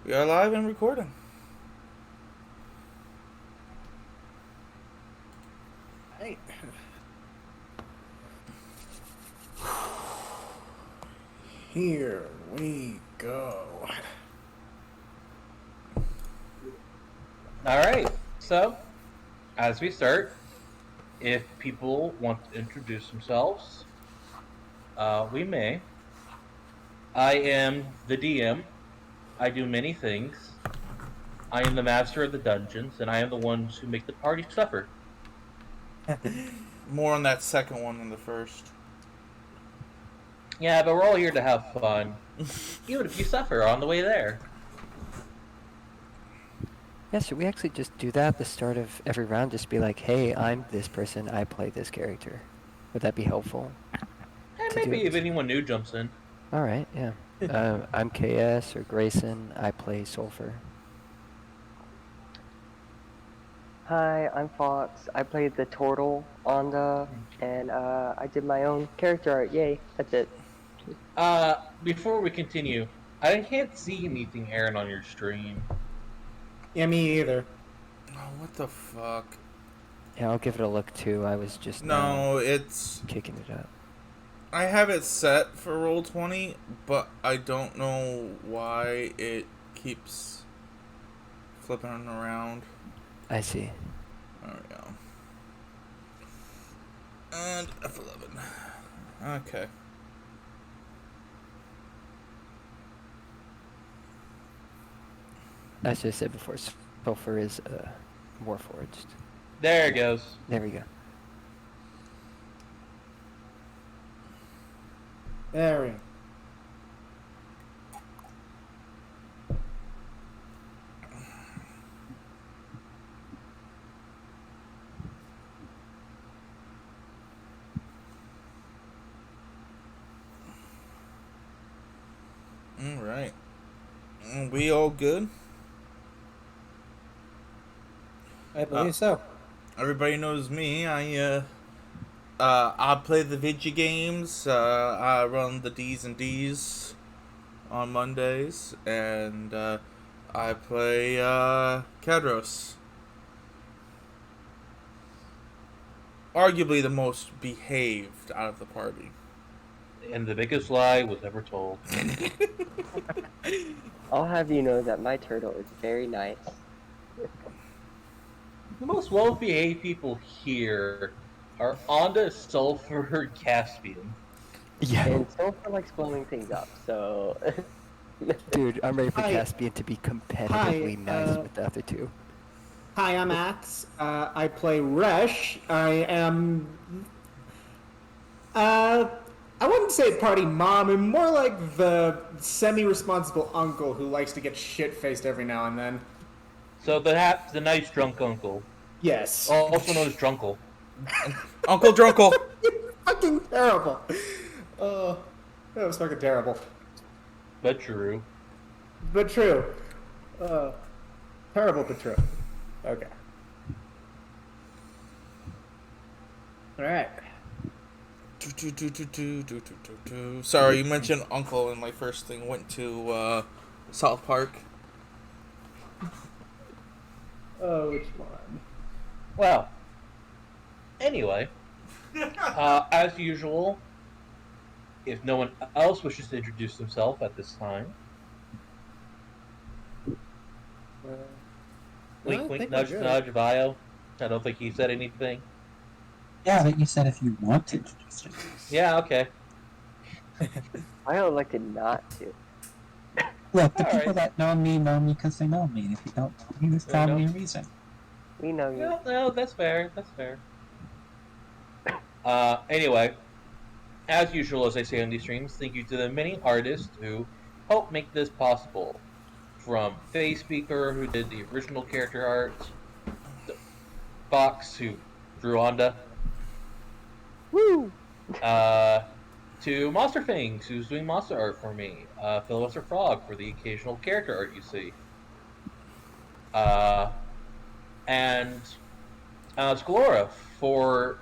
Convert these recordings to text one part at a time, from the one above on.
We are live and recording. Right. Here we go. All right. So, as we start, if people want to introduce themselves, we may. I am the DM. I do many things. I am the master of the dungeons, and I am the ones who make the party suffer. More on that second one than the first. Yeah, but we're all here to have fun, even if you suffer on the way there. Yeah, should we actually just do that at the start of every round? Just be like, hey, I'm this person, I play this character. Would that be helpful And to do maybe if it? anyone new jumps in. Alright, yeah. I'm KS or Grayson, I play Sulfur. Hi, I'm Fox. I played the turtle on the, and I did my own character art. Yay, that's it. Before we continue, I can't see anything, Aaron, on your stream. Yeah, me either. Oh, what the fuck? Yeah, I'll give it a look too. I was just now No, it's. kicking it up. I have it set for Roll20, but I don't know why it keeps flipping around. I see. There we go. And F11. Okay. As I said before, Sulfur is Warforged. There it goes. There we go. There we go. Alright. We all good? I believe so. Everybody knows me. I play the video games. I run the D's and D's on Mondays, and I play Kadros. Arguably the most behaved out of the party. And the biggest lie was ever told. I'll have you know that my turtle is very nice. The most well-behaved people here are Onda, Sulfur, Caspian. Yeah. And Sulfur likes blowing things up, so. Dude, I'm ready for Hi. Caspian to be competitively nice Hi, with the other two. Hi, I'm Axe. I play Resh. I am. I wouldn't say party mom. I'm more like the semi-responsible uncle who likes to get shit-faced every now and then. So the nice drunk uncle, Yes. also known as Drunkle. Uncle Drunkle! Fucking terrible. That was fucking terrible. But true. But true. Terrible but true. Okay. Alright. Sorry, you mentioned Uncle, and my first thing went to South Park. Oh, which one? Well, anyway, as usual, if no one else wishes to introduce themselves at this time, wink, wink, nudge, nudge, bio. I don't think he said anything. Yeah, but you said if you want to introduce it. Yeah, okay. I elected not to. Look, the All people right. that know me because they know me. And if you don't know me, there's There you probably go. a reason. We know you. No, that's fair. That's fair. Anyway, as usual, as I say on these streams, thank you to the many artists who helped make this possible. From Faye Speaker, who did the original character art, to Fox, who drew Onda, Woo! to Monster Fangs, who's doing monster art for me, Filibuster Frog for the occasional character art you see, and Scalora for,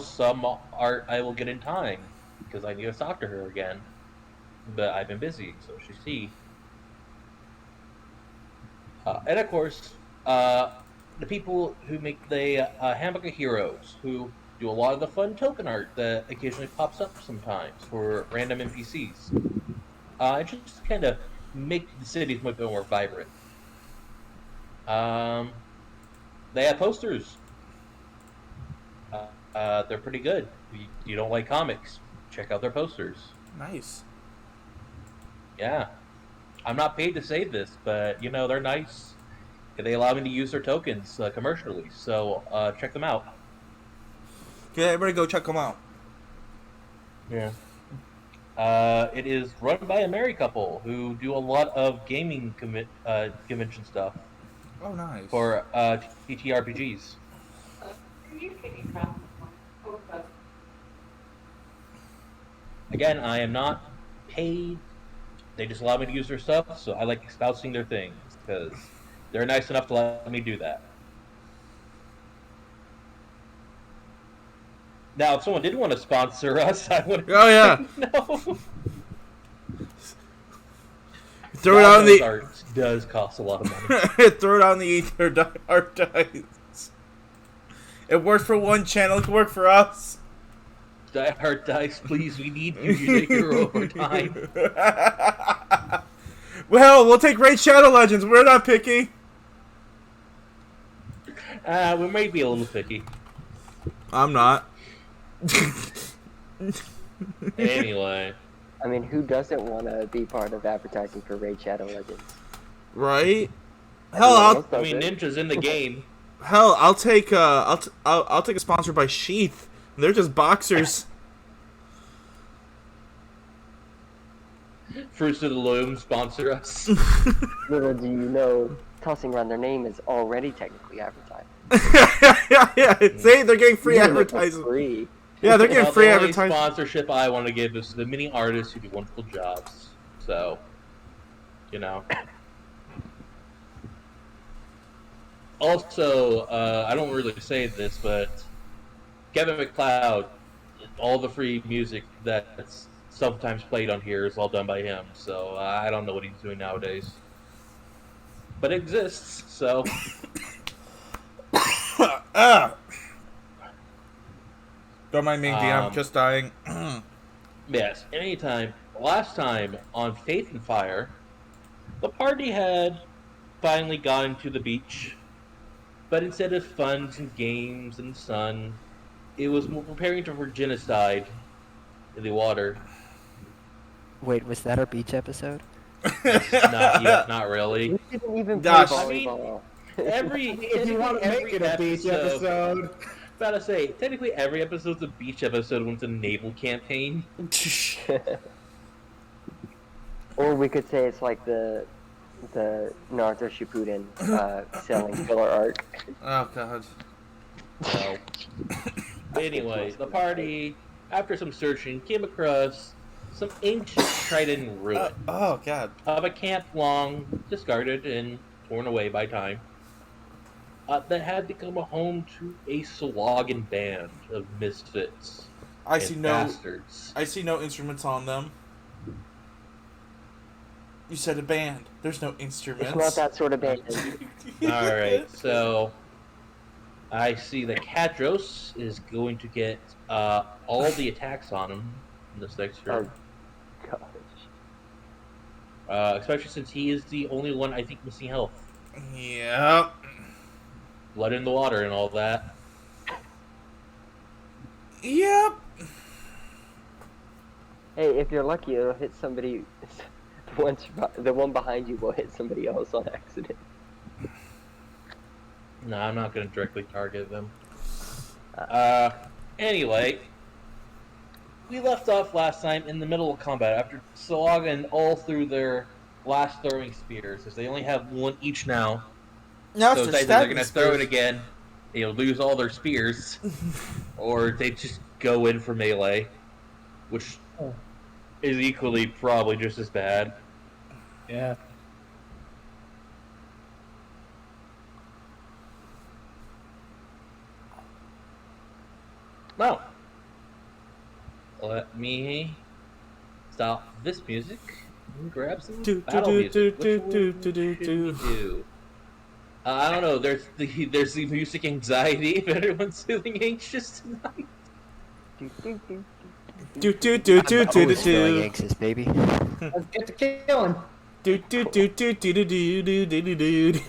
some art I will get in time, because I need to talk to her again. But I've been busy, so she see. And of course, the people who make the Handbook of Heroes, who do a lot of the fun token art that occasionally pops up sometimes for random NPCs. Just kind of make the cities a bit more vibrant. They have posters. They're pretty good. If you don't like comics, check out their posters. Nice. Yeah. I'm not paid to say this, but, they're nice. They allow me to use their tokens commercially, so check them out. Okay, everybody go check them out. Yeah. It is run by a married couple who do a lot of gaming convention stuff Oh, nice. for TTRPGs. Again, I am not paid. They just allow me to use their stuff, so I like espousing their things because they're nice enough to let me do that. Now, if someone did want to sponsor us, I would. Oh, yeah. No. Throw it on the art does cost a lot of money. throw it on the ether. Art dice. It worked for one channel. It can work for us. Die Hard Dice, please, we need you. You take your overtime. Well, we'll take Raid Shadow Legends. We're not picky. We may be a little picky. I'm not. Anyway. I mean, who doesn't want to be part of advertising for Raid Shadow Legends? Right? Hell, I mean, Ninja's in the game. I'll take I'll take a sponsor by Sheath. They're just boxers. Fruits of the Loom sponsor us. Little do you know, tossing around their name is already technically advertising. yeah. See, they're getting free Even if it's advertising. free. Yeah, they're getting Well, free the only advertising. sponsorship I want to give is to the many artists who do wonderful jobs. So, Also, I don't really say this, but Kevin MacLeod, all the free music that's sometimes played on here is all done by him. So I don't know what he's doing nowadays, but it exists. So Don't mind me, I'm just dying. yes, anytime. Last time on Faith and Fire, the party had finally gotten to the beach, but instead of funs and games and sun, it was preparing for genocide in the water. Wait, was that our beach episode? Not yet, not really. We didn't even play Gosh. volleyball. If you want to make it a beach episode. About to say, technically every episode's a beach episode when it's a naval campaign. Or we could say it's like the Naruto Shippuden selling filler art. Oh god. So, anyway, the party, after some searching, came across some ancient trident ruin Oh god. of a camp long discarded and torn away by time. That had become a home to a Solagan band of misfits. I and see no bastards. I see no instruments on them. You said a band. There's no instruments. It's not that sort of band. Alright, so I see that Kadros is going to get all the attacks on him in this next turn. Oh, gosh. Especially since he is the only one, I think, missing health. Yep. Blood in the water and all that. Yep. Hey, if you're lucky, it'll hit somebody. The one behind you will hit somebody else on accident. No, I'm not going to directly target them. Anyway, we left off last time in the middle of combat after Solagan all through their last throwing spears, as they only have one each now. Now So it's it's their either they're going to stabbing throw it spears. again, they'll lose all their spears, or they just go in for melee, which is equally probably just as bad. Yeah. Now, let me stop this music and grab some Do, do, battle do, music. do, Which do, one do, do, should we do. do? I don't know. There's the music anxiety if everyone's feeling anxious tonight. Do, do, do, Do do do do I'm do always feeling do anxious, baby. Let's get to killing. do do do do do do do do do do.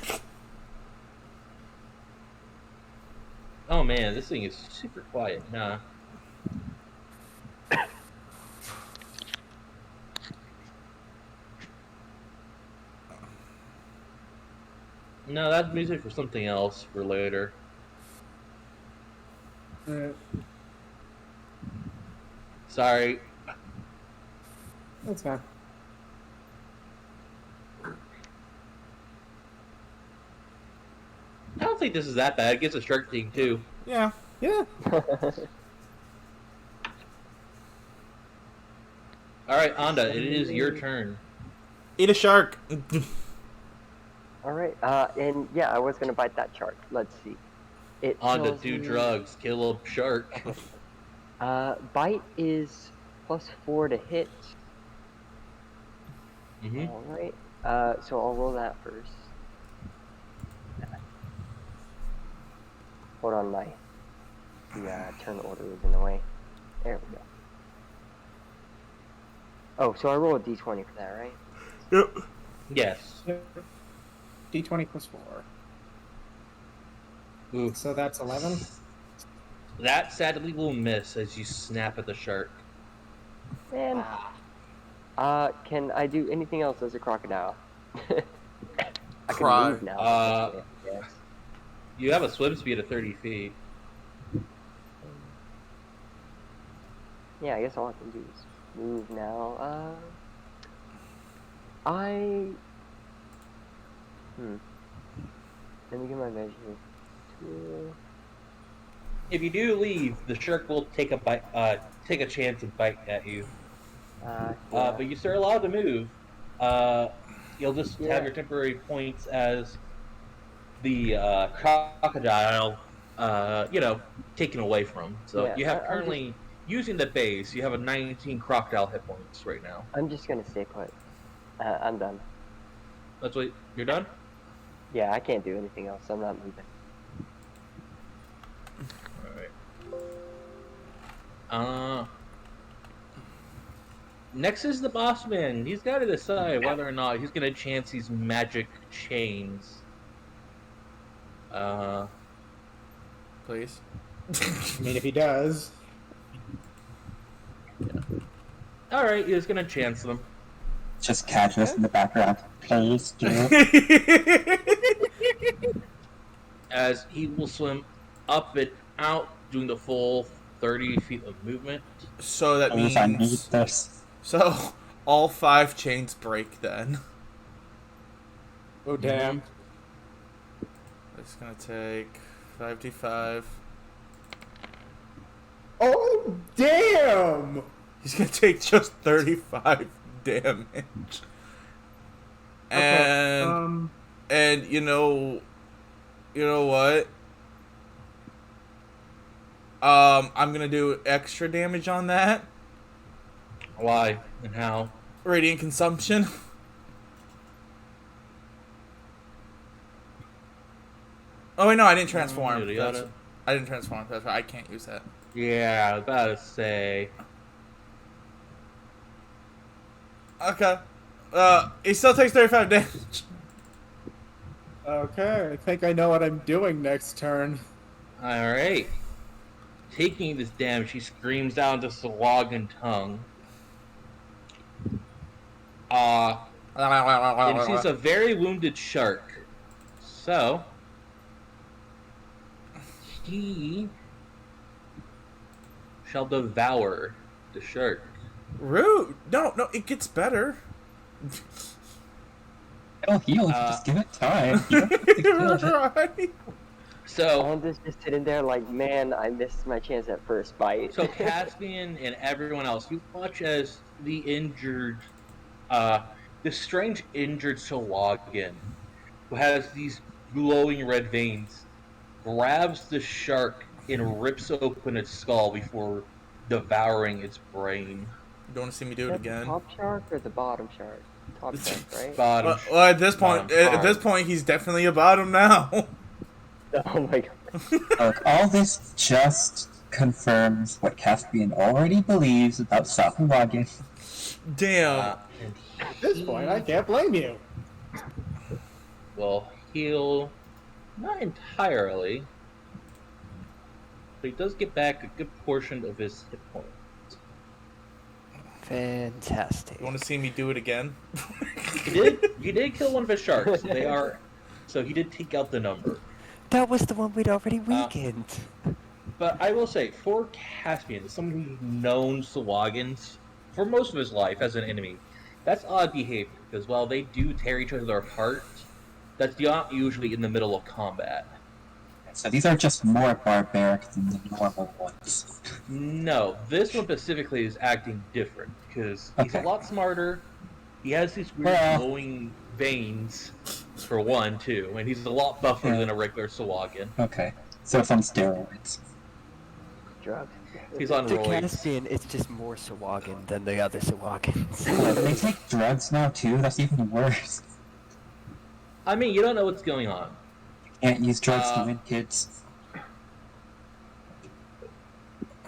Oh man, this thing is super quiet. Nah. No, that's music for something else for later. Sorry. That's fine. I don't think this is that bad. It gets a shark thing too. Yeah. Yeah. Alright, Anda, it is your turn. Eat a shark. All right. And yeah, I was gonna bite that shark. Let's see. It Anda, tells do me- drugs, kill a shark. Bite is +4 to hit. hmm All right. So I'll roll that first. Hold on, my turn order is in the way. There we go. Oh, so I roll a d20 for that, right? Yep. Yes. D20 plus 4. Ooh. So that's 11. That sadly will miss as you snap at the shark. Man. Can I do anything else as a crocodile? I Cry. can move now. Yes. You have a swim speed of 30 feet. Yeah, I guess all I can do is move now. Let me get my measure. If you do leave, the shark will take a bite, take a chance and bite at you. Yeah. But you still allowed to move. You'll just Yeah. have your temporary points as the crocodile, taken away from. So Yeah, you have I'm currently using the base. You have a 19 crocodile hit points right now. I'm just gonna stay put. I'm done. That's what you're done. Yeah, I can't do anything else. I'm not moving. All right. Next is the boss man. He's got to decide whether or not he's gonna chance these magic chains. Please. I mean, if he does. All right, he's gonna chance them. Just Cadmus in the background. Please do. As he will swim up and out, doing the full 30 feet of movement. So that Please, I need means. this. So all 5 chains break then. Oh, damn. It's gonna take 5d5. Oh, damn! He's gonna take just 35 damage. And and you know what? I'm gonna do extra damage on that. Why and how? Radiant consumption. Oh wait, no, I didn't transform. Yada, That's- yada. I didn't transform. That's right. I can't use that. Yeah, I was about to say. Okay. He still takes 35 damage. Okay, I think I know what I'm doing next turn. All right. Taking this damage, he screams down to Swagan tongue. And sees a very wounded shark. So he shall devour the shark. Rude. No, it gets better. It'll heal if you just give it time. You don't have to kill it. Right. So Alanda's just sitting there like, man, I missed my chance at first bite. So Caspian and everyone else, you watch as the injured, this strange injured Swagan, who has these glowing red veins, grabs the shark and rips open its skull before devouring its brain. Don't want to see me do Is it that the again. top shark or the bottom shark? Top shelf, right? Bottom. Well, at this point, Bottom. at this point, he's definitely a bottom now. Oh my god. Look, all this just confirms what Caspian already believes about Sakuwagi. Damn. And At this point, I can't blame you. will heal, not entirely, but he does get back a good portion of his hit points. Fantastic. You want to see me do it again? He did kill one of his sharks. So he did take out the number. That was the one we'd already weakened. But I will say, for Caspian, someone who's known Sawagans for most of his life as an enemy, that's odd behavior, because while they do tear each other apart, that's not usually in the middle of combat. So these are just more barbaric than the normal ones. No, this one specifically is acting different, because he's a Okay. lot smarter, he has these weird Well- glowing veins, for one, too, and he's a lot buffer Yeah. than a regular Sawagan. Okay, so it's on steroids. Drugs. He's on To roids. Caspian, it's just more Sawagan than the other Sawagans. Yeah, they take drugs now too, that's even worse. I mean, you don't know what's going on. Can't use drugs to Uh, win, kids.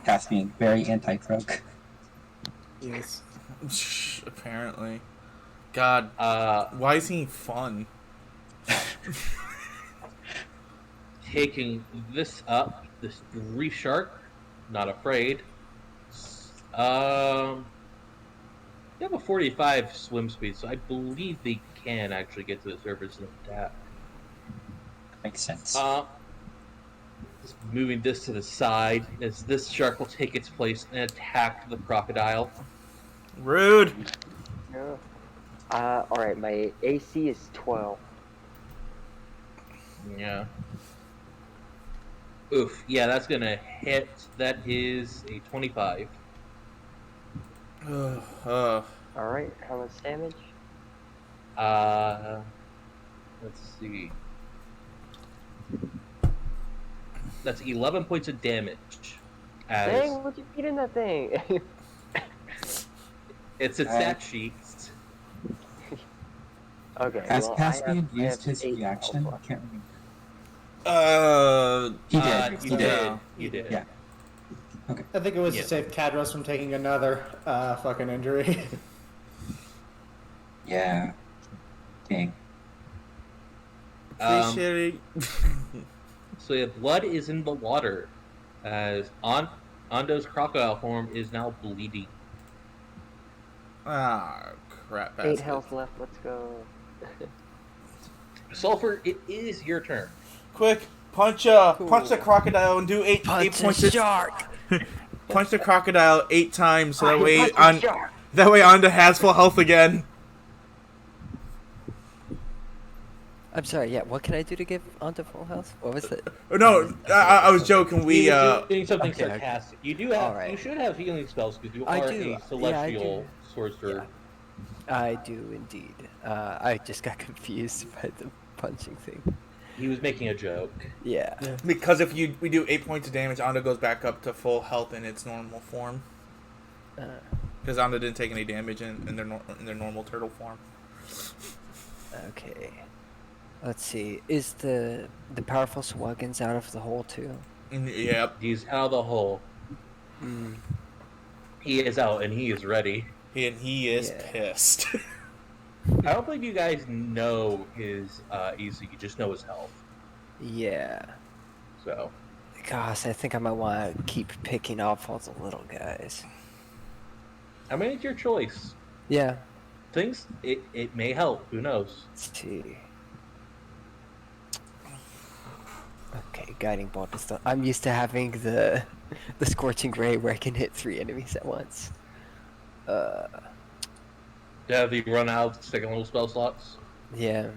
Caspian, very anti-drug. Yes. Apparently. God, Uh, why is he fun? taking this up, this reef shark, not afraid. They have a 45 swim speed, so I believe they can actually get to the surface and attack. Makes sense. Just moving this to the side, as this shark will take its place and attack the crocodile. Rude. Yeah. Alright, my AC is 12. Yeah. Oof. Yeah, that's gonna hit. That is a 25. Alright, how much damage? Let's see. That's 11 points of damage. As Dang, what you beat in that thing? it's a stat sheet. Okay, Has well, Caspian I have used his 8 reaction? I health can't remember. He He did. You did. Yeah. You did. Yeah. I think it was Yeah. to save Cadros from taking another fucking injury. Yeah. Dang. Appreciate it. So yeah, blood is in the water, as Ando's crocodile form is now bleeding. Ah, crap. 8 basket. health left, let's go. Sulfur, it is your turn. Quick, punch the crocodile and do eight Punch points. a shark! Punch the crocodile 8 times so that Punch way the shark. Anda has full health again. I'm sorry, yeah, what can I do to give Anta full health? What was it? Oh, no, I was joking. We You're doing something okay, okay. sarcastic. You do have. Alright. You should have healing spells because you I are do, yeah, a I celestial do. sorcerer. I do indeed. I just got confused by the punching thing. He was making a joke. Yeah. because if we do 8 points of damage, Anda goes back up to full health in its normal form. Uh, Because Anda didn't take any damage in their normal turtle form. okay. Let's see. Is the powerful Swagans out of the hole too? Yep. He's out of the hole. He is out and he is ready. He is Yeah. pissed. I don't believe you guys know his EC. You just know his health. Yeah. So Gosh, I think I might want to keep picking off all the little guys. I mean, it's your choice. Yeah. Things it may help. Who knows? Let's see. Okay, guiding bolt is done. I'm used to having the scorching ray where I can hit 3 enemies at once. Yeah, the run out of second level spell slots. Yeah.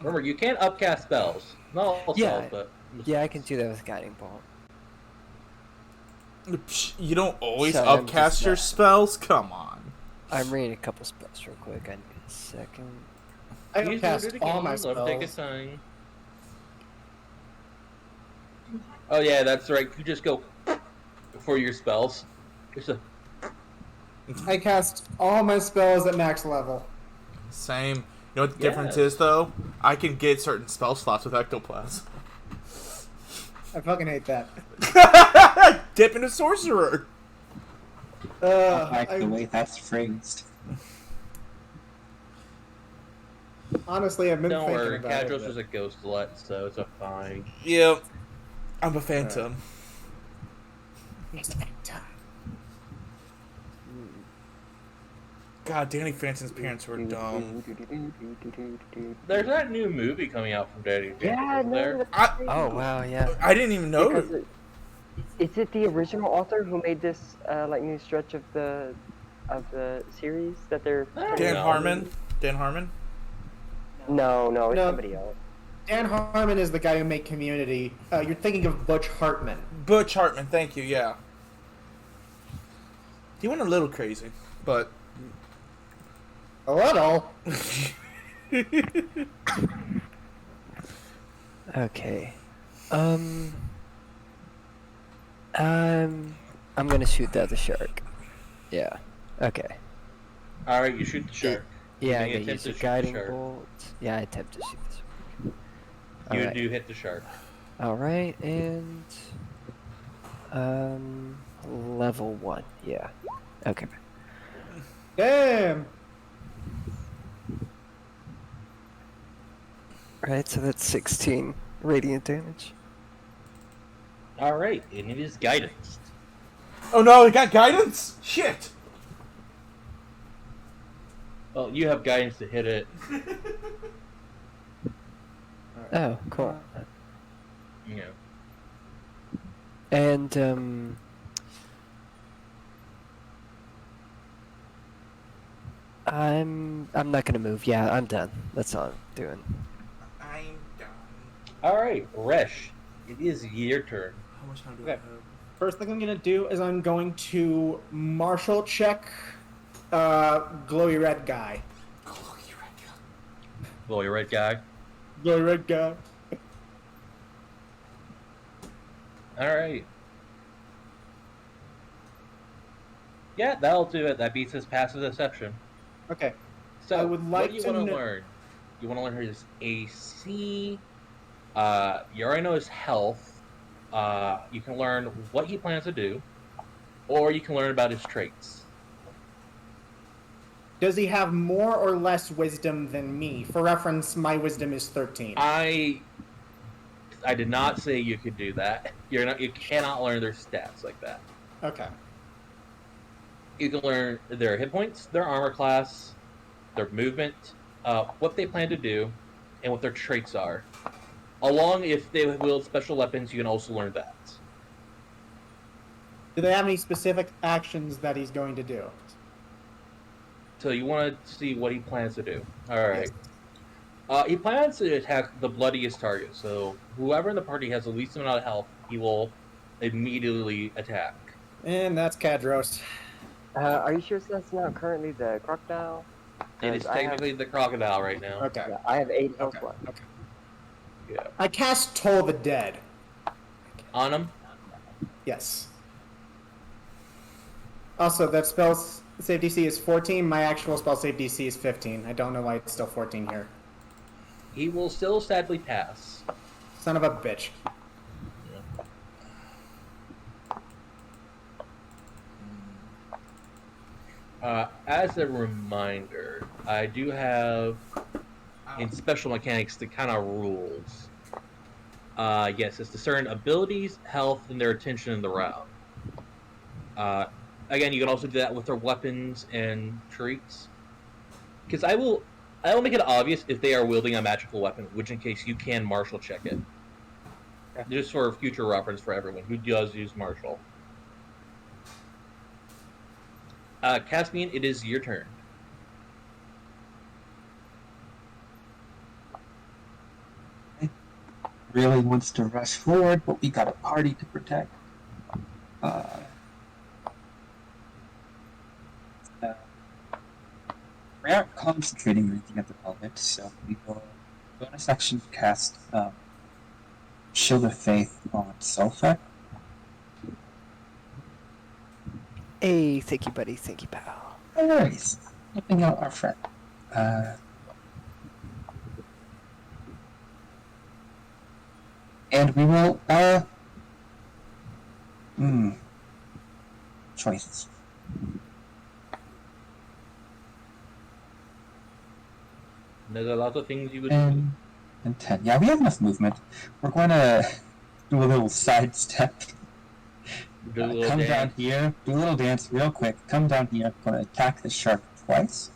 Remember, you can upcast spells. Not all Yeah. spells, but Yeah, I can do that with guiding bolt. Psh, you don't always So I'm upcast just your not- spells? Come on. I'm reading a couple spells real quick. I need a second. I Use cast it all again, my let him take a spells. sign. Oh yeah, that's right. You just go for your spells. Just a I cast all my spells at max level. Same. You know what the difference Yes. is, though? I can get certain spell slots with Ectoplasm. I fucking hate that. Dip into Sorcerer. I like the way that's phrased. Honestly, I've been Don't thinking worry, about Cadros it. was a ghostlet, so it's a fine. Yep. I'm a phantom. God, Danny Phantom's parents were dumb. There's that new movie coming out from Daddy. Yeah, Isn't there? no, that's I- crazy. Oh wow, yeah. I didn't even know. Because is it the original author who made this like new stretch of the series that they're Dan No. Harmon? Dan Harmon? No, it's No. somebody else. Dan Harmon is the guy who made Community. You're thinking of Butch Hartman. Butch Hartman, thank you, yeah. He went a little crazy, but... A little. Okay. I'm gonna shoot the other shark. Yeah. Okay. Alright, you shoot the shark. Yeah, Make I an gotta attempt use to a shoot the guiding shark. bolt. Yeah, I attempt to shoot this. You Alright. do hit the shark. Alright, and level 1, yeah. Okay. Damn. Alright, so that's 16 radiant damage. Alright, and it is guidance. Oh no, he got guidance? Shit! Well, you have guidance to hit it. Oh, cool. You know. And I'm not gonna move. Yeah, I'm done. That's all I'm doing. I'm done. Alright, Resh, it is your turn. How much time do Okay. I have? First thing I'm gonna do is I'm going to martial check glowy red guy. Well, you're right, guy. Glowy red guy. Alright. Yeah, that'll do it. That beats his passive deception. Okay. So, I would what like do you to want to kn- learn? You want to learn his AC. You already know his health. You can learn what he plans to do, or you can learn about his traits. Does he have more or less wisdom than me? For reference, my wisdom is 13. I did not say you could do that. You cannot learn their stats like that. Okay. You can learn their hit points, their armor class, their movement, what they plan to do, and what their traits are. Along, if they wield special weapons, you can also learn that. Do they have any specific actions that he's going to do? So you want to see what he plans to do. Alright. He plans to attack the bloodiest target, so whoever in the party has the least amount of health, he will immediately attack. And that's Cadros. Are you sure that's not currently the crocodile? It is 'Cause I have- technically the crocodile right now. Okay. Yeah, I have 8 health Okay. left. Okay. Yeah. I cast Toll the Dead. On him? Yes. Also, that spell's save DC is 14. My actual spell save DC is 15. I don't know why it's still 14 here. He will still sadly pass. Son of a bitch. As a reminder, I do have in special mechanics the kind of rules. Yes, it's to certain abilities, health, and their attention in the round. Again, you can also do that with their weapons and traits. Because I will make it obvious if they are wielding a magical weapon, which in case you can martial check it. Just for future reference for everyone who does use martial. Caspian, it is your turn. Really wants to rush forward, but we got a party to protect. We aren't concentrating or anything at the moment, so we will bonus action cast Shield of Faith on Sulfur. Hey, thank you, buddy. Thank you, pal. No worries. Helping out our friend. And we will, choices. There's a lot of things you would do. And 10. Yeah, we have enough movement. We're going to do a little sidestep. Do a little Come dance. down here, do a little dance real quick. Come down here. I'm going to attack the shark twice.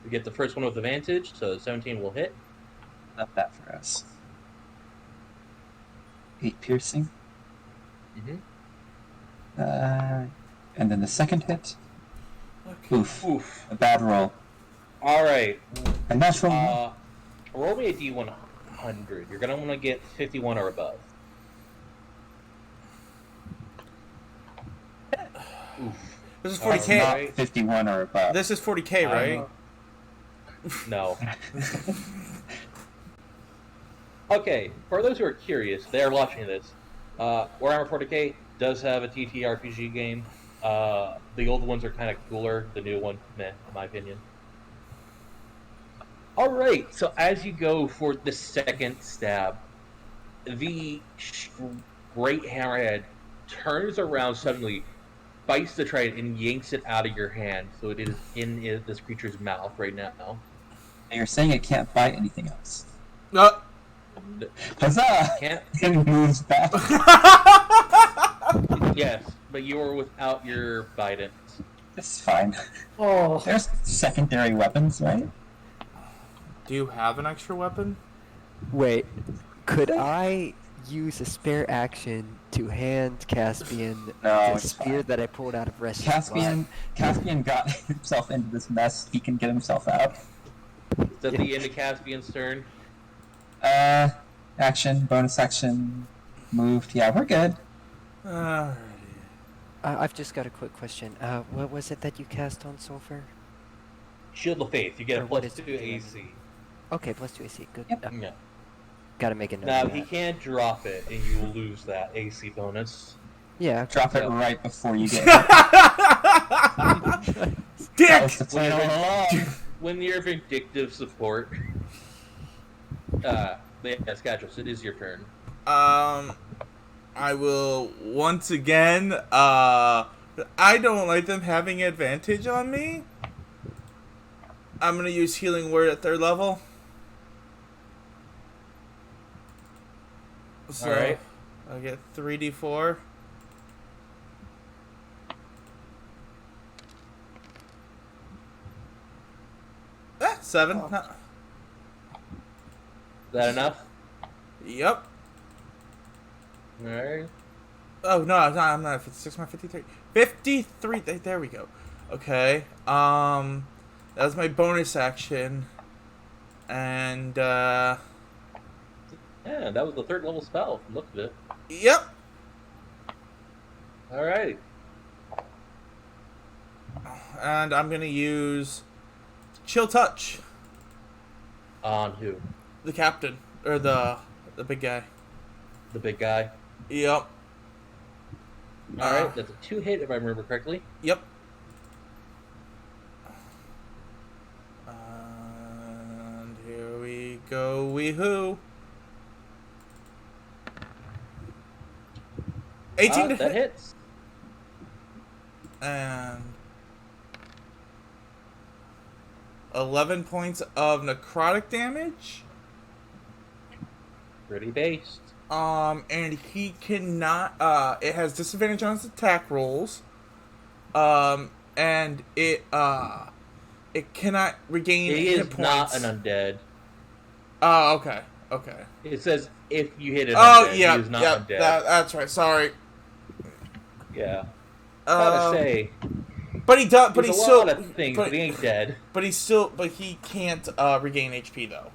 We get the first one with advantage, so 17 will hit. Not bad for us. 8 piercing. Mm-hmm. And then the second hit. Okay. Oof. Oof. A bad roll. All right. A natural one. Roll me a D100. You're gonna want to get 51 or above. Oof. This is That's 40k. not right. 51 or above. This is 40k, right? No. Okay, for those who are curious, they are watching this. Warhammer 40k does have a TTRPG game. The old ones are kind of cooler. The new one, meh, in my opinion. All right, so as you go for the second stab, the great hammerhead turns around suddenly, bites the trident, and yanks it out of your hand. So it is in this creature's mouth right now. And you're saying it can't bite anything else. Can't. Huzzah! It moves back. Yes, but you are without your bidence. It's fine. Oh, There's secondary weapons, right? Do you have an extra weapon? Wait, could I use a spare action to hand Caspian No, the it's spear fine. that I pulled out of Res's Caspian got himself into this mess. He can get himself out. Is that the end of Caspian's turn? Action, bonus action, moved. Yeah, we're good. Alrighty. I've just got a quick question. What was it that you cast on Sulfur? Shield of Faith. You get a Or what plus is it 2 again? AC. Okay, plus 2 AC. Good. Yep. Yeah. Gotta make a note Now of he that. can't drop it, and you will lose that AC bonus. Yeah. Okay. Drop it Yep. right before you get hit. That Dick! was the plan all along. When you're vindictive support, yes, Gadros, it is your turn. I will once again, I don't like them having advantage on me. I'm gonna use Healing Word at 3rd level. So, Alright. I get 3d4. Ah, 7. Is that enough? Yep. Alright. Oh, no, I'm not 56, I'm 53. 53, there we go. Okay, that was my bonus action. And, Yeah, that was the 3rd level spell. Look at it. yep. Alright. And I'm gonna use Chill Touch, On who? the captain, or the big guy. The big guy. Yep. Alright, that's a 2 hit if I remember correctly. Yep. And here we go, wee-hoo. 18 to That hit. hits. And 11 points of necrotic damage. Pretty based. And he cannot, it has disadvantage on its attack rolls. And it cannot regain He hit is points. not an undead. Oh, okay, okay. It says if you hit an Oh, undead, yeah, he is not yeah, undead. that's right, sorry. Yeah. Gotta say, But he does, but he's he's a still, lot of things, but he ain't dead. but he can't, regain HP, though.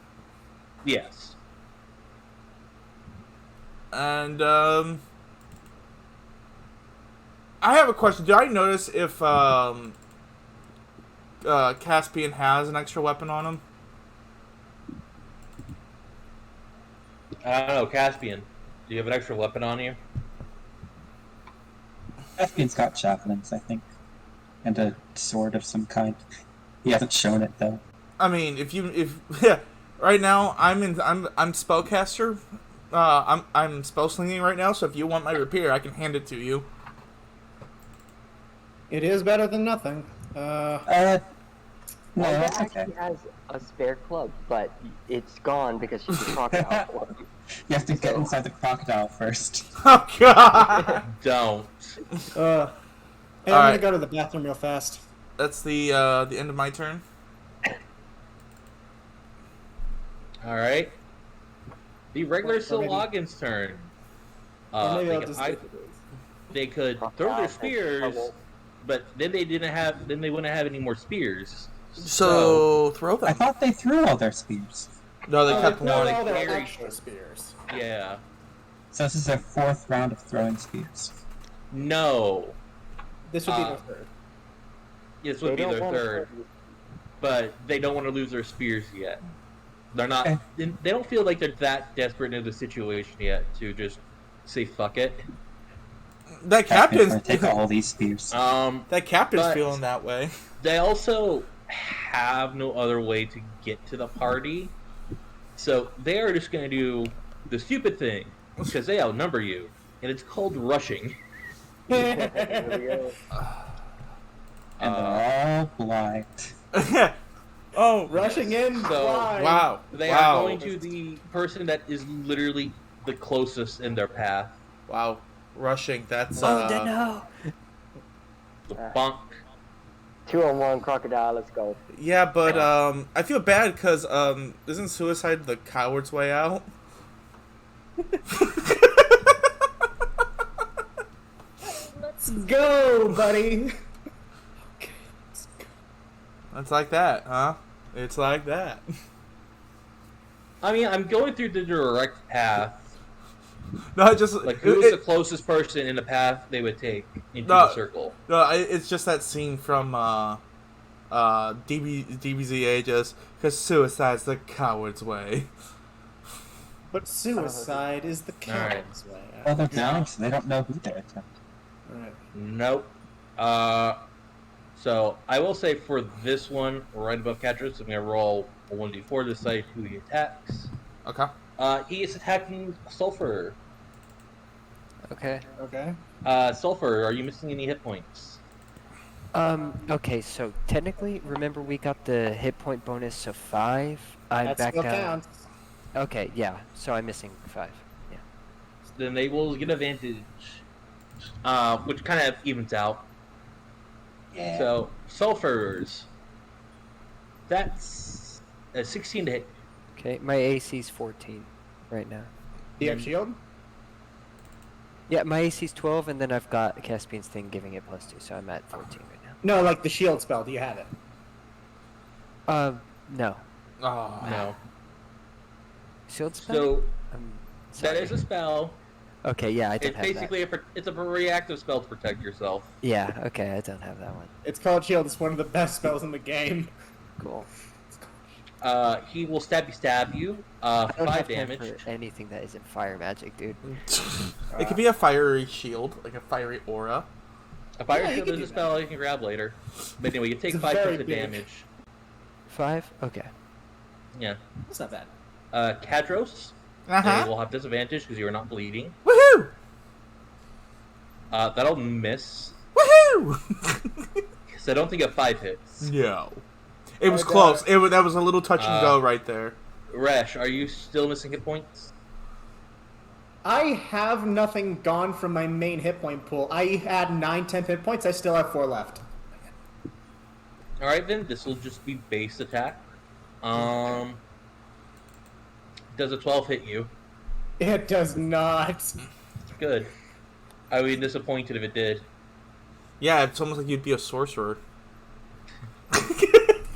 Yes. And, I have a question. Did I notice if, Caspian has an extra weapon on him? I don't know, Caspian. Do you have an extra weapon on you? Caspian's got javelins, I think, and a sword of some kind. He hasn't shown it though. I mean, if yeah, right now I'm spellcaster. I'm spell slinging right now. So if you want my rapier, I can hand it to you. It is better than nothing. No, Wanda that's okay. actually has a spare club, but it's gone because she's a crocodile club. You have to get inside the crocodile first. Oh God! Don't. Hey, I'm gonna Alright. go to the bathroom real fast. That's the end of my turn. All right. The regular Or maybe- Sylvagin's turn. Or maybe They I'll could just ei- take it. they could throw their spears, but then they wouldn't have any more spears. So throw I them. thought they threw all their spears. No, they Oh, kept they throw one. all their Very- actual spears. Yeah. So this is their 4th round of throwing spears. No. This would be Uh, their third. This would be their third, but they don't want to lose their spears yet. They're not. Okay. They don't feel like they're that desperate in the situation yet to just say fuck it. That Caspian's captain's gonna take all these spears. that captain's But- feeling that way. They also have no other way to get to the party, so they are just going to do the stupid thing because they outnumber you, and it's called rushing. There we go. And they're all blind. Oh, Rushing in, So, flying. wow! They wow! are going to the person that is literally the closest in their path. Wow! Rushing. That's no! The bonk. 2-on-1 crocodile, let's go. yeah, but I feel bad because isn't suicide the coward's way out? Let's go, buddy. It's like that, huh? It's like that. I mean, I'm going through the direct path. No, just Like, who's the closest person in the path they would take into No. the circle? it's just that scene from DBZA, just because suicide's the coward's way. But suicide is the coward's way. Well, they're blind, so they don't know who they're attacking. Alright. Nope. So I will say for this one, right above Catris, I'm gonna roll a 1d4 to decide who he attacks. Okay. He is attacking Sulfur. Okay. Okay. Sulfur, are you missing any hit points? Okay, so technically, remember we got the hit point bonus of 5? I'm That back still down. counts. Okay, yeah, so I'm missing 5. Yeah. Then they will get advantage, which kind of evens out. Yeah. So Sulfurs, that's a 16 to hit. Okay, my AC's 14 right now. Do you have shield? Yeah, my AC's 12, and then I've got Caspian's thing giving it +2, so I'm at 14 right No, like the shield spell. Do you have it? now. No. Oh, No. Shield spell? So I'm that sorry. is a spell. Okay, yeah, I don't It's have that. basically it's a reactive spell to protect yourself. Yeah, okay, I don't have that one. It's called shield. It's one of the best spells in the game. Cool. He will stab you. I don't 5 have time damage. for anything that isn't fire magic, dude. it could be a fiery shield, like a fiery aura. A fire Yeah, you shield can is do a spell you can grab later. But anyway, you take It's 5 very points of big. damage. 5? Okay. Yeah. That's not bad. Cadros, Uh they will have disadvantage because you are not bleeding. Woohoo! That'll miss. Woohoo! Because I don't think a 5 hits. No. It was I close. got That was a little touch and go right there. Resh, are you still missing hit points? I have nothing gone from my main hit point pool. I had 9-10 hit points. I still have 4 left. Alright then, this will just be base attack. Does a 12 hit you? It does not. Good. I would be disappointed if it did. Yeah, it's almost like you'd be a sorcerer.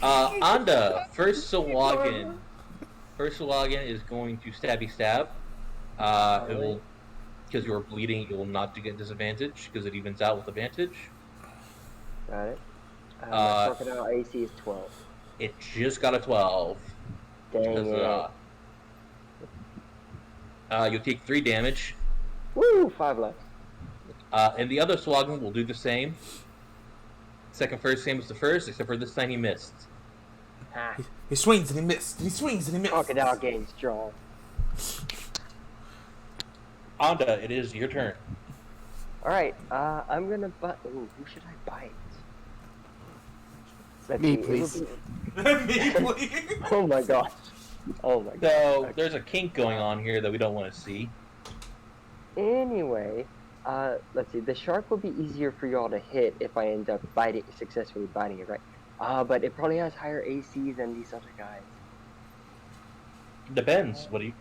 Anda, first Sylvain. First Sylvain is going to stabby stab. It will, because you're bleeding, it will not get disadvantage because it evens out with advantage. Got it. My Uh, crocodile AC is 12. It just got a 12. Dang Because, it. you'll take 3 damage. Woo! 5 left. And the other Swagan will do the same. Second first, same as the first, except for this time he missed. Ha. He swings and he missed. He swings and he missed. Crocodile gains strong. Anda, it is your turn. Alright, I'm gonna buy. Ooh, who should I bite? Let's Me, see, it please. would be- Me, please. Oh my gosh. Oh my god. So there's a kink going on here that we don't want to see. Anyway, let's see. The shark will be easier for y'all to hit if I end up successfully biting it, right? But it probably has higher AC than these other guys. Depends. What do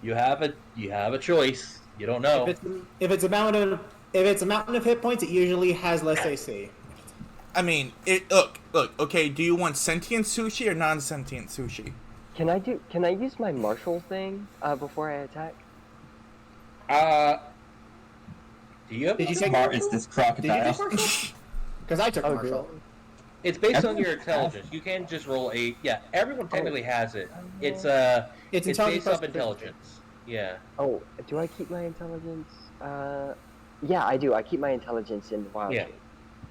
you have a choice. You don't know. If it's a mountain of hit points, it usually has less AC. I mean, look. Okay, do you want sentient sushi or non-sentient sushi? Can I use my martial thing before I attack? Do you have? Did you How take smart is this Did you crocodile? take Marshall? Because I took Oh, Marshall. good. It's based on your Everyone has intelligence. You can't just roll a. Yeah, everyone technically has it. It's It's it's intelligence based plus off intelligence. Yeah. Oh, do I keep my intelligence? Yeah, I do. I keep my intelligence in the wild Yeah. shape.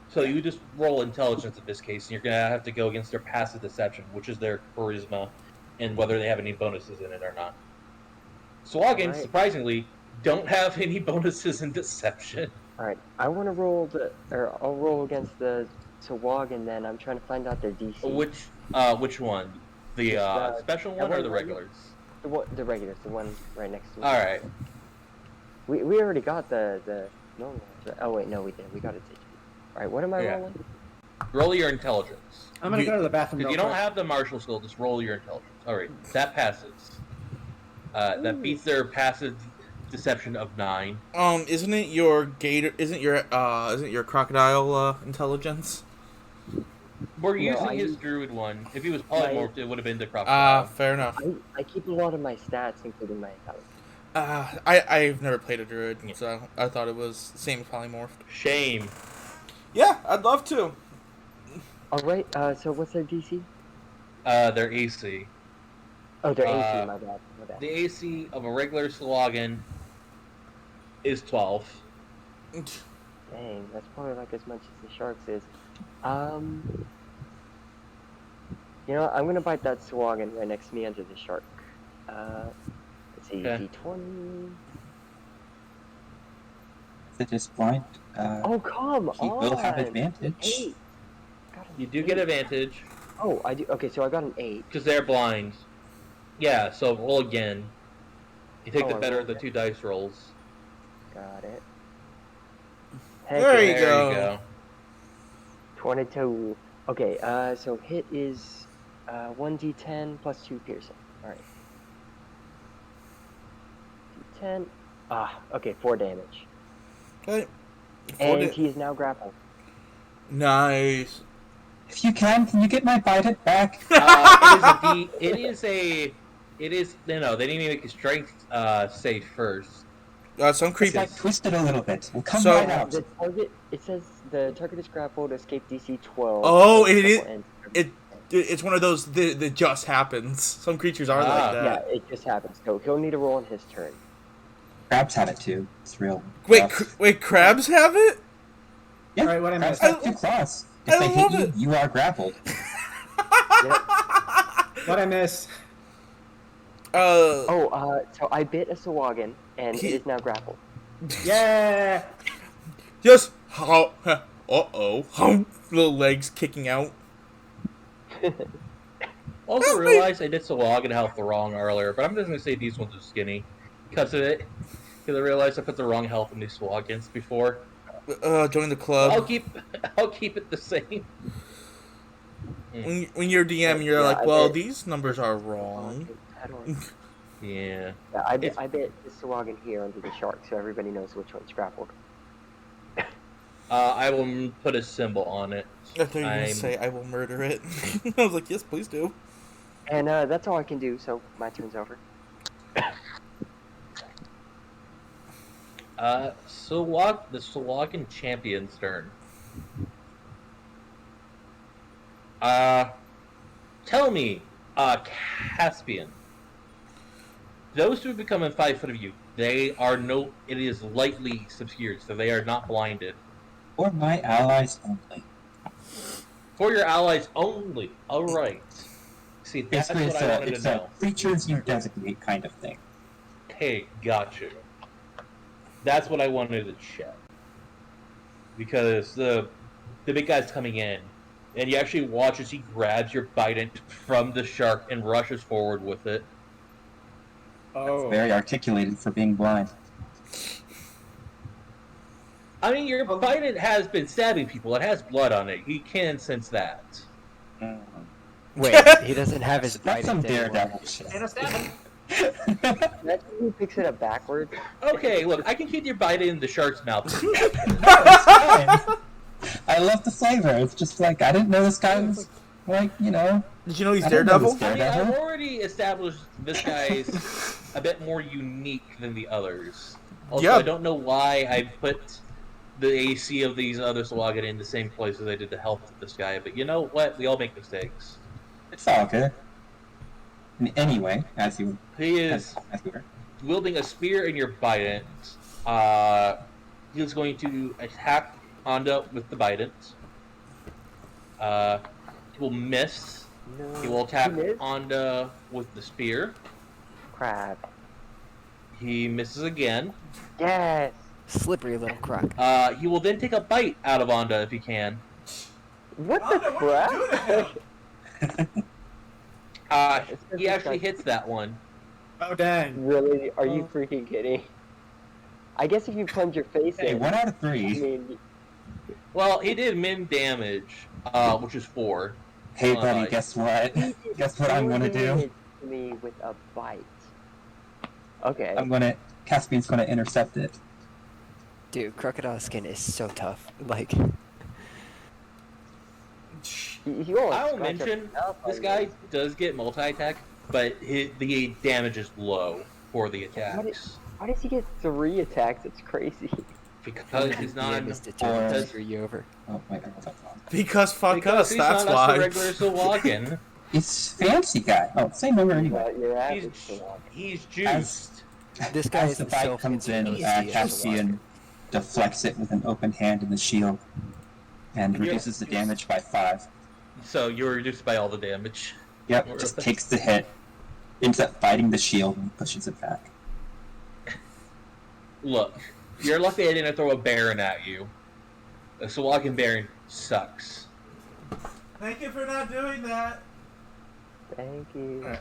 So you just roll intelligence in this case, and you're gonna have to go against their passive deception, which is their charisma, and whether they have any bonuses in it or not. Swagans, Right. surprisingly, don't have any bonuses in deception. Alright, I want to roll I'll roll against the Sawag, and then I'm trying to find out their DC. Which one? The It's, special that one or one the right- regulars? The regulars, the one right next to me. All right. We already got the normal. Oh wait, no, we didn't. We got it. Alright, what am I Yeah. rolling? Roll your intelligence. I'm gonna go to the bathroom. Because real you don't quick. have the martial skill, just roll your intelligence. All right, that passes. That beats their passive deception of 9. Isn't it your gator? Isn't your crocodile intelligence? We're No, using I his use- druid one. If he was polymorphed, it would have been the Ah, crocodile. fair enough. I keep a lot of my stats, including my intelligence. I've never played a druid, so I thought it was same as polymorphed. Shame. Yeah, I'd love to. Alright, so what's their DC? Their AC. Oh, their AC, Uh, my bad. The AC of a regular slogan is 12. Dang, that's probably like as much as the sharks is. You know what, I'm gonna bite that Swagan right next to me under the shark. Let's see, Okay. D20. It is blind. Oh, come He on! will have advantage. 8. Got an You do get 8. advantage Oh, I do. Okay, so I got an 8. because they're blind. Yeah, so roll again. You take Oh, the I better of rolled the it. 2 dice rolls. Got it. Heck There yeah. you There go. you go. 22. Okay, so hit is 1d10 plus 2 piercing. Alright. D10. Okay, 4 damage. Okay. And Four he is now grappled. Nice. If you can you get my bite it back? It is no, they need to make a strength save first. Some It's creepy. like twisted a little bit. We'll come So- right out. The target, it says the target is grappled, escape DC 12. Oh, and it is- triple ends. It's one of those that just happens. Some creatures are Ah. like Yeah, that. it just happens. So he'll need to roll on his turn. Crabs have it too. It's real. Wait, rough. wait, crabs have it? Yeah, Alright, what I crabs missed? have 2 claws. I If they love hit you, it. you are grappled. What I miss? So I bit a Sawagan, and it He- is now grappled. Yeah. Just how? Little legs kicking out. Also Help me. realized I did Solog and health wrong earlier, but I'm just gonna say these ones are skinny because of it. Because I realized I put the wrong health in these Swagans before. Join the club. I'll keep it the same. When you're DM, you're Yeah, like, I well, bet- these numbers are wrong. Yeah. Yeah, I bit the Sawagan here under the shark, so everybody knows which one's grappled. I will put a symbol on it. I thought you were gonna I'm- say, I will murder it. I was like, yes, please do. And that's all I can do, so my turn's over. The Swagan champion's turn. Tell me, Caspian. Those who become in 5 foot of you, It is lightly obscured, so they are not blinded. For my allies only. For your allies only. Alright. See, that's Basically, what I wanted it's to a know. creatures you designate kind of thing. Hey, got you. That's what I wanted to check. Because the big guy's coming in, and you actually watch as he grabs your Bident from the shark and rushes forward with it. Oh. Very articulated for being blind. I mean, your Bident has been stabbing people. It has blood on it. He can sense that. Wait, he doesn't have his That's some Bident anymore. daredevil shit. And a stab. That's when he picks it up backwards. Okay, look, I can keep your Bident in the shark's mouth. I love the flavor. It's just like, I didn't know this guy was, like, you know... Did you know he's I didn't know Daredevil? this I mean, Daredevil? I've already established this guy's a bit more unique than the others. Also, Yeah. I don't know why I put the AC of these other Sawagan in the same place as I did the health of this guy, but you know what? We all make mistakes. It's all good. Anyway, as you He as, is as you were. wielding a spear in your Bident. He is going to attack Honda with the Bident. He will miss. No. He will attack He missed? Honda with the spear. Crap. He misses again. Yes. Slippery little croc. He will then take a bite out of Onda if he can. What the crap? He actually hits that one. Oh, dang. Really? Are Oh. you freaking kidding? I guess if you plunge your face Hey, in. 1 out of I 3. mean, Well, he did min damage, which is 4. Hey, Oh, buddy, nice. guess what? he did Guess what I'm 4 gonna do? damage to me with a bite. Okay. Caspian's gonna intercept it. Dude, crocodile skin is so tough. Like, He won't I will scratch up mention, enough this on guy you. does get multi-attack, but the damage is low for the attacks. Why does he get 3 attacks? It's crazy. Because he's the not... end is determined to Or- screw you over. Oh, wait, I wrote that wrong. Because fuck because us, he's that's not why. a regular Sawagan. It's fancy guy. Oh, same number anyway. But you're average to he's, walk. he's juiced. This guy As is the the fight comes in, self-contained Caspian deflects it with an open hand in the shield and reduces the damage by 5. So you're reduced by all the damage. Yep, just takes the hit, ends up fighting the shield and pushes it back. Look, you're lucky I didn't throw a Baron at you. A Sawagan Baron sucks. Thank you for not doing that. Thank you. Alright.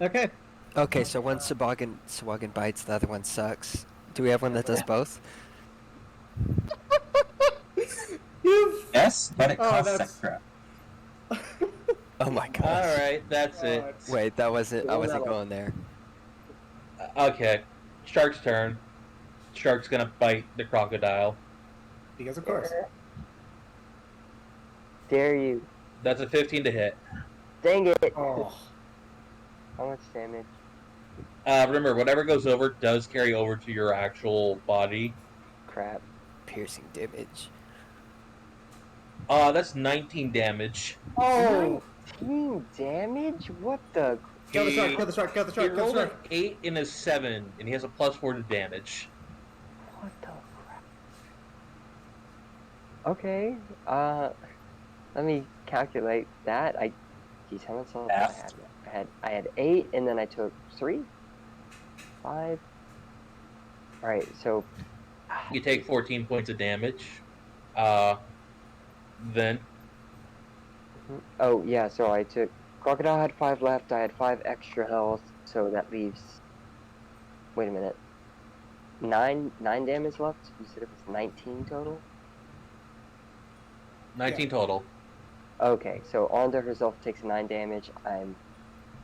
Okay. Okay, so one Sawagan bites, the other one sucks. Do we have one that does both? Yes, but it Oh, costs that's- extra. Oh my god. Alright, that's it. it's- Wait, that wasn't. I Well, wasn't that going there. Okay, Shark's turn. Shark's gonna bite the crocodile. Because of course. Dare you. That's a 15 to hit. Dang it. Oh. How much damage? Remember, whatever goes over does carry over to your actual body. Crap. Piercing damage. That's 19 damage. Oh. 19 damage? What the? Kill the shark, kill the shark, kill the He shark, kill the rolled an shark. 8 and a 7, and he has a +4 to damage. What the crap? Okay. Let me calculate that. Geez, how much health did I Fast. have? I had 8, and then I took 3, 5. All right, so. You take 14 points of damage. Then Oh yeah, so I took. Crocodile had 5 left. I had 5 extra health, so that leaves. Wait a minute. 9 damage left. You said it was 19 total. 19 total. Okay, so Onda herself takes 9 damage. I'm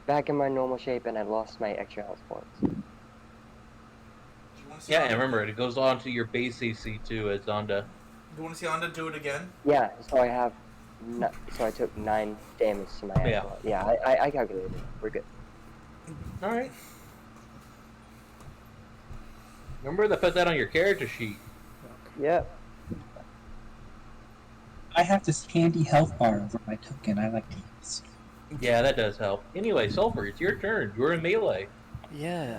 back in my normal shape, and I lost my extra health points. Yeah, and remember, it goes on to your base AC too, as Zonda. You want to see Onda do it again? Yeah, so I have. So I took 9 damage to my extra Yeah. health. Yeah, I calculated it. We're good. Alright. Remember to put that on your character sheet. Yep. I have this handy health bar over my token. I like to use. Yeah, that does help. Anyway, Sulfur, it's your turn. You're in melee. Yeah.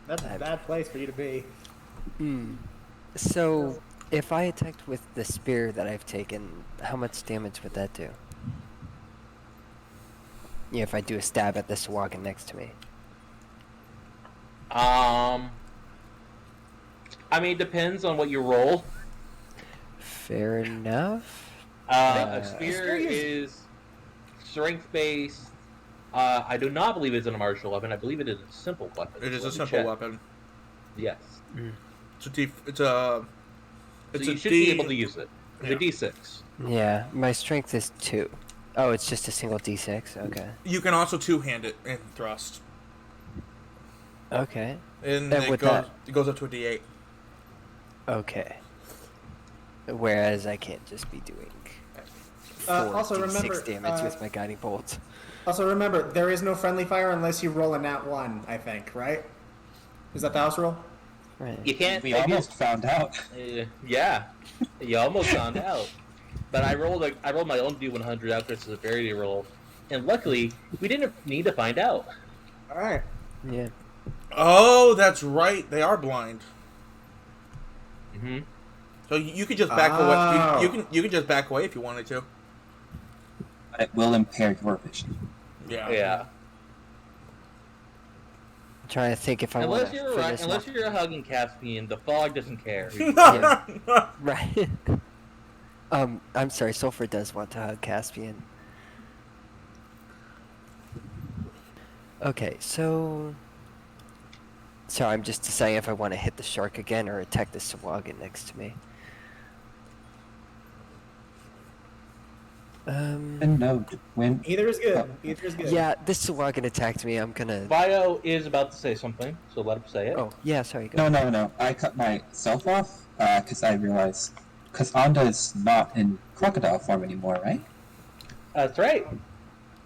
That's a bad place for you to be. So, if I attacked with the spear that I've taken, how much damage would that do? Yeah, if I do a stab at the Sahuagin next to me. I mean, it depends on what you roll. Fair enough. A spear is strength-based. I do not believe it's a martial weapon. I believe it is a simple weapon. It is Let a me simple check. weapon. Yes. It's a D. It's So a you should D. be able to use it. It's Yeah. a D6. Yeah, my strength is 2. Oh, it's just a single d6? Okay. You can also two-hand it and thrust, Okay. and And it with goes that- it goes up to a D8. Okay. Whereas I can't just be doing Also 4d6 remember, damage with my guiding bolt. Also, remember, there is no friendly fire unless you roll a nat 1, I think, right? Is that the house rule? Right. You can't. We if you- almost found out. Yeah, you almost found out. But I rolled my own D100 after its severity roll, and luckily we didn't need to find out. Alright. Yeah. Oh, that's right. They are blind. Mm-hmm. So you could just back away. You can just back away if you wanted to. But it will impair your vision. Yeah. Yeah. I'm trying to think if I want Unless to you're finish unless off- you're a hugging Caspian, the fog doesn't care. Right. I'm sorry, Sulfur does want to hug Caspian. Okay, so... Sorry, I'm just deciding if I want to hit the shark again or attack the Sahuagin next to me. And no, when Either is good. Either is good. Yeah, this Sahuagin attacked me, I'm gonna... Bio is about to say something, so let him say it. Oh, yeah, sorry, go. no, I cut myself off because I realized because Anda is not in crocodile form anymore, right? That's right.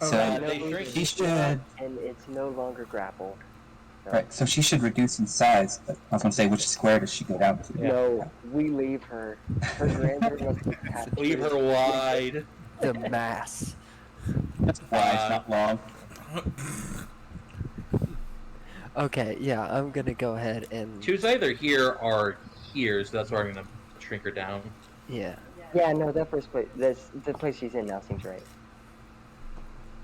So Alright. They shrink. she should And it's no longer grappled. right. So she should reduce in size. But I was gonna say, which square does she go down to? No, we leave her. Her grandeur must be captured. Leave her wide. The mass. That's wide, not long. Okay, yeah, I'm gonna go ahead and... She was either here or here, so that's where I'm gonna shrink her down. Yeah. Yeah, no, that first place, the place she's in now seems right.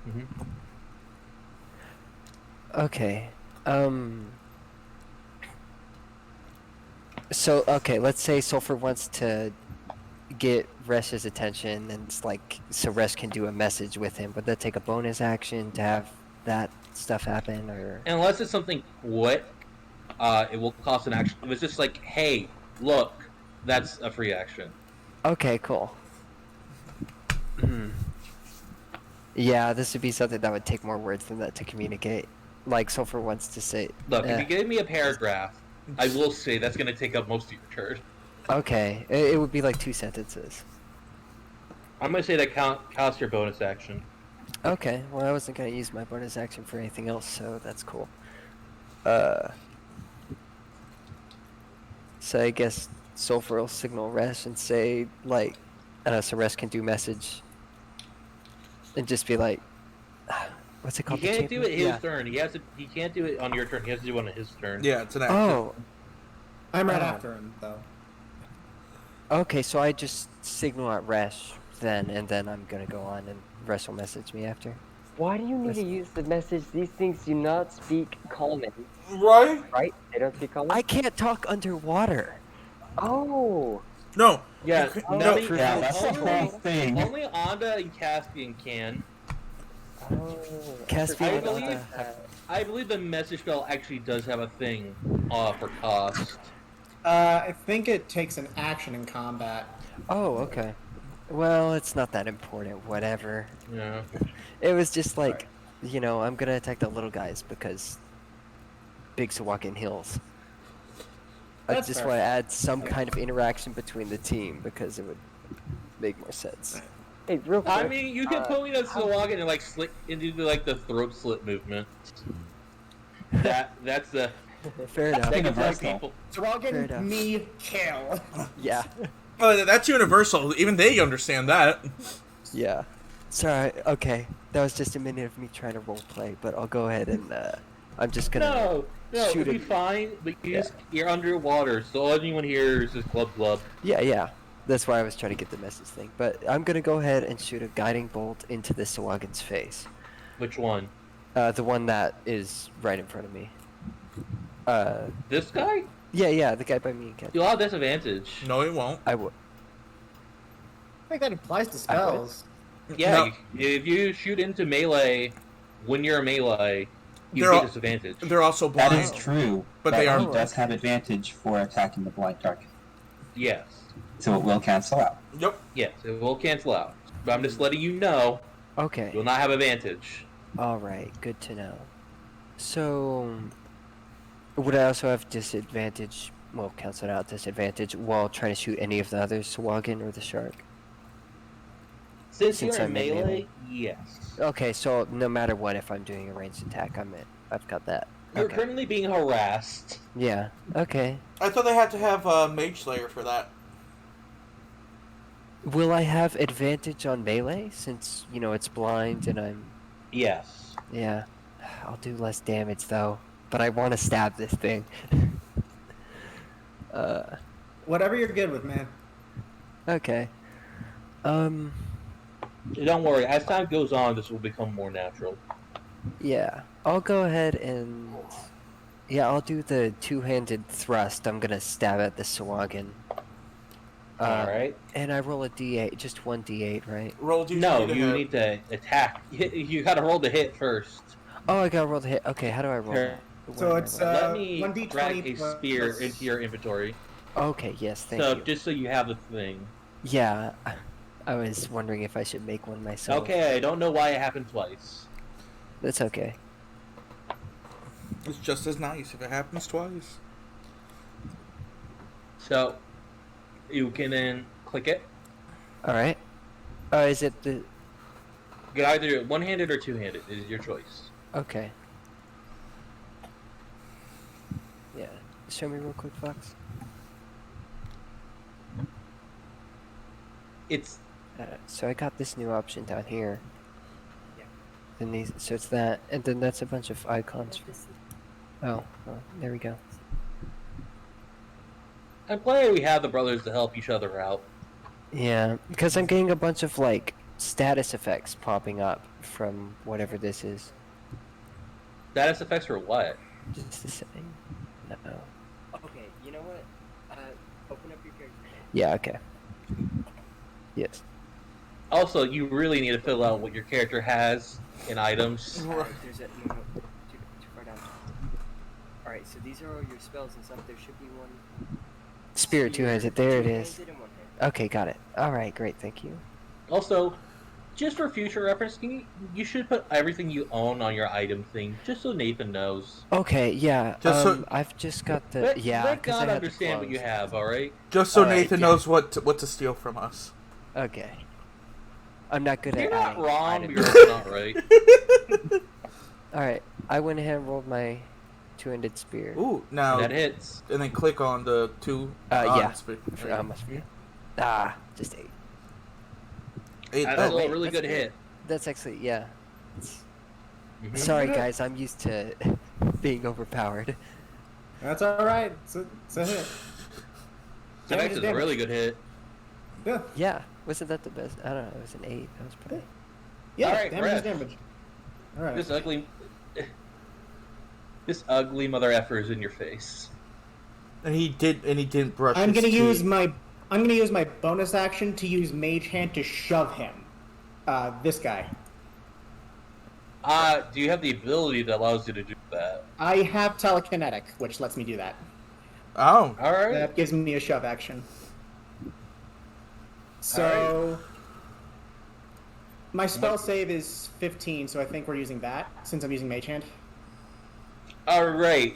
Mm-hmm. Okay. So, okay, let's say Sulfur wants to get Resh's attention, and it's like, so Resh can do a message with him. Would that take a bonus action to have that stuff happen, or? Unless it's something quick, it will cost an action. It was just like, hey, look, that's a free action. Okay, cool. Yeah, this would be something that would take more words than that to communicate. Like, Sulfur wants to say... Look, if you give me a paragraph, I will say that's gonna take up most of your turn. Okay, it would be like 2 sentences. I'm gonna say that counts your bonus action. Okay, well, I wasn't gonna use my bonus action for anything else, so that's cool. So I guess Sulfur will signal Resh and say, like, I don't know, so Resh can do message. And just be like, what's it He called? The can't do champion? it his Yeah. turn. He can't do it on your turn. He has to do it on his turn. Yeah, it's an action. Oh, I'm right Oh. after him, though. okay, so I just signal at Resh then, and then I'm gonna go on and Resh will message me after. Why do you need to use the message? These things do not speak common, Right? right? They don't speak common? I can't talk underwater. Oh! No. Yeah, You could- no, no. Yeah, that's the whole thing. Only Anda and Caspian can. Oh. Caspian I and believe- Anda I believe the message spell actually does have a thing for cost. I think it takes an action in combat. Oh, okay. Well, it's not that important, whatever. Yeah. It was just like, you know, I'm gonna attack the little guys because Big Sahuagin heals. I That's just fair. want to add some kind of interaction between the team because it would make more sense. Hey, real quick. I mean, you can put me in Sahuagin and like slit into like the throat slit movement. That's the Fair enough. that can hurt Universal. people. So I'll Fair get enough. me kill. Yeah. That's universal. Even they understand that. Yeah. Sorry. Okay. That was just a minute of me trying to roleplay, but I'll go ahead and I'm just gonna. No, shoot it'll be him. fine. But you're underwater, so all anyone hears is glub glub. Yeah. That's why I was trying to get the message thing. But I'm gonna go ahead and shoot a guiding bolt into the Sawagan's face. Which one? The one that is right in front of me. This guy? Yeah, the guy by me and Ken. You'll have disadvantage. No, it won't. I would. I think that applies to spells. Yeah, No. if you shoot into melee when you're melee, you They're get all- disadvantage. They're also That blind. is true, But they are- he does have advantage for attacking the blind target, Yes. so it will cancel out. Yep. Yes, it will cancel out. But I'm just letting you know, Okay. you'll not have advantage. Alright, good to know. So, would I also have disadvantage, well, cancel out disadvantage, while trying to shoot any of the others, Sawagan or the shark? Since Since you're in I'm in melee, melee. yes. Okay, so no matter what, if I'm doing a ranged attack, I've got that. You're Okay. currently being harassed. Yeah, okay. I thought they had to have Mage Slayer for that. Will I have advantage on melee, since, it's blind and I'm... Yes. Yeah. I'll do less damage, though. But I want to stab this thing. Whatever you're good with, man. Okay. Don't worry, as time goes on, this will become more natural. Yeah, I'll go ahead and... Yeah, I'll do the two-handed thrust. I'm gonna stab at the Sawagan. Alright. And I roll a d8, just one d8, right? Roll D20 No, to you hit. need to attack. You gotta roll the hit first. Oh, I gotta roll the hit. Okay, how do I roll Here. that? So Where do I it's, roll Let Uh, me 1d20 drag a plus- spear into your inventory. that? Okay, yes, thank So, you. just so you have the thing. Yeah, I was wondering if I should make one myself. Okay, I don't know why it happened twice. That's okay. It's just as nice if it happens twice. So, you can then click it. Alright. Is it the... You can either do it one-handed or two-handed. It is your choice. Okay. Yeah. Show me real quick, Fox. It's So I got this new option down here. Then these, so it's that, and then that's a bunch of icons. Oh, well, there we go. I'm glad we have the brothers to help each other out. Yeah, because I'm getting a bunch of like status effects popping up from whatever this is. Status effects for what? Just a second. No. Okay, you know what? Open up your character. Yeah. Okay. Yes. Also, you really need to fill out what your character has in items. There's a no, too far down. All right, so these are all your spells and stuff. There should be one. Spirit two-handed. There it is. Okay, got it. All right, great. Thank you. Also, just for future reference, you should put everything you own on your item thing, just so Nathan knows. Okay, yeah. Just so- I've just got the Let yeah. let 'Cause I God had the understand what you clothes. have, alright? Just so Alright, Nathan yeah. knows what to steal from us. Okay. I'm not good You're at not adding wrong, items. you're also not right. Alright, I went ahead and rolled my two-handed spear. Ooh, now That hits. and then click on the two. Yeah. speed. Must be. Just 8. That's Oh, still wait, a really that's good hit. That's actually, yeah. It's- Mhm. Sorry guys, I'm used to being overpowered. That's alright. It's a hit. That is a really good hit. Yeah. Yeah, wasn't that the best? I don't know, it was an 8. That was pretty... Yeah, Alright, damage is Rev. damage. Alright. This ugly mother effer is in your face. And he didn't brush. I'm his gonna use teeth. my bonus action to use Mage Hand to shove him. This guy. Do you have the ability that allows you to do that? I have telekinetic, which lets me do that. Oh, Alright. That gives me a shove action. So my spell save is 15, so I think we're using that since I'm using Mage Hand. Alright.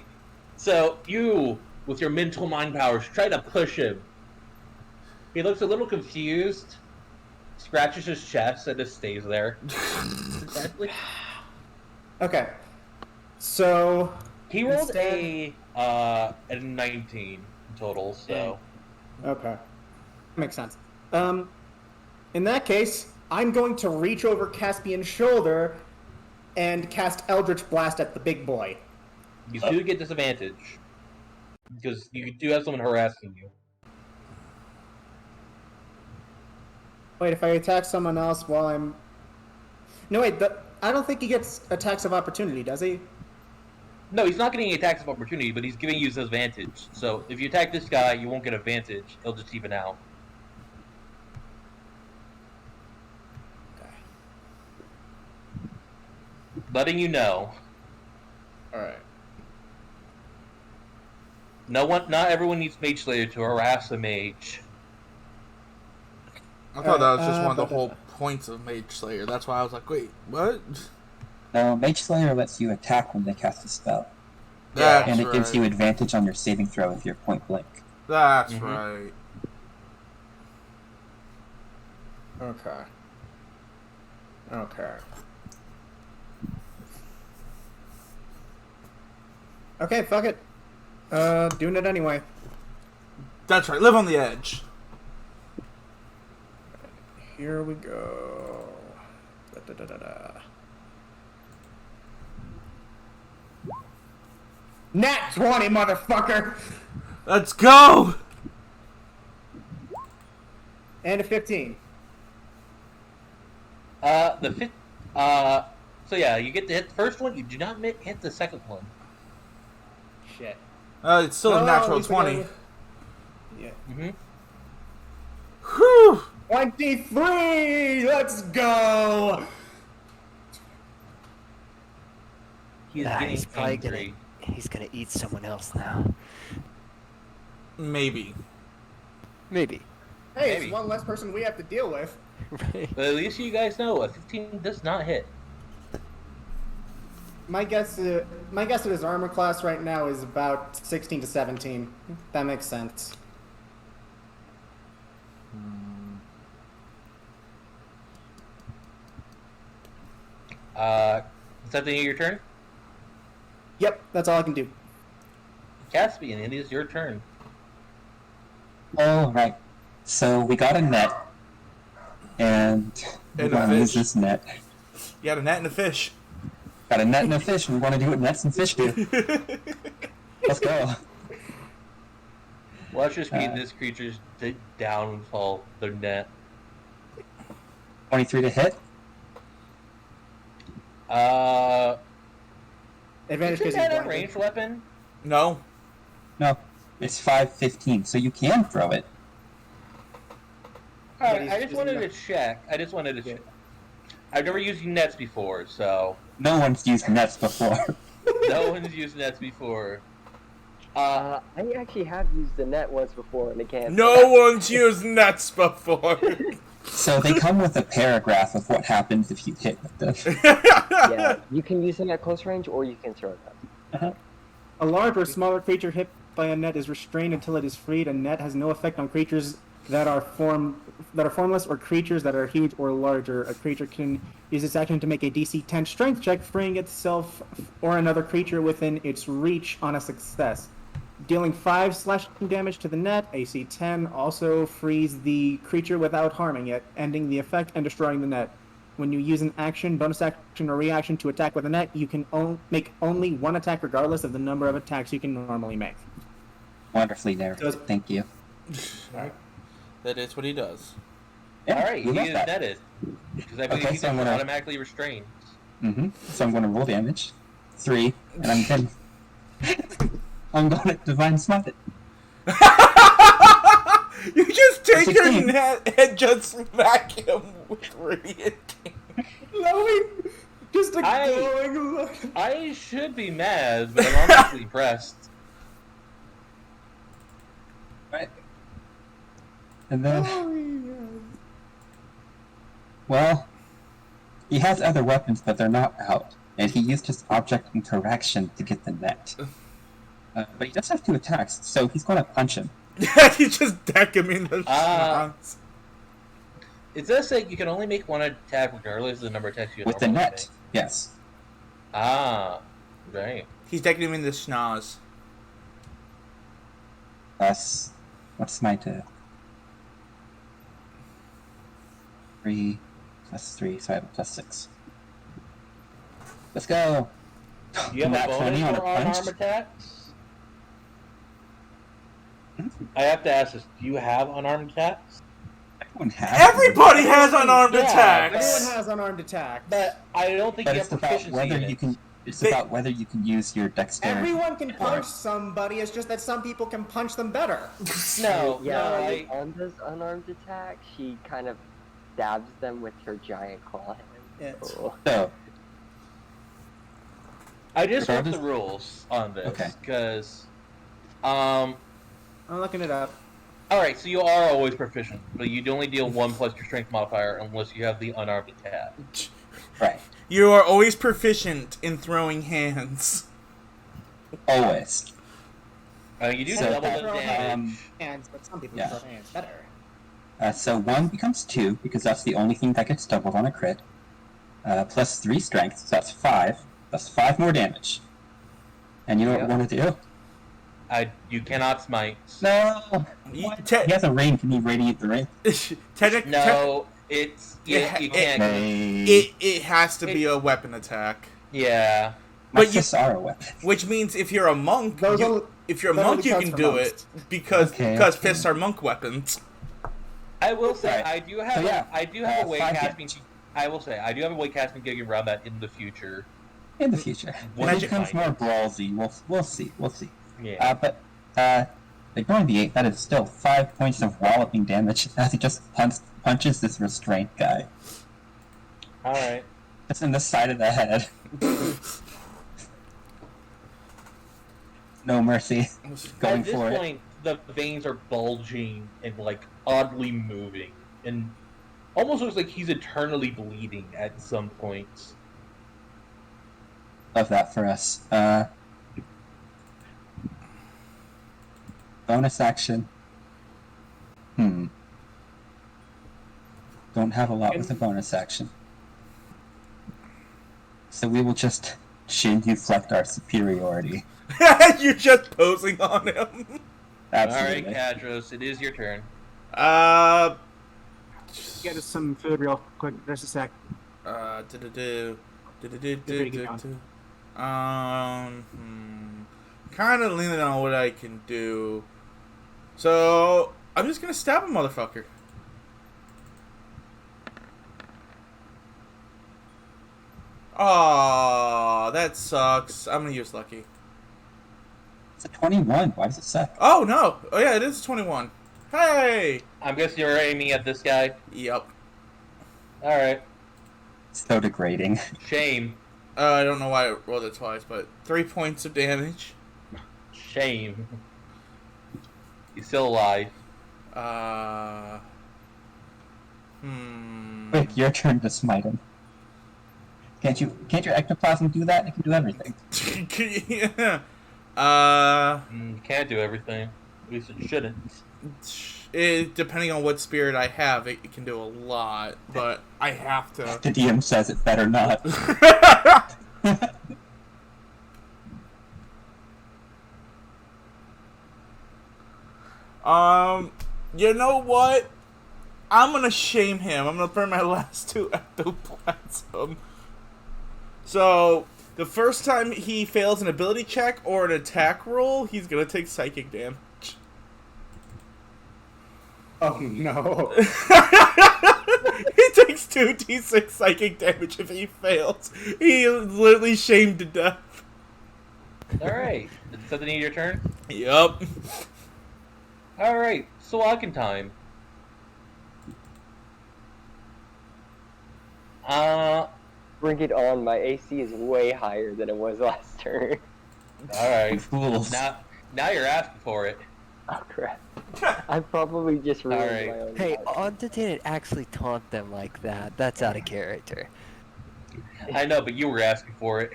So, you, with your mental mind powers, try to push him. He looks a little confused, scratches his chest, and just stays there. Exactly. Okay. So He rolled Instead- a 19 total, so... okay. Makes sense. In that case, I'm going to reach over Caspian's shoulder and cast Eldritch Blast at the big boy. You do get disadvantage because you do have someone harassing you. Wait, if I attack someone else while I'm... No, wait, I don't think he gets attacks of opportunity, does he? No, he's not getting any attacks of opportunity, but he's giving you disadvantage. So if you attack this guy, you won't get advantage. He'll just even out. Letting you know. Alright. Not everyone needs Mage Slayer to harass a mage. I thought that was just Alright, one of the whole points of Mage Slayer. That's why I was like, wait, what? No, Mage Slayer lets you attack when they cast a spell, That's and it right. gives you advantage on your saving throw if you're point blank. That's Mhm. right. Okay. Okay. Okay, fuck it. Doing it anyway. That's right. Live on the edge. Here we go. Da-da-da-da-da. Nat 20, motherfucker! Let's go! And a 15. So yeah, you get to hit the first one. You do not hit the second one. Shit. It's still a No, natural at least I got 20. it. Yeah. Mm-hmm. Whew! 23! Let's go! He is Ah, getting he's probably angry. he's gonna eat someone else now. Maybe. Maybe. Hey, Maybe. it's one less person we have to deal with. Right. But at least you guys know a 15 does not hit. My guess at his armor class right now is about 16 to 17. That makes sense. Is that the end of your turn? Yep, that's all I can do. Caspian, it is your turn. All right. So we got a net, and we're And a going to use fish. this net. You got a net and a fish. Got a net and a fish, and we want to do what nets and fish do. Let's go. Watch just be Uh, this creature's downfall, their net. 23 to hit. Advantage Isn't because he's that a blinded. ranged weapon? No. No, it's 5-15, so you can throw it. Alright, he's I just just wanted not- to check. Yeah. I've never used nets before, so No one's used nets before. no one's used nets before. I actually have used the net once before in a camp. No one's used nets before. So they come with a paragraph of what happens if you hit with them. Yeah, you can use them at close range or you can throw them. A large or smaller creature hit by a net is restrained until it is freed. A net has no effect on creatures that are formless or creatures that are huge or larger. A creature can use its action to make a DC 10 strength check, freeing itself or another creature within its reach on a success. Dealing 5 slashing damage to the net, AC 10 also frees the creature without harming it, ending the effect and destroying the net. When you use an action, bonus action, or reaction to attack with a net, you can make only one attack regardless of the number of attacks you can normally make. Wonderfully narrated. So- Thank you. That is what he does. Yeah, Alright, we he love is that. netted. Because I believe Okay, he's so I'm gonna- automatically restrained. So I'm going to roll damage. 3, and I'm going I'm going to Divine Smite it. You just take your 16. net and just smack him with radiant. Glowing, just a I- glowing look. I should be mad, but I'm honestly impressed. Right. And then, Oh, well, he has other weapons, but they're not out. And he used his object interaction to get the net. But he does have 2 attacks, so he's going to punch him. You just deck him in the schnoz. It does say you can only make one attack regardless of the number of attacks you With the normally net, yes. make. Ah, right. He's decking him in the schnoz. Plus, what's my 3 plus 3, so I have a plus 6. Let's go! Do you have Nat a 20 bonus on a for unarmed punch? attacks? Hmm? I have to ask this. Do you have unarmed attacks? Everyone has. Everybody has unarmed Yeah, attacks. Everyone has unarmed attack. But I don't think But you it's have about proficiency whether in you it. can. It's They- about whether you can use your dexterity. Everyone can punch somebody. It's just that some people can punch them better. No, Yeah, no, when on this unarmed attack, she kind of stabs them with her giant claw hand. It's- Oh. So, I just want the Regardless- rules on this Okay. because, I'm looking it up. all right, so you are always proficient, but you only deal 1 plus your strength modifier unless you have the unarmed attack. right. You are always proficient in throwing hands. Always. You do So, double the throw damage. Hands, but some people Yeah. throw hands better. So 1 becomes 2, because that's the only thing that gets doubled on a crit. Plus 3 strength, so that's 5. That's 5 more damage. And you know what Yep. we want to do? You cannot smite. No! You- What? te- He has a ring. Can you radiate the ring? No, it's you It- can't. It has to be a weapon attack. Yeah. My but you- fists are a weapon. Which means if you're a monk, Those you- only- if you're a that monk, only you counts can for do monks. it because Okay, because okay. fists are monk weapons. I will say Right. I do have So, yeah, I do have a way 5 casting. damage. I will say I do have a way casting getting around that in the future. In the future. When Once it you becomes find more it. brawlsy, we'll see. We'll see. Yeah. But ignoring the 8, that is still 5 points of walloping damage as he just punches this restraint guy. All right. Just in the side of the head. No mercy. Going At this for it. point, the veins are bulging and like oddly moving, and almost looks like he's eternally bleeding at some points. Love that for us. Bonus action. Don't have a lot with a bonus action. So we will just genuflect our superiority. You're just posing on him. Absolutely. All right, Kadros, it is your turn. Get us some food real quick. Just a sec. Do-do-do. pretty good Kind of leaning on what I can do. So, I'm just gonna stab a motherfucker. Aw, that sucks. I'm gonna use lucky. It's a 21. Why does it suck? Oh, no. Oh, yeah, it is 21. Hey! I'm guessing you're aiming at this guy. Yep. All right. So degrading. Shame. I don't know why I rolled it twice, but 3 points of damage. Shame. He's still alive. Quick, your turn to smite him. Can't your ectoplasm do that? It can do everything. Yeah. Can't do everything. At least it shouldn't. Depending on what spirit I have, it can do a lot, but I have to. The DM says it better not. You know what? I'm gonna shame him. I'm gonna burn my last 2 ectoplasm. So, the first time he fails an ability check or an attack roll, he's gonna take psychic damage. Oh no. He takes 2d6 psychic damage if he fails. He is literally shamed to death. All right. Is something in your turn? Yup. All right. Swaggin time. Bring it on. My AC is way higher than it was last turn. All right. Fools. Now you're asking for it. Oh crap. I probably just ruined Alright. my own Hey, life. Onta didn't actually taunt them like that. That's out of character. I know, but you were asking for it.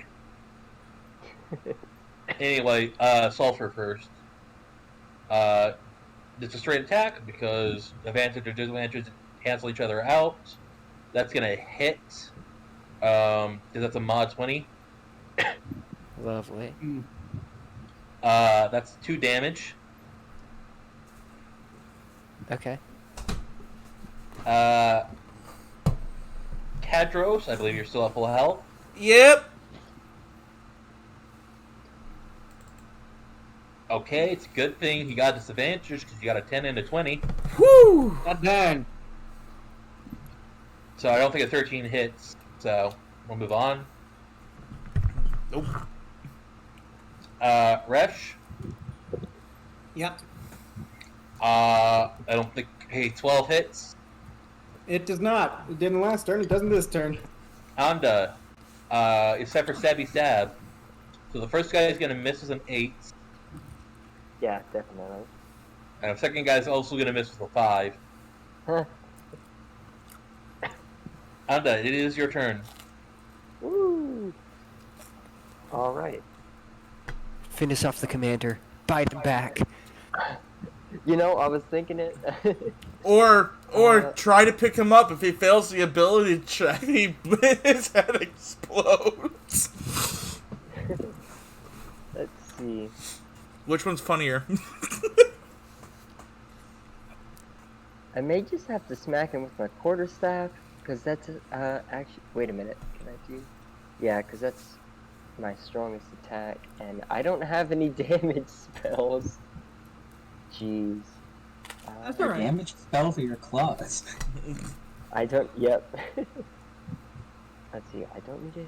Anyway, Sulfur first. It's a straight attack because advantage or disadvantage cancel each other out. That's gonna hit. Because that's a mod 20. Lovely. That's 2 damage. Okay. Kadros, I believe you're still at full health. Yep. Okay, it's a good thing he got disadvantage because you got a 10 and a 20. Whew! God dang. So I don't think a 13 hits. So we'll move on. Nope. Resh. Yep. I don't think. Hey, 12 hits. It does not. It didn't last turn. It doesn't this turn. Anda. Except for Stabby Stab. So the first guy is going to miss with an 8. Yeah, definitely. And the second guy is also going to miss with a 5. Huh. Anda, it is your turn. Woo! Alright. Finish off the commander. Bite him back. You know, I was thinking it. Or try to pick him up. If he fails the ability check, his head explodes. Let's see. Which one's funnier? I may just have to smack him with my quarterstaff, because that's, actually, wait a minute, can I do? Yeah, because that's my strongest attack, and I don't have any damage spells. Jeez. That's Your alright. damage spells are your claws. I don't, yep. Let's see, I don't need to,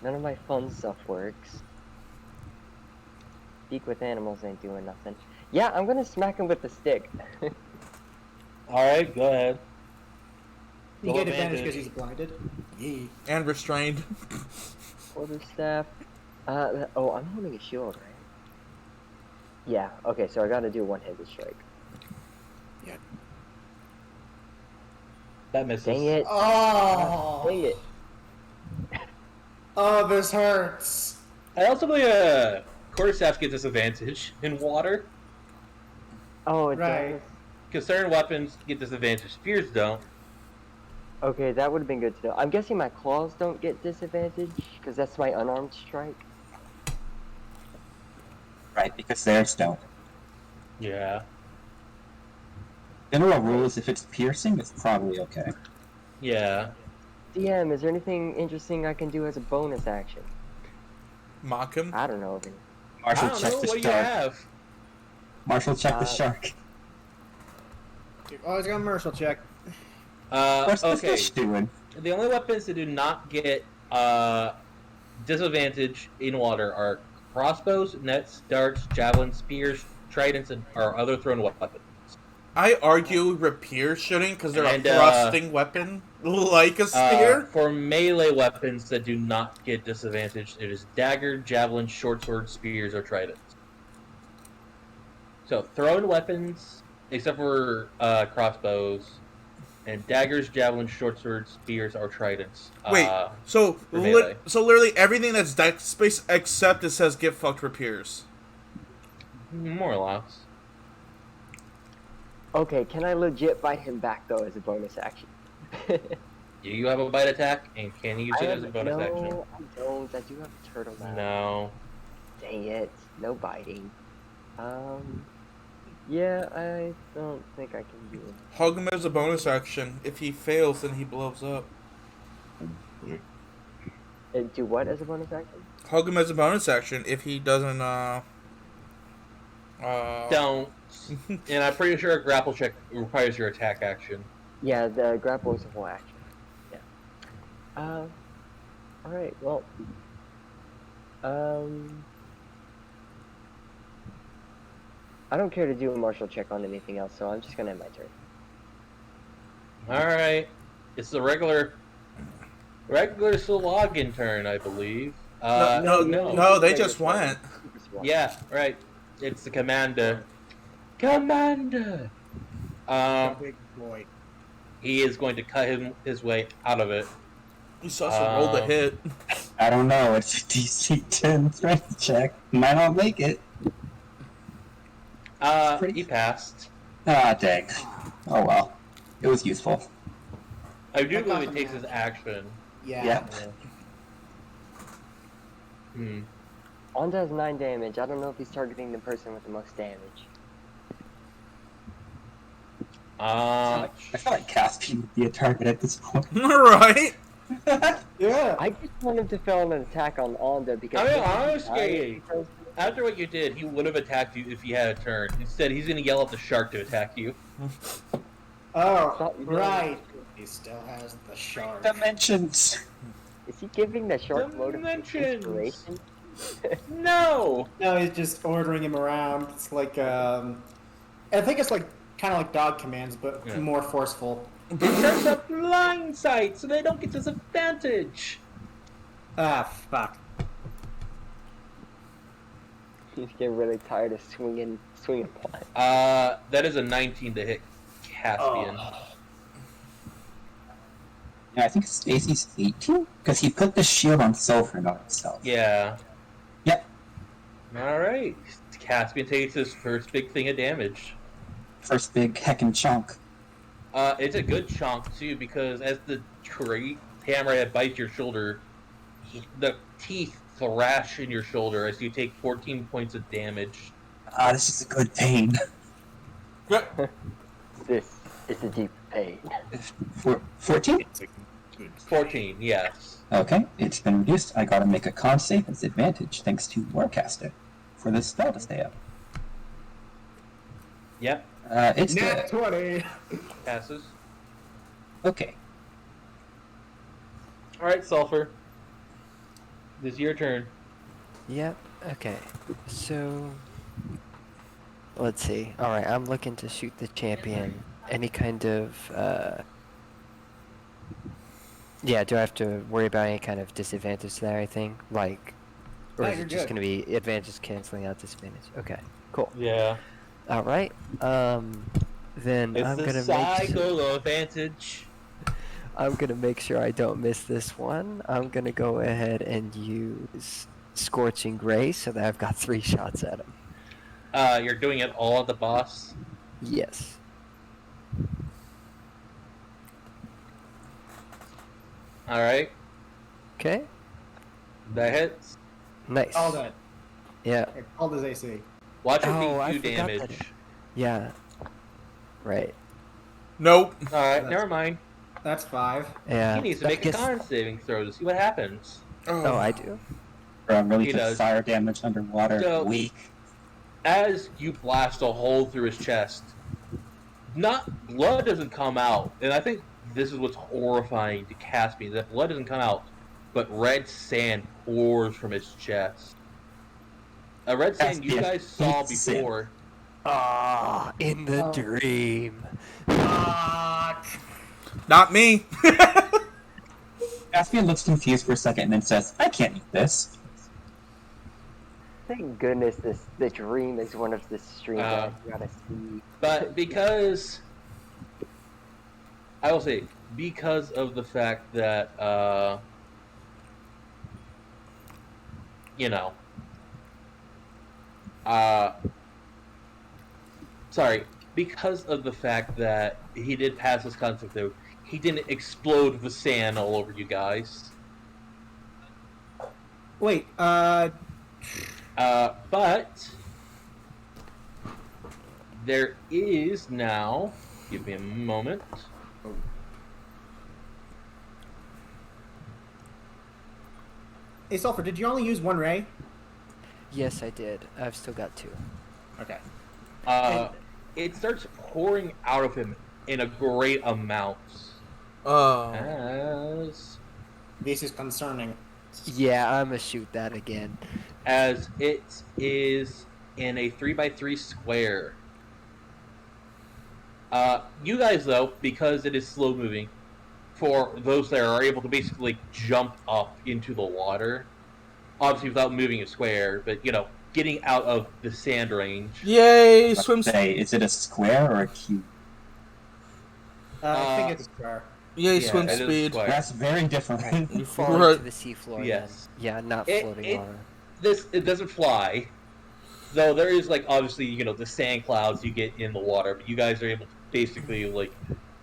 none of my fun stuff works. Speak with animals ain't doing nothing. Yeah, I'm gonna smack him with the stick. Alright, go ahead. You Roll get advantage because advantage. he's blinded. Yeah. And restrained. Quarterstaff. Oh, I'm holding a shield, right? Yeah, okay, so I gotta do one-handed strike. That misses. Dang it. Oh! Dang it. Oh, this hurts. I also believe quarterstaff get disadvantage in water. Oh, it Right. does. Because certain weapons get disadvantage. Spears don't. Okay, that would have been good to know. I'm guessing my claws don't get disadvantage, because that's my unarmed strike. Right, because theirs don't. Yeah. General rule is if it's piercing, it's probably okay. Yeah. DM, is there anything interesting I can do as a bonus action? Mock him. I don't know. Of any. I Marshall, don't check know. the What do you shark. have? Marshall, check the Uh, shark. You always got a Marshall check. What's the Okay. fish doing? The only weapons that do not get disadvantage in water are crossbows, nets, darts, javelins, spears, tridents, and or other thrown weapons. I argue rapier shouldn't because they're And, a thrusting weapon, like a spear. For melee weapons that do not get disadvantage, it is dagger, javelin, short sword, spears, or tridents. So thrown weapons, except for crossbows, and daggers, javelins, short swords, spears, or tridents. Wait, so for melee. so literally everything that's deck space except it says get fucked rapiers. More or less. Okay, can I legit bite him back, though, as a bonus action? Do you have a bite attack, and can you use it as a bonus no, action? I don't. I do have a turtle now. No. Dang it. No biting. Yeah, I don't think I can do it. Hug him as a bonus action. If he fails, then he blows up. Do what as a bonus action? Hug him as a bonus action. If he doesn't, Don't. And I'm pretty sure a grapple check requires your attack action. Yeah, the grapple is a full action. Yeah. Alright, well. I don't care to do a martial check on anything else, so I'm just gonna end my turn. Alright. It's the regular Sologin turn, I believe. no, they just went. Yeah, right. It's the commander. Commander! Big boy. He is going to cut his way out of it. He also rolled a hit. I don't know. It's a DC 10 strength check. Might not make it. He passed. Ah, dang. Oh well. It was useful. I do believe it takes his action. Yeah. Yeah. Hmm. On does 9 damage. I don't know if he's targeting the person with the most damage. I feel like Caspian would be a target at this point. Right? Yeah. I just want him to fail an attack on Onda because I mean, honestly, After what you did, he would have attacked you if he had a turn. Instead, he's gonna yell at the shark to attack you. Oh, right. He still has the shark. Dimensions. Is he giving the shark load of Dimensions. inspiration? No! No, he's just ordering him around. It's like, I think it's like kind of like dog commands, but Yeah. more forceful. It sets up blind sight so they don't get disadvantage. Ah, fuck. He's getting really tired of swinging blind. That is a 19 to hit Caspian. Yeah, I think his AC's 18 because he put the shield on Sulfur, not himself. Yeah. Yep. Alright. Caspian takes his first big thing of damage. First big heckin' chunk. It's a good chunk too, because as the hammerhead bites your shoulder, the teeth thrash in your shoulder as you take 14 points of damage. Ah, this is a good pain. This is a deep pain. 14? 14, yes. Okay, it's been reduced. I gotta make a con save with advantage thanks to Warcaster for this spell to stay up. Yep, It's Nat good. 20! passes. Okay. Alright, Sulfur. This is your turn. Yep. Okay. So let's see. All right, I'm looking to shoot the champion. Any kind of yeah, do I have to worry about any kind of disadvantage there, I think? Like, or No, is you're it just good. going to be advantage canceling out disadvantage? Okay, cool. Yeah. All right. Then It's I'm the going to cycle advantage. I'm going to make sure I don't miss this one. I'm going to go ahead and use Scorching Ray so that I've got 3 shots at him. You're doing it all at the boss. Yes. Alright, Okay. that hits. Nice. All that. Yeah. All his AC. Watch it Oh, I do forgot damage. that Yeah. Right. Nope. Alright, That's- never mind. That's 5. Yeah. He needs to that make a gets- con saving throw to see what happens. Oh, I do. Really He good does. fire damage underwater. So- Weak. As you blast a hole through his chest, not blood doesn't come out, and I think this is what's horrifying to Caspian, that blood doesn't come out, but red sand pours from his chest. A red sand you Caspian guys saw hates sand. before. Ah, in the Oh. dream. Not me. Caspian looks confused for a second and then says, I can't eat this. Thank goodness the dream is one of the streams that I gotta see. But because I will say, because of the fact that you know, sorry, because of the fact that he did pass this concept though, he didn't explode the sand all over you guys. Wait, But there is now. Give me a moment. hey Sulfur, did you only use 1 ray? Yes, I did. I've still got 2. Okay. It starts pouring out of him in a great amount. Oh. As This is concerning. Yeah, I'm gonna shoot that again. as it is in a 3x3 square. You guys though, because it is slow moving, for those that are able to basically jump up into the water, obviously without moving a square, but you know, getting out of the sand range. Yay, Let's swim. say, is it a square or a cube? I think it's a square. Yay, Yeah, swim it is speed. square. That's very different. You fall Right. into the seafloor. Yes. Then. Yeah, not It- floating it- water. It doesn't fly, though there is like obviously the sand clouds you get in the water, but you guys are able to basically like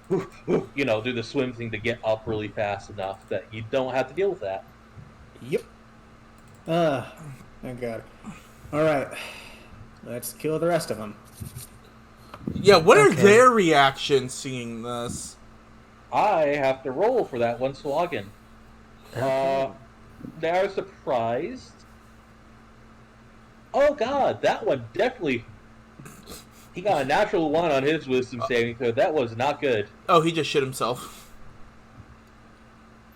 do the swim thing to get up really fast enough that you don't have to deal with that. Yep. Thank God. Alright. Let's kill the rest of them. Yeah, what are Okay. their reactions seeing this? I have to roll for that one slogan. They are surprised. Oh god, that one definitely. He got a natural 1 on his wisdom saving throw. That was not good. Oh, he just shit himself.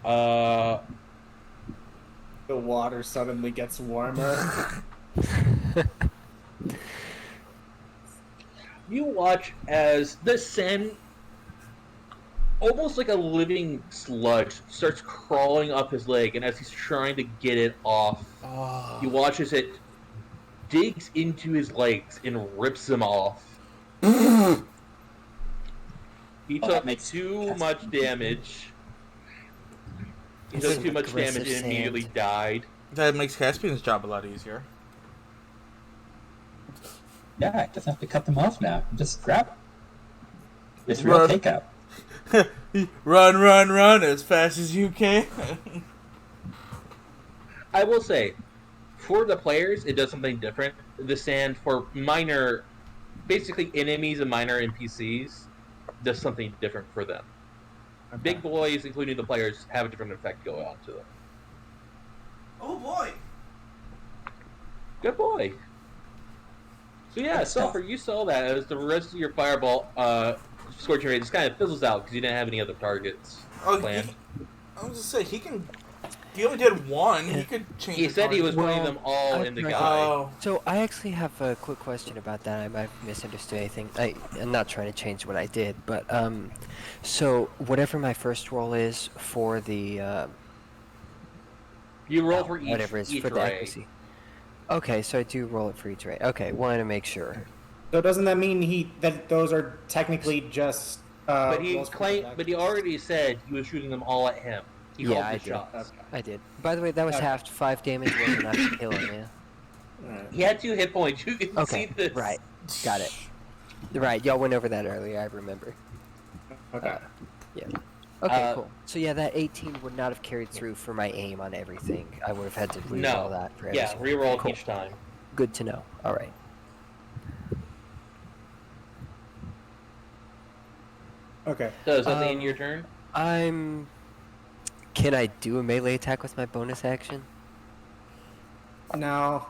Uh, The water suddenly gets warmer. you watch as the sand, almost like a living sludge, starts crawling up his leg, and as he's trying to get it off, Oh. you watch as it digs into his legs and rips them off. He Oh, took that makes too sense. much damage. He That's took some too much damage aggressive and immediately sand. died. That makes Caspian's job a lot easier. Yeah, I just have to cut them off now. Just grab them. It's real Run. takeout. Run as fast as you can. I will say, for the players, it does something different. The sand for minor, basically enemies and minor NPCs, does something different for them. Big boys, including the players, have a different effect go on to them. Oh boy. Good boy. So yeah, Good stuff. Sulfur, you saw that as the rest of your fireball scorching ray just kind of fizzles out because you didn't have any other targets Oh, planned. I was just say he can. He only did one. He could change. He the said he was target. putting them all I in the reckon- guide. Oh. So I actually have a quick question about that. I might have misunderstood anything. I'm not trying to change what I did, but so whatever my first roll is for the You roll for each, whatever is each for the ray. accuracy. Okay, so I do roll it for each ray. Okay, wanted to make sure. So doesn't that mean that those are technically just? But he rolls for claimed, attack? but he already said he was shooting them all at him. He Yeah, called I the did. shots. Okay. I did. By the way, that was Okay. halved. 5 damage wasn't enough to kill him. Yeah. Alright. He had 2 hit points. You can Okay. see this. Right. Got it. Right. Y'all went over that earlier. I remember. Okay. Okay, Uh, cool. So yeah, that 18 would not have carried through for my aim on everything. I would have had to re-roll No. that for every Yeah, single- re-roll Cool. each time. Good to know. All right. Okay. So is that the end of your Um, turn? Can I do a melee attack with my bonus action? No.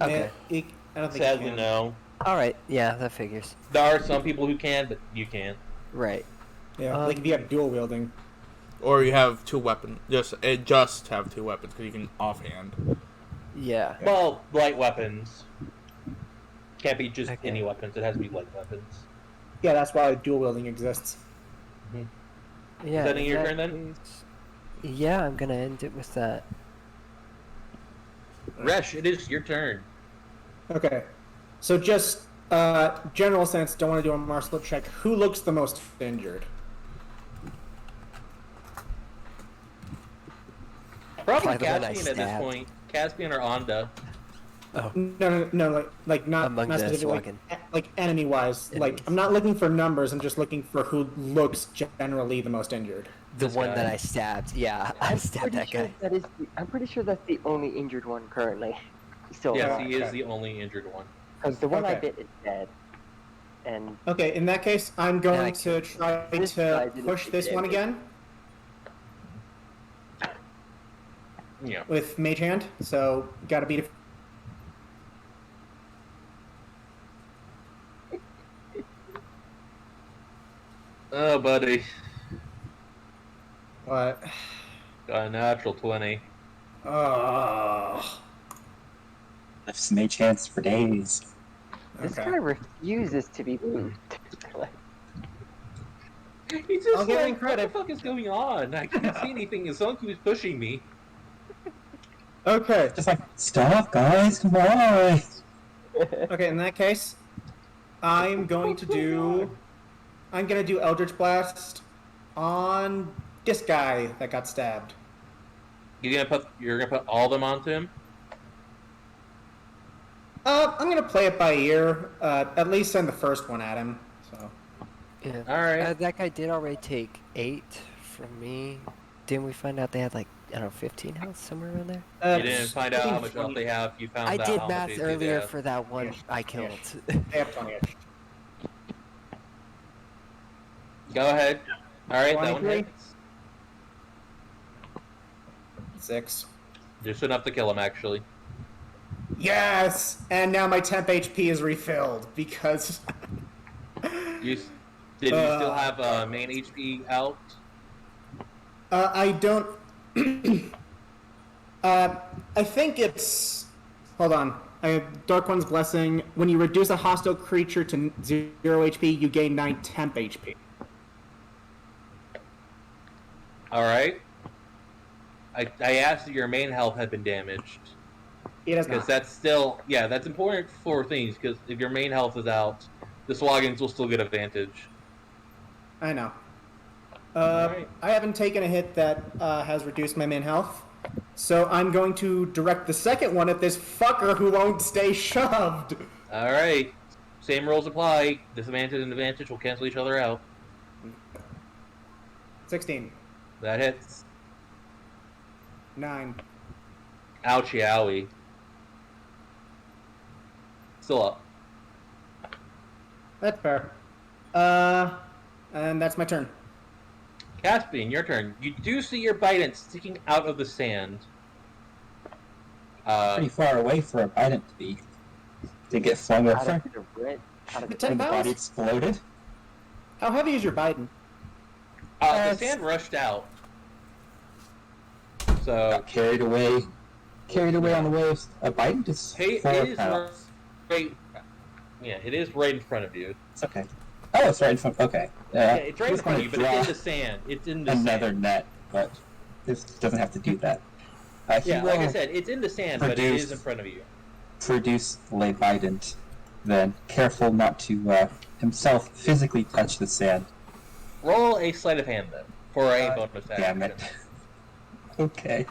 Okay. I don't think. Sadly, you can. no. All right. Yeah, that figures. There are some people who can, but you can't. Right. Yeah, like if you have dual wielding. Or you have 2 weapons. Just have 2 weapons because you can offhand. Yeah. Well, light weapons. Can't be just Okay. any weapons. It has to be light weapons. Yeah, that's why dual wielding exists. Yeah. that in in your that turn, then? case- Yeah, I'm gonna end it with that. Resh, it is your turn. Okay. So just general sense, don't want to do a martial check. Who looks the most injured? Probably By the one I Caspian at this stabbed. point. Caspian or Onda. Oh. No, like not Among not the specifically, Swaggin. like enemy wise. Like Enemies. I'm not looking for numbers. I'm just looking for who looks generally the most injured. The This one guy. that I stabbed. Yeah, I stabbed that guy. I'm pretty sure that's the only injured one currently. So, Yes, Yeah. he is Okay. the only injured one. because the one I Okay. bit is dead, and Okay, in that case, I'm I going to killed try This guy to didn't push take this one damage. again Yeah. with Mage Hand. So gotta beat it. Oh, buddy. What? Got a natural 20. Oh. Lifts mage hands for days. this Okay. guy refuses to be moved. Like, He's just I'll give him like, credit. what the fuck is going on? I can't see anything, and someone keeps pushing me. Okay. Just like, stop, guys, come on. Okay. In that case, I'm going to do. I'm gonna do Eldritch Blast on this guy that got stabbed. You're gonna put all of them onto him? I'm gonna play it by ear. At least send the first one at him. So. Yeah. Alright. That guy did already take 8 from me. Didn't we find out they had like, I don't know, 15 health somewhere around there? You didn't find out how much health they have. You found I out did how math much HP earlier they have. for that one Yeah. I killed. They have 20-ish. Go ahead. Alright, that one 23? hits. 6. Just enough to kill him, actually. Yes! And now my temp HP is refilled because. You, did you still have main HP out? I don't. I think it's. Hold on. I have Dark One's Blessing. When you reduce a hostile creature to 0 HP, you gain 9 temp HP. Alright. I asked if your main health had been damaged. It has Because not. that's still, yeah, that's important for things, because if your main health is out, the Swoggins will still get advantage. I know. Alright. I haven't taken a hit that has reduced my main health. So I'm going to direct the second one at this fucker who won't stay shoved. Alright. Same rules apply. Disadvantage and advantage will cancel each other out. 16. That hits. 9. Ouchie owie. Still up. That's fair. And that's my turn. Caspian, your turn. You do see your Bident sticking out of the sand. Pretty far away for a Bident to be. To get flung Out over. of the red. Out of the 10 And the body pounds? exploded. How heavy is your Biden? The sand rushed out. So, Got carried away. Carried away on the waves. A Bident is it 4 is pounds. right. Yeah, it is right in front of you. It's okay. Oh, it's right in front. Okay. Yeah, it's right in Just front of you, gonna but it's in draw the sand. It's in the another sand. net, but this doesn't have to do that. He Yeah, like I will said, it's in the sand, but it produce- is in front of you. produce Le Bident, then careful not to himself physically touch the sand. Roll a sleight of hand then for a bonus action. Damn it. Okay.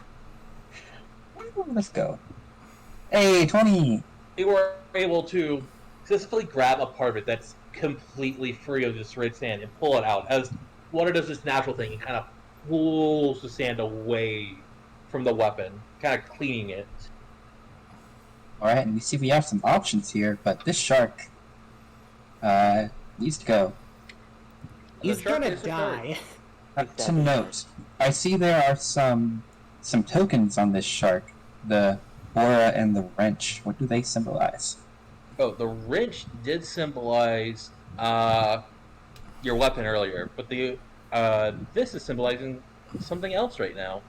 Let's go. Hey, 20! You were able to successfully grab a part of it that's completely free of this red sand and pull it out. As water does this natural thing, it kind of pulls the sand away from the weapon, kind of cleaning it. Alright, and we see we have some options here, but this shark needs to go. He's The shark gonna is a shark. die. To note, I see there are some tokens on this shark. The Bora and the wrench. What do they symbolize? Oh, the wrench did symbolize your weapon earlier, but the this is symbolizing something else right now.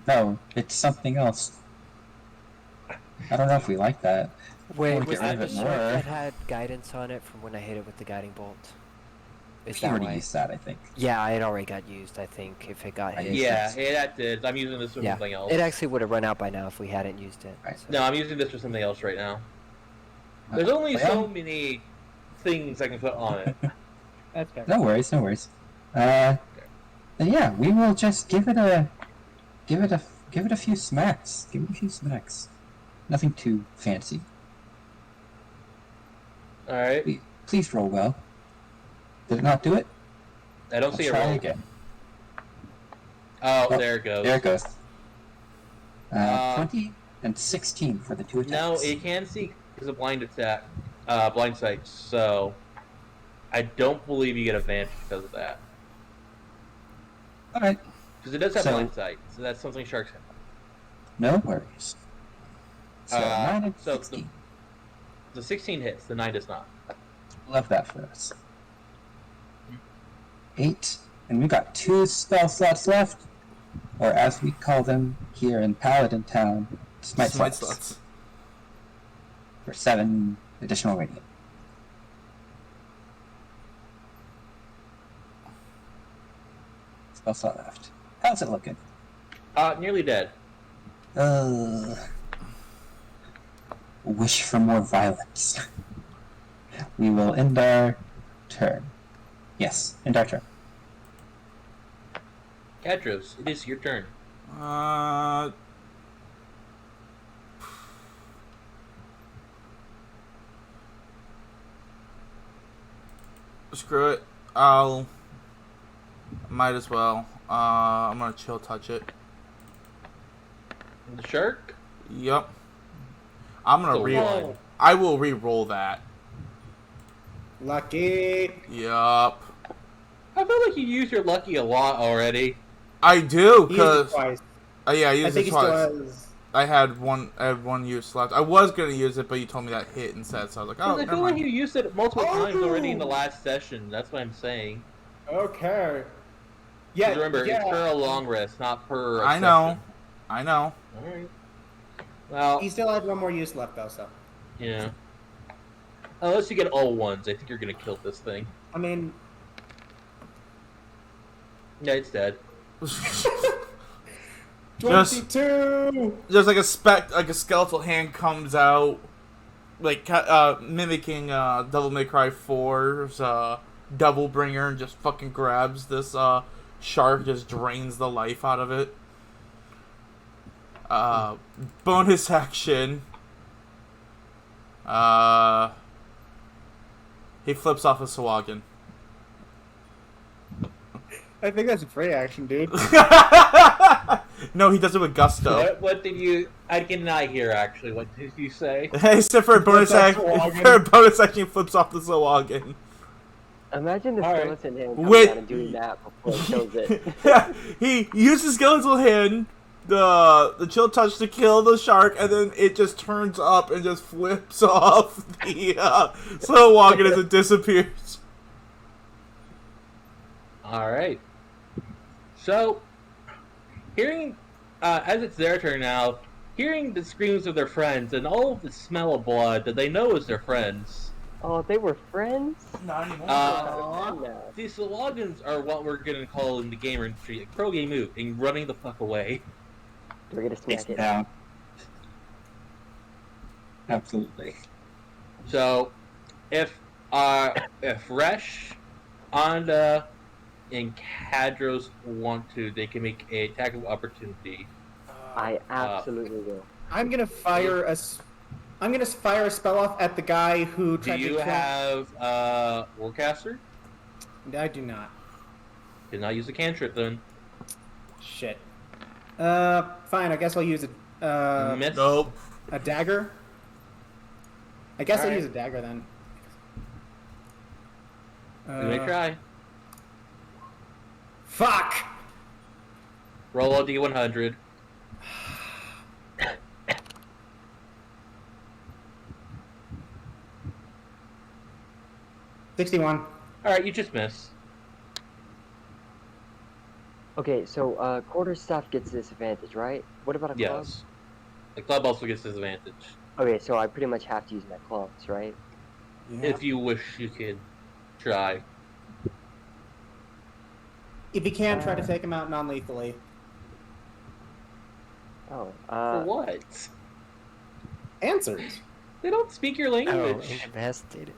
No, it's something else. I don't know if we like that. Wait, wanna was get rid that of the it shark more. that had guidance on it from when I hit it with the guiding bolt? Is We that already why? used that, I think. Yeah, it already got used, I think, if it got I hit. used Yeah, it. that did. I'm using this for Yeah, something else. it actually would have run out by now if we hadn't used it. Right. so- No, I'm using this for something else right now. There's only Well, so many things I can put on it. That's fair. No worries, no worries. Then yeah, we will just give it a few smacks. Give it a few smacks. Nothing too fancy. Alright. Please roll well. Did it not do it? I don't I'll see a try roll. again. Oh, Oh, there it goes. There it goes. 20 20 and 16 for the two attacks. No, it can see because of blind attack, blind sight. So I don't believe you get advantage because of that. Alright, Because it does have So- blind sight, so that's something sharks have. no worries. So 9 and so 16. The 16 hits, the 9 does not. Love that for us. 8, and we got 2 spell slots left, or as we call them here in Paladin Town, smite slots, slots. for 7 additional radiant. Spell slot left. How's it looking? Nearly dead. Wish for more violence. We will end our turn. Yes, end our turn. Kadros, it is your turn. Screw it. Might as well. I'm gonna chill touch it. The shark? Yep. I'm gonna So re-roll. one. I will re-roll that. Lucky. Yup. I feel like you used your lucky a lot already. I do, He used it cause twice. yeah, I I used think it he still twice. has. I had one use left. I was gonna use it, but you told me that hit instead, so I was like, oh, Because I never feel like mind. you used it multiple times already in the Oh! last session. That's what I'm saying. Okay. 'Cause Yeah. remember, yeah. it's per a long rest, not per. I know. I know. All right. Well, He still had one more use left, though. So. yeah. Unless you get all ones, I think you're gonna kill this thing. I mean, Yeah, it's dead. Just 22. like a skeletal hand comes out, like mimicking Devil May Cry 4's Devil Bringer, and just fucking grabs this shark, just drains the life out of it. Bonus action. He flips off a Sawagan. I think that's a free action, dude. No, he does it with gusto. What did you? I cannot hear actually. What did you say? Except for a bonus Flips action, off Sawagan. for a bonus action, he flips off the Sawagan. Imagine the All right. skeleton hand coming Wait. out and doing that before it kills it. He uses skeletal hand, the chill touch to kill the shark, and then it just turns up and just flips off the Sawagan as it disappears. All right. So, hearing as it's their turn now, hearing the screams of their friends and all of the smell of blood that they know is their friends. Oh, they were friends? Not anymore. No. These Salagans are what we're gonna call in the gamer industry a pro game move and running the fuck away. We're gonna Takes smack it it. down. Absolutely. So, if Resh, Anda, and Kadros want to, they can make a attack of opportunity. I absolutely will. I'm gonna fire I'm gonna fire a spell off at the guy who Do tried to you kill. have Warcaster? I do not. Did not use a cantrip then. Shit. Fine. I guess I'll use Miss. Nope. a dagger. I guess I'll Alright. use a dagger then. You may try. Fuck! Roll a d100. $61. Alright, you just miss. Okay, so quarterstaff gets disadvantage, right? What about a club? Yes. The club also gets disadvantage. Okay, so I pretty much have to use my clubs, right? If you wish, you can try. If you can, try to take him out non-lethally. Oh, For what? Answers. They don't speak your Oh, language. incapacitated.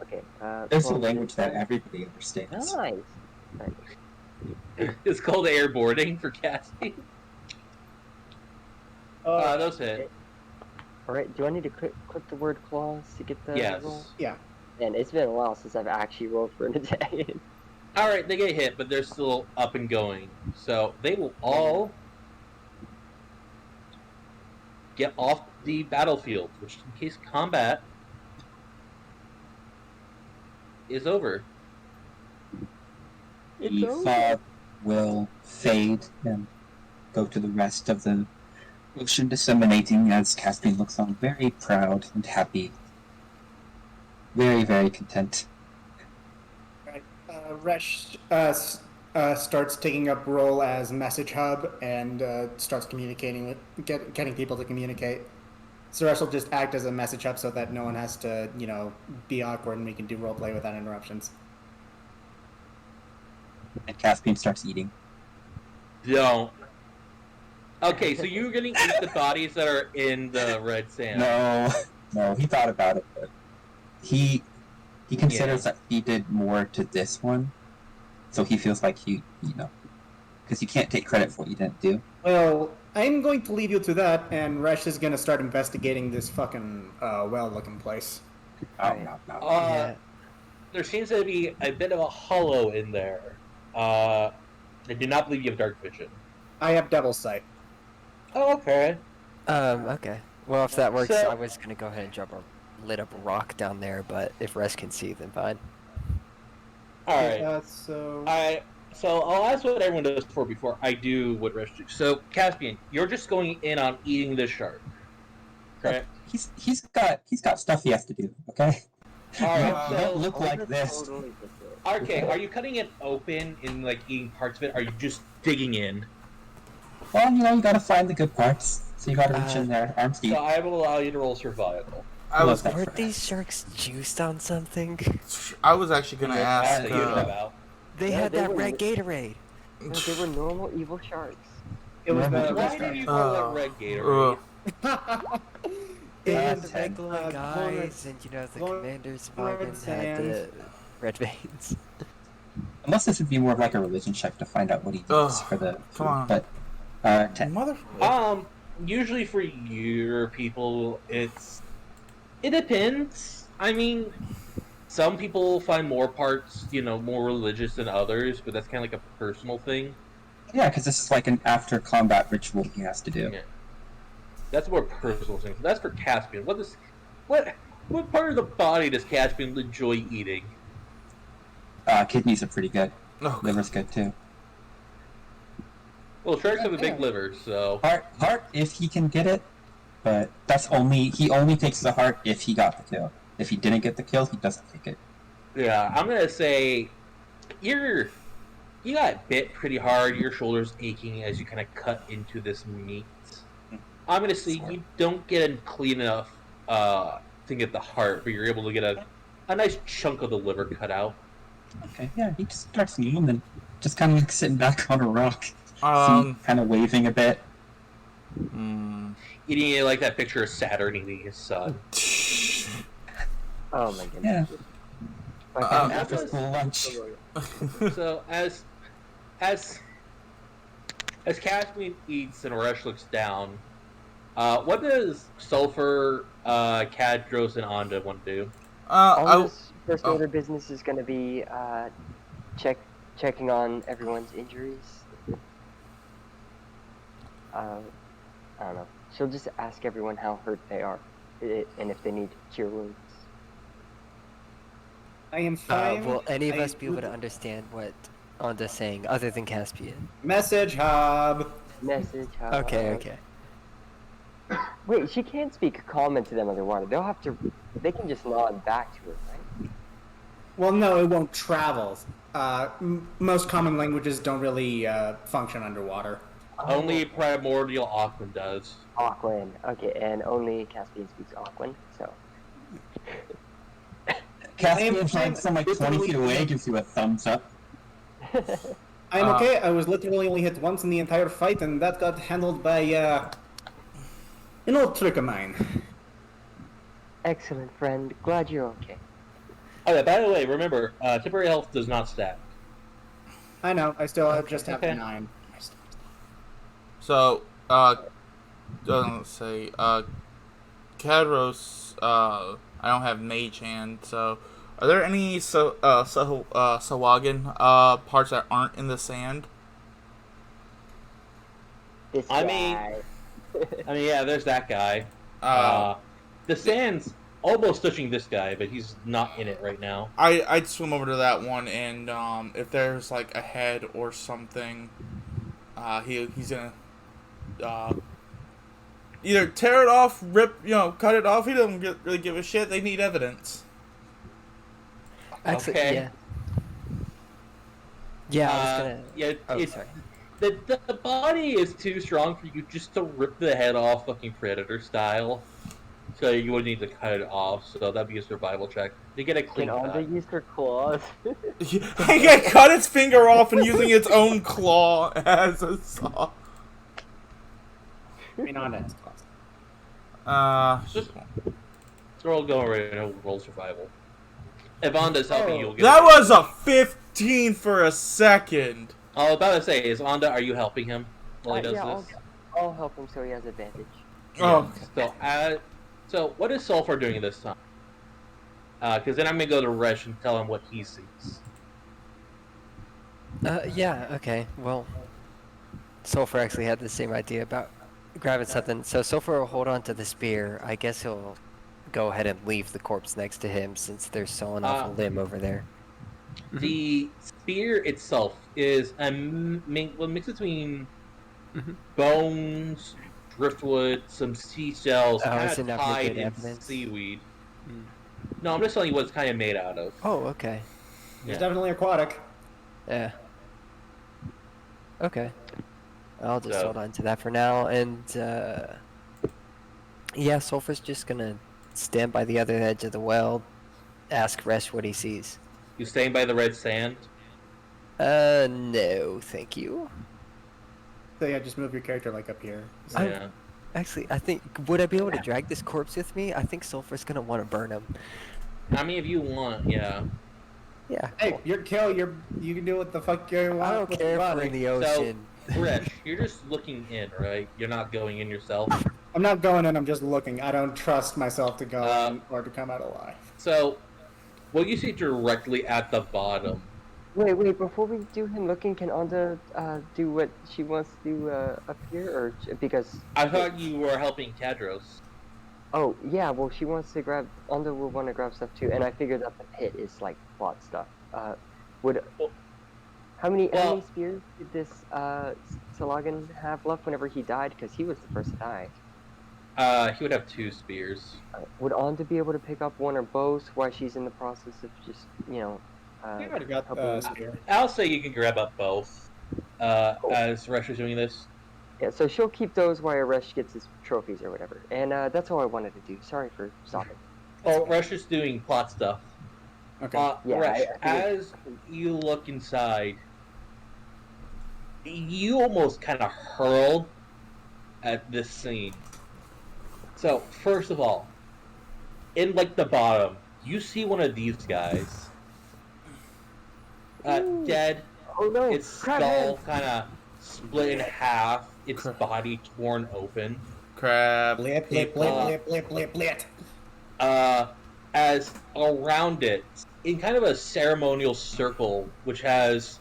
okay. There's a 12. language that everybody understands. Nice. Nice. It's called airboarding for casting. Those hit. Alright, do I need to click the word claws to get the Yes. roll? Yeah. Man, it's been a while since I've actually rolled for an attack. Alright, they get hit, but they're still up and going. So they will all get off the battlefield, which in case combat is over. The fog will fade and go to the rest of the ocean, disseminating as Caspian looks on very proud and happy. Very, very content. Right. Resh starts taking up role as message hub and starts communicating with getting people to communicate. So Resh will just act as a message hub so that no one has to, be awkward and we can do roleplay without interruptions. And Caspian starts eating. Don't. Okay, so you're gonna eat the bodies that are in the red sand. No, he thought about it, but he considers that he did more to this one, so he feels like because you can't take credit for what you didn't do. Well, I'm going to leave you to that, and Resh is going to start investigating this fucking well-looking place. Oh, Right. no. Yeah. There seems to be a bit of a hollow in there. I do not believe you have dark vision. I have Devil's Sight. Oh, okay. Okay. Well, if that works, So- I was gonna go ahead and drop a lit up rock down there, but if Rest can see, then fine. All right. So... So I'll ask what everyone does before I do what Resh do. So Caspian, you're just going in on eating the shark, correct? He's got stuff he has to do. Okay. All right. You don't So look like this. Totally different. okay, are you cutting it open and like eating parts of it? Or are you just digging in? Well, you gotta find the good parts. So you gotta reach in there, arms deep. So I will allow you to roll survival. I was Love that. Weren't these sharks juiced on something? I was actually gonna ask. You have out. They Yeah, had they that were- red Gatorade. No, they were normal evil sharks. It was Why the Why did you call that red Gatorade? And the ten. red glowing eyes, and the Lord- commander's Lord wagon had the Sands. red veins. Unless this would be more of like a religion check to find out what he Ugh, does for the food. come on. But 10. Mother. Usually for your people, it depends. I mean, some people find more parts, more religious than others, but that's kind of like a personal thing. Yeah, because this is like an after combat ritual he has to do. Yeah. That's a more personal thing. That's for Caspian. What part of the body does Caspian enjoy eating? Kidneys are pretty good. Oh, Liver's good too. Well, sharks have a big liver, so Heart if he can get it, but he only takes the heart if he got the kill. If he didn't get the kill, he doesn't take it. yeah. I'm gonna say you got bit pretty hard. Your shoulder's aching as you kind of cut into this meat. I'm gonna say you don't get it clean enough to get the heart, but you're able to get a nice chunk of the liver cut out. Okay, yeah, he just starts eating and just kind of like sitting back on a rock, Um, kind of waving a bit. Eating it like that picture of Saturn eating his son. Oh my goodness. Yeah, Like, after school lunch. So as Caspian eats and Resh looks down, what does Sulfur, Cadros, and Onda want to do? all this first order business is going to be checking on everyone's injuries. I don't know. She'll just ask everyone how hurt they are, and if they need cure wounds. I am fine. Will any of I us be able to understand what Onda's saying, other than Caspian? Message hub. Message. Okay. Wait, she can't speak a comment to them underwater. They can just nod back to her, right? Well, no, it won't travel. Most common languages don't really function underwater. Only Primordial Auckland does. Auckland. Okay, and only Caspian speaks Auckland, so. Caspian finds from like 20 feet away, gives you a thumbs up. I'm okay. I was literally only hit once in the entire fight, and that got handled by an old trick of mine. Excellent, friend. Glad you're okay. Okay, by the way, remember, temporary health does not stack. I know. I still just have Okay. 9. So, let's say, Cadros, I don't have Mage Hand, so are there any Sahuagin parts that aren't in the sand? This I guy. mean, yeah, there's that guy. The sand's almost touching this guy, but he's not in it right now. I'd swim over to that one, and if there's like a head or something, he's gonna either tear it off, cut it off. He doesn't really give a shit. They need evidence. Actually, Okay. yeah. Yeah, I was gonna. Yeah, Oh, it's, sorry. the body is too strong for you just to rip the head off, fucking Predator style. So you would need to cut it off. So that'd be a survival check to get a Can clean Onda cut. use her claws? He cut its finger off and using its own claw as a saw. I mean, on it. Just go right and roll survival. If Onda's helping, you'll get. That was a 15 for a second. I was about to say, is Onda? Are you helping him while he does Yeah, this? I'll help him so he has advantage. Oh, So what is Sulfur doing at this time? Because then I'm gonna go to Resh and tell him what he sees. Yeah, okay. Well, Sulfur actually had the same idea about grabbing something. So Sulfur will hold on to the spear. I guess he'll go ahead and leave the corpse next to him since they're sawing off a limb over there. The spear itself is a mix between Mhm. bones, driftwood, some seashells, Oh, kind is it of not very tied good in evidence? seaweed. Mm. No, I'm just telling you what it's kind of made out of. Oh, okay. It's Yeah. definitely aquatic. Yeah. Okay. I'll just So- hold on to that for now. And yeah, Sulfur's just gonna stand by the other edge of the well, ask Resh what he sees. You staying by the red sand? No, thank you. So yeah, just move your character like up here. I- Yeah. Actually, I think would I be able to drag this corpse with me? I think Sulfur's gonna want to burn him. How many of you want? Yeah. Yeah. Hey, Cool. your kill, you can do what the fuck you want. I don't with care your if we're body. in the ocean. Resh, you're just looking in, right? You're not going in yourself. I'm not going in. I'm just looking. I don't trust myself to go in or to come out alive. So, what you see directly at the bottom. Wait, before we do him looking, can Onda do what she wants to do up here? Because... I thought you were helping Kadros. Oh, yeah, well, she wants to grab... Onda will want to grab stuff too, and I figured that the pit is, like, plot stuff. Would... How many spears did this Salagan have left whenever he died? Because he was the first to die. He would have 2 spears. Would Onda be able to pick up one or both while she's in the process of just, you know... I already got helping- spear. I'll say you can grab up both. As Resh is doing this. Yeah, so she'll keep those while Resh gets his trophies or whatever. And that's all I wanted to do. Sorry for stopping. Oh, Resh is doing plot stuff. Okay. Yeah, Resh, I figured- as you look inside, you almost kind of hurled at this scene. So, first of all, in like the bottom, you see one of these guys. Dead, Oh no! its skull kind of split in half, its body torn open. Crab. Blip, blip, blip, blip, blip, blip, blip. As around it, in kind of a ceremonial circle, which has,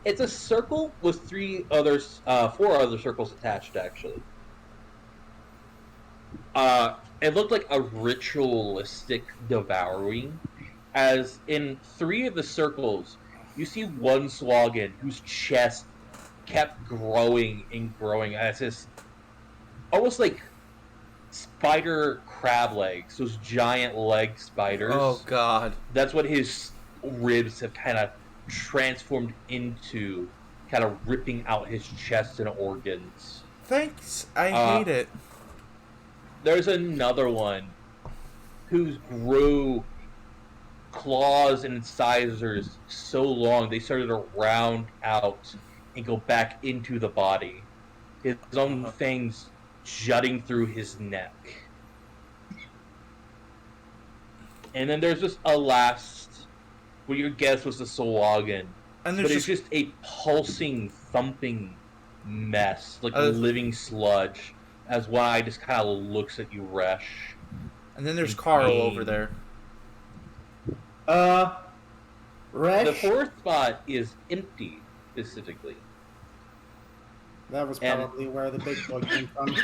it's a circle with 4 other circles attached, actually. It looked like a ritualistic devouring, as in 3 of the circles, you see one Slagan whose chest kept growing and growing as his, almost like spider crab legs, those giant leg spiders. Oh God. That's what his ribs have kind of transformed into, kind of ripping out his chest and organs. Thanks. I hate it. There's another one whose grew claws and incisors so long they started to round out and go back into the body. His own fangs jutting through his neck. And then there's just a last, what you guess was the Salagan. And But there's it's just a pulsing, thumping mess, like living sludge, as one eye just kind of looks at you, Resh. and then there's Carl over there. Resh. The 4th spot is empty, specifically. That was and- probably where the big boy came from.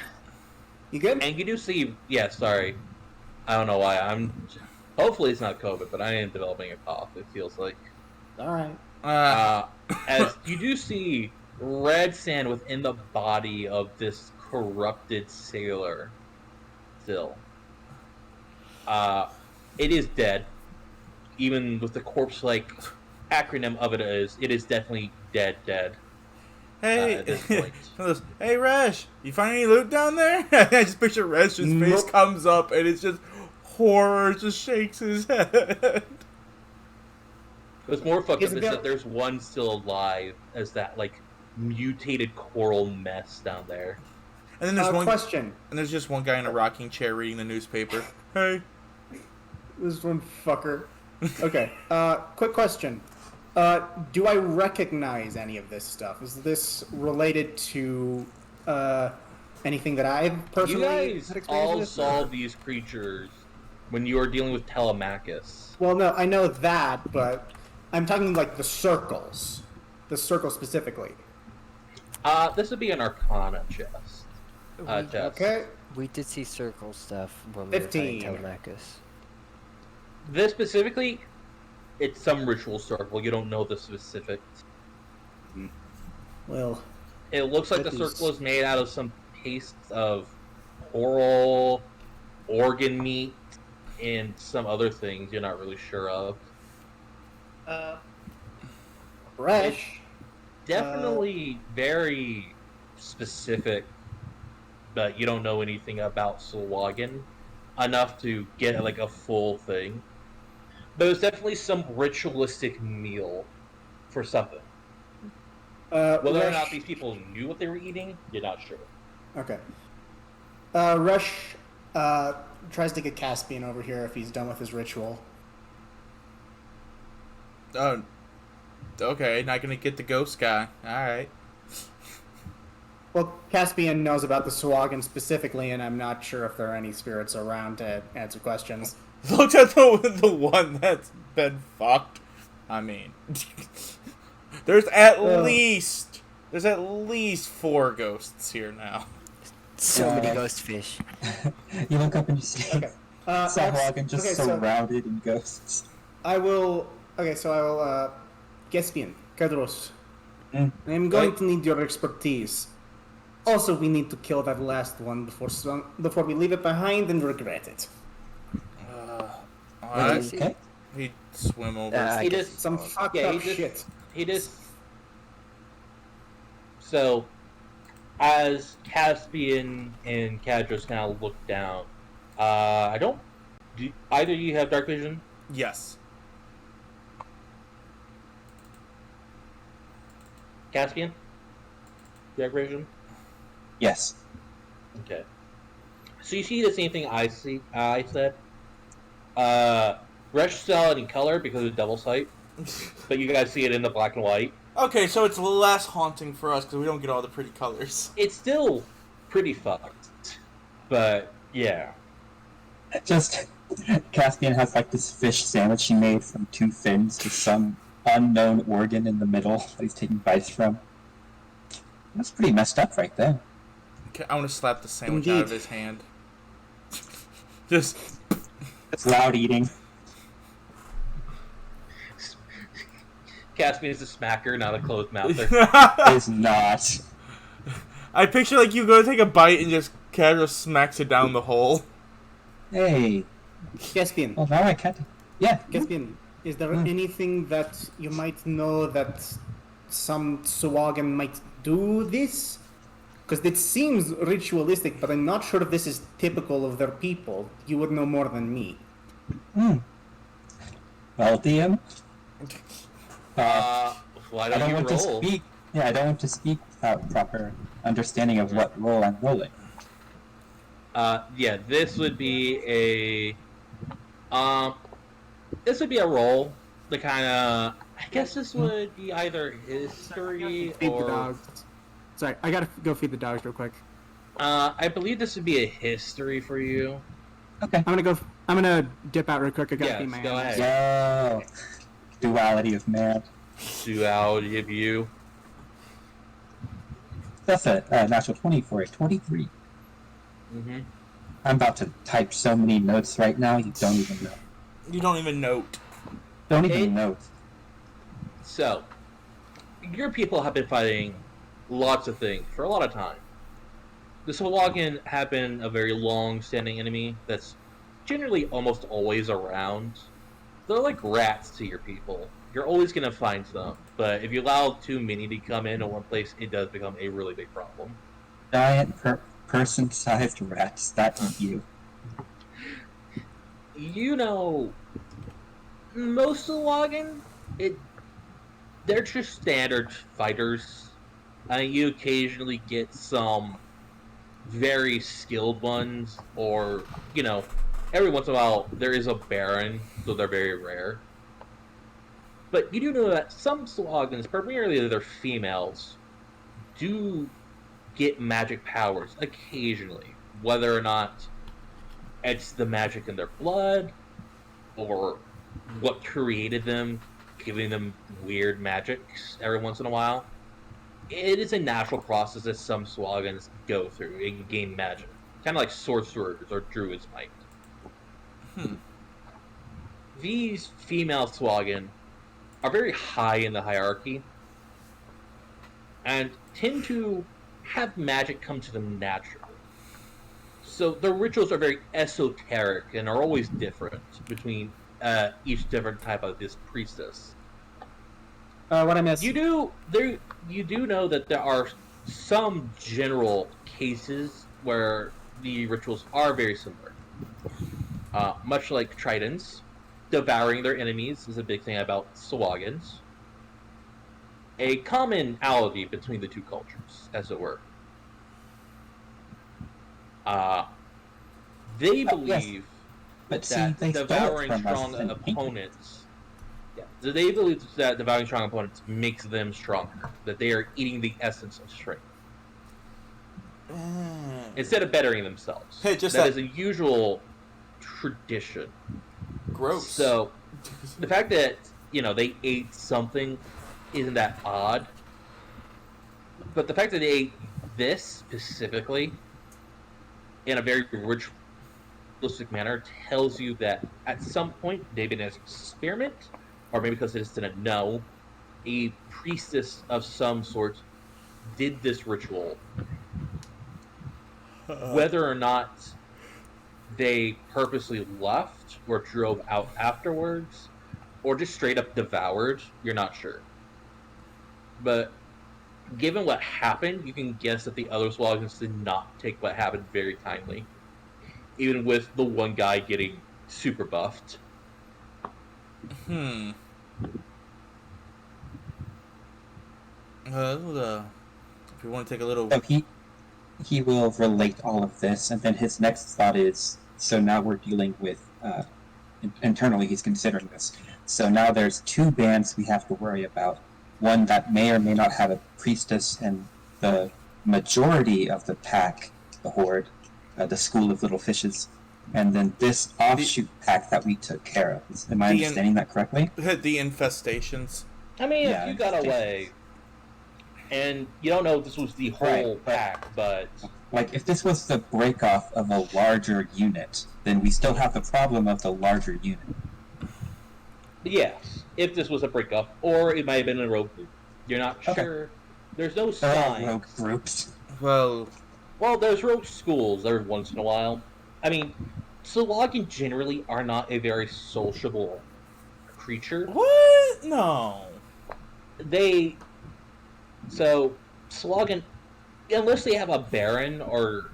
You good? And you do see, yeah, sorry. I don't know why. Hopefully it's not COVID, but I am developing a cough, it feels like. All right. As you do see red sand within the body of this corrupted sailor still. It is dead. Even with the corpse-like acronym of it is definitely dead. Hey, at this point. Hey, Resh, you find any loot down there? I just picture Resh's face Nope. comes up and it's just horror, just shakes his head. What's more fucked Is up it is got- that there's one still alive as that like mutated coral mess down there. And then there's one, Question. and there's just one guy in a rocking chair reading the newspaper. Hey, This one fucker. Okay. Quick question. Do I recognize any of this stuff? Is this related to anything that I've You personally guys had experience all with? saw these creatures when you were dealing with Telemachus. Well, no, I know that, but I'm talking like the circles. The circle specifically. This would be an Arcana chest. Chest. Okay. We did see circle stuff when we were 15. fighting Telemachus. This specifically, It's some ritual circle. You don't know the specifics. Well, It looks like That the is- circle is made out of some paste of coral, organ meat, and some other things you're not really sure of. Resh. Definitely very specific, but you don't know anything about Sulwagan enough to get like a full thing. But it's definitely some ritualistic meal for something. Whether or not Resh- these people knew what they were eating, you're not sure. Okay. Rush tries to get Caspian over here if he's done with his ritual. Oh, okay. Not gonna get the ghost guy. All right. Well, Caspian knows about the Swagan specifically, and I'm not sure if there are any spirits around to answer questions. Look at the one that's been fucked. I mean, there's at least 4 ghosts here now. So many Yeah. ghost fish. You look up and you see Okay. Sahuagin just okay, so surrounded in ghosts. I will. Okay, so I will. Caspian, Kadros, Mm. I'm going Right. to need your expertise. Also, we need to kill that last one before we leave it behind and regret it. Alright. see. Okay. He'd swim over. I He guess- just Some fucked yeah, up he just- shit. He just so as Caspian and Kadros kind of look down. I don't. Do either of you have dark vision? Yes. Caspian, dark vision. Yes. Okay. So you see the same thing I see. I said. Resh saw it in color because of double sight, but you guys see it in the black and white. Okay, so it's less haunting for us because we don't get all the pretty colors. It's still pretty fucked, but yeah. Just Caspian has like this fish sandwich he made from 2 fins with some unknown organ in the middle that he's taking bites from. That's pretty messed up right there. Okay, I want to slap the sandwich out of Indeed. his hand. Just It's loud eating. Caspian is a smacker, not a closed mouther. It is not. I picture like you go to take a bite and just casual smacks it down the hole. Hey. Caspian, Well, now I can't. Yeah. Caspian, is there anything that you might know that some Swagan might do this? Because it seems ritualistic, but I'm not sure if this is typical of their people. You would know more than me. Hmm. Well, DM. Why I don't don't you want roll? to speak. Yeah, I don't want to speak without proper understanding of what role I'm rolling. Yeah, this would be a roll. The kind of, I guess this would be either history Feed the or dogs. Sorry, I gotta go feed the dogs real quick. I believe this would be a history for you. Okay. I'm gonna dip out real quick. I gotta Yes, feed my go animals. ahead. Yo. Duality of man. Duality of you. That's a natural 20 for a 23. Mm-hmm. I'm about to type so many notes right now, you don't even know. You don't even note. Don't even Hey. note. So, your people have been fighting lots of things for a lot of time. The Swagan have been a very long-standing enemy that's generally almost always around. They're like rats to your people. You're always going to find some, but if you allow too many to come in one place, it does become a really big problem. Giant person-sized rats that eat you. You know, most Swagan, they're just standard fighters. You occasionally get some very skilled ones, or, you know, every once in a while there is a Baron, so they're very rare. But you do know that some Swagans, primarily they're females, do get magic powers occasionally, whether or not it's the magic in their blood, or what created them, giving them weird magics every once in a while. It is a natural process that some Swagans go through and gain magic. Kind of like sorcerers or druids might. these female Swagan are very high in the hierarchy and tend to have magic come to them naturally. So their rituals are very esoteric and are always different between each different type of this priestess. What I missed? You do know that there are some general cases where the rituals are very similar. Much like Tritons, devouring their enemies is a big thing about Sawagans. A commonality between the two cultures, as it were. They believe But see, that they stole it devouring from us strong and opponents. Yeah, so they believe that devouring strong opponents makes them stronger. That they are eating the essence of strength instead of bettering themselves. Hey, just that that- is a usual tradition. Gross. So the fact that they ate something isn't that odd. But the fact that they ate this specifically in a very ritualistic manner tells you that at some point, maybe in an experiment, or maybe because they just didn't know, a priestess of some sort did this ritual. Whether or not they purposely left or drove out afterwards, or just straight up devoured, you're not sure. But given what happened, you can guess that the other Swagans did not take what happened very kindly. Even with the one guy getting super buffed. If you want to take a little... So he will relate all of this, and then his next thought is, so now we're dealing with, internally he's considering this. So now there's two bands we have to worry about. One that may or may not have a priestess, and the majority of the pack, the Horde, the School of Little Fishes, and then this offshoot pack that we took care of. Am I understanding that correctly? The infestations. I mean, Yeah, if you got away, and you don't know if this was the whole pack, but... Like, if this was the break-off of a larger unit, then we still have the problem of the larger unit. Yes, if this was a breakup, or it might have been a rogue group. You're not sure. There's no sign. Rogue groups. Well, there's rogue schools every once in a while. I mean, Sawagin generally are not a very sociable creature. what? No. Sawagin, unless they have a Baron or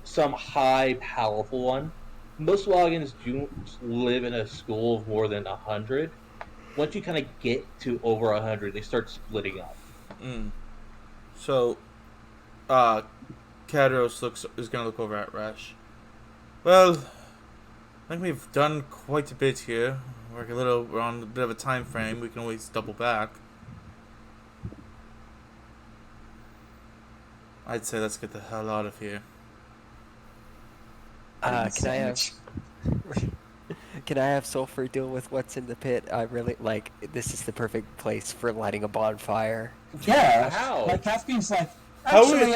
some high, powerful one, most Sawagins don't live in a school of more than 100. Once you kind of get to over 100, they start splitting up. So, Kadros is gonna look over at Rash. Well, I think we've done quite a bit here. We're on a bit of a time frame. We can always double back. I'd say let's get the hell out of here. Can I have Sulfur deal with what's in the pit? I really this is the perfect place for lighting a bonfire. Yeah. How? Like, Caspian's like, How actually,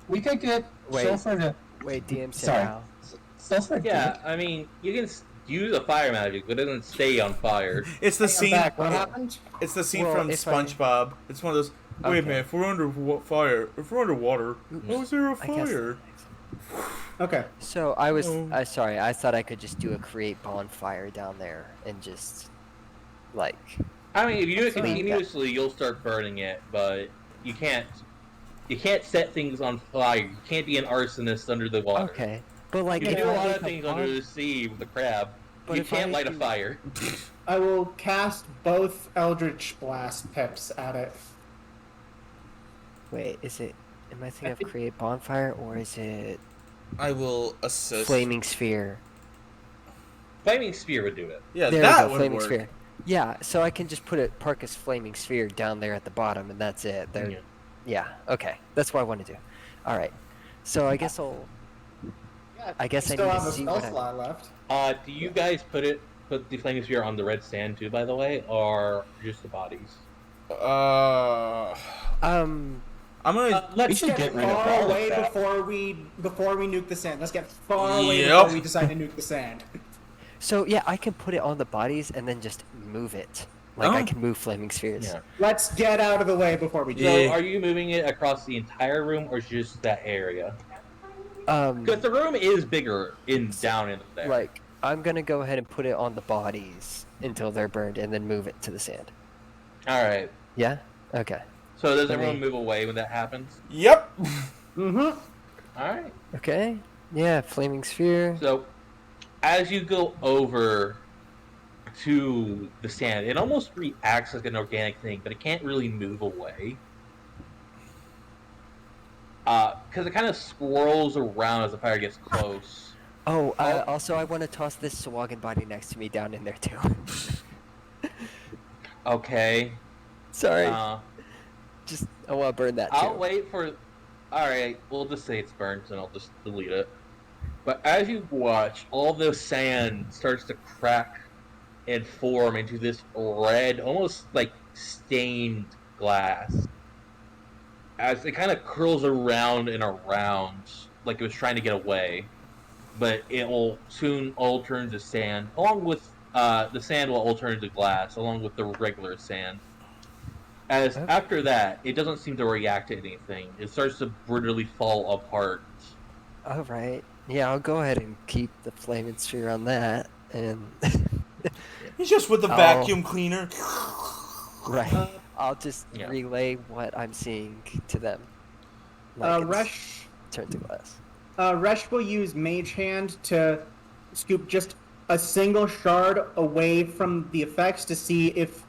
we could get Sulfur to... Wait, DM said Sorry. how? Sulfur Yeah, I mean, you can use a fire magic, but it doesn't stay on fire. It's the scene. What happened? It's the scene Well, from if SpongeBob. It's one of those. Wait a Okay. minute. If we're underwater, how is there a I guess fire? Okay. So I was Oh. sorry, I thought I could just do a create bonfire down there and just like I mean, if you do it Leave that. continuously, you'll start burning it, but you can't set things on fire. You can't be an arsonist under the water. okay. But like You can if do a I lot make of things under the sea with the crab. But You if I can't light a do- fire. I will cast both Eldritch Blast pips at it. Wait, am I thinking of create bonfire or is it I will assist. flaming sphere? Flaming spear would do it. Yeah, There that we go, would flaming work. sphere. Yeah, so I can just put it Parkus flaming sphere down there at the bottom and that's it. There. Yeah. Yeah, okay. That's what I want to do. All right. So I guess I guess I Still need have to a see spell what I... slot left. Do you guys put the flaming spear on the red sand too, by the way, or just the bodies? Um I'm gonna. Let's should get get rid of all far of away that. before we nuke the sand. Let's get far away Yep. before we decide to nuke the sand. So yeah, I can put it on the bodies and then just move it. Like I Oh. can move flaming spheres. Yeah. Let's get out of the way before we do. So, Yeah. are you moving it across the entire room or just that area? Um, Because the room is bigger down in there. like I'm gonna go ahead and put it on the bodies until they're burned, and then move it to the sand. All right. Yeah. Okay. So does Let everyone me- move away when that happens? Yep. Mm-hmm. All right. Okay. Yeah. Flaming sphere. So, as you go over to the sand, it almost reacts like an organic thing, but it can't really move away. Because it kind of swirls around as the fire gets close. Oh, also I want to toss this Sawagan body next to me down in there too. Okay. Sorry. Just I want to burn that too. I'll wait for. Alright, we'll just say it's burnt and I'll just delete it. But as you watch, all the sand starts to crack and form into this red, almost like stained glass. As it kind of curls around and around, like it was trying to get away. But it will soon all turn to sand, along with the sand will all turn to glass, along with the regular sand. As Okay. after that, it doesn't seem to react to anything. It starts to brutally fall apart. All right. Yeah, I'll go ahead and keep the flaming sphere on that, and He's just with the Oh. vacuum cleaner. right. I'll just Yeah. relay what I'm seeing to them. Like it's Resh, turned to glass. Resh will use Mage Hand to scoop just a single shard away from the effects to see if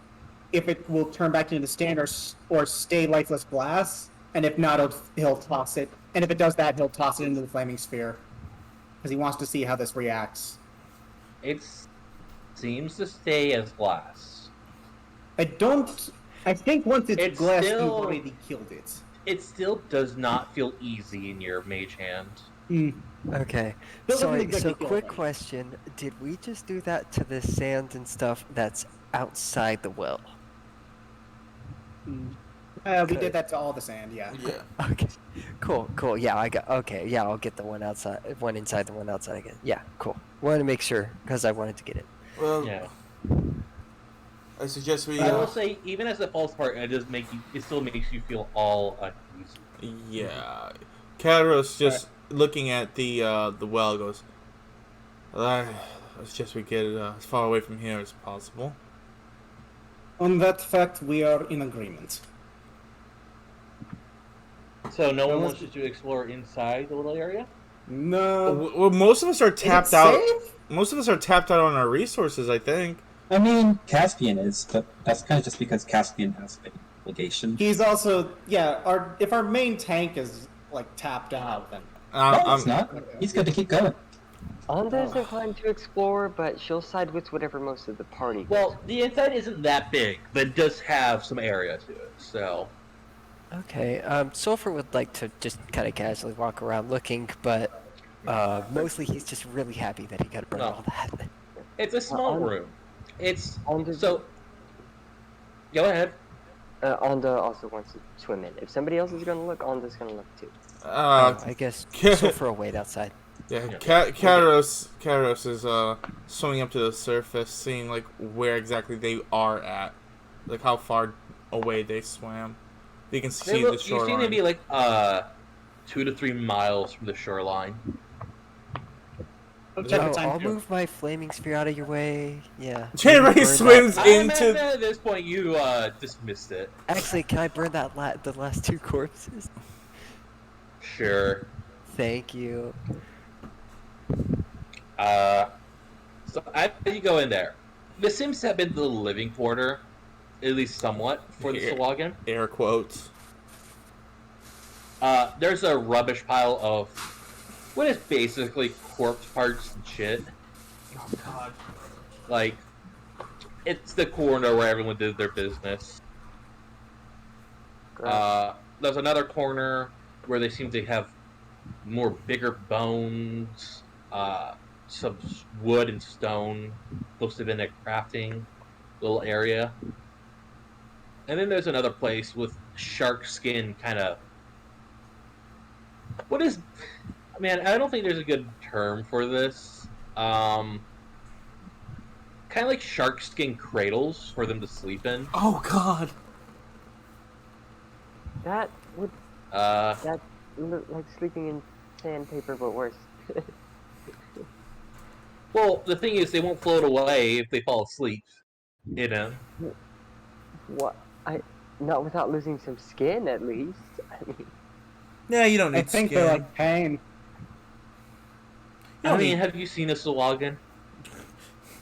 it will turn back into stand or stay lifeless glass, and if not, he'll toss it. And if it does that, he'll toss it into the flaming sphere because he wants to see how this reacts. It seems to stay as glass. I think once it's It's glass, still- you've already killed it. It still does not feel easy in your mage hand. Okay. Those are Sorry. the good So, people, quick right? question: did we just do that to the sand and stuff that's outside the well? We did that to all the sand, yeah. Yeah. Okay. Cool. Yeah, I got. Okay. Yeah, I'll get the one outside, one inside, the one outside again. Yeah. Cool. Wanted to make sure because I wanted to get it. Well, Yeah. I suggest we. I will say, even as it falls apart, it still makes you feel all uneasy. Yeah. Kairos just looking at the well goes. I suggest we get as far away from here as possible. On that fact, we are in agreement. So no one Well, wants you to explore inside the little area? No. Well, most of us are Is it tapped out. safe? Most of us are tapped out on our resources. I think. I mean, Caspian is, but that's kind of just because Caspian has an obligation. He's also if our main tank is like tapped out, then No, it's not. He's good to keep going. Anda's inclined to explore, but she'll side with whatever most of the party. Well, the inside isn't that big, but it does have some area to it. So Okay. Sulfur would like to just kind of casually walk around looking, but mostly he's just really happy that he got to burn No. all that. it's a small Anda- room. It's Anda, so. Go ahead. Anda also wants to swim in. If somebody else is gonna look, Anda's gonna look too. I guess Sulfur will wait outside. Yeah, Yeah. Kairos is swimming up to the surface, seeing like where exactly they are at, like how far away they swam. You can see the You shoreline. seem to be like 2 to 3 miles from the shoreline. I'll check the Oh, time I'll too. move my flaming sphere out of your way. Yeah. Jay Maybe Ray burn swims that- I into. imagine at this point you dismissed it. Actually, can I burn that the last two corpses? Sure. Thank you. So as you go in there, this seems to have been the living quarter, at least somewhat, for the Yeah. Sawagan. Air quotes. There's a rubbish pile of what is basically corpse parts and shit. Oh God. Like, it's the corner where everyone did their business. There's another corner where they seem to have more bigger bones, some wood and stone. Must have been a crafting little area. And then there's another place with shark skin kind of. What is. Man, I don't think there's a good term for this. kind of like shark skin cradles for them to sleep in. Oh God. That would Uh, look like sleeping in sandpaper, but worse. well, the thing is, they won't float away if they fall asleep. You know. What? Not without losing some skin, at least. I mean, Yeah, you don't need I think skin. they're like pain. You I don't mean, need- have you seen a Sawagan?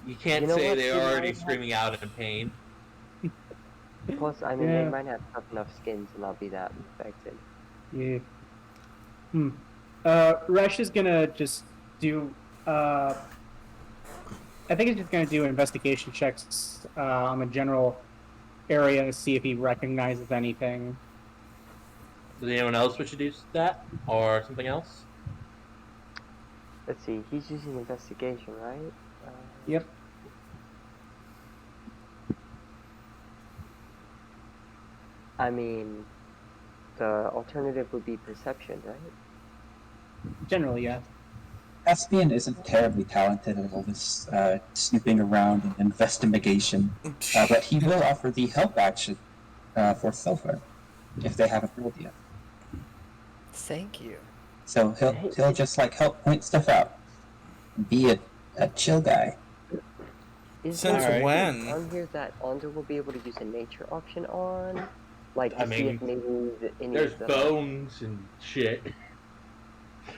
You can't You know say what, they're you already might have- screaming out in pain. plus, I mean, Yeah. they might have tough enough skin to not be that affected. Yeah. Resh is gonna just do. I think he's just gonna do investigation checks on the general area to see if he recognizes anything. Does anyone else wish to do that or something else? Let's see, he's using investigation, right? Yep. I mean, the alternative would be perception, right? Generally, yeah. Caspian isn't terribly talented at all this snooping around and investigation, but he will offer the help action for Sulfur if they haven't rolled yet. Thank you. So he'll just like help point stuff out, be a chill guy. Is Since there when? anything on here that Onder will be able to use a nature option on? Like, to I see mean, if maybe any There's of the... bones and shit.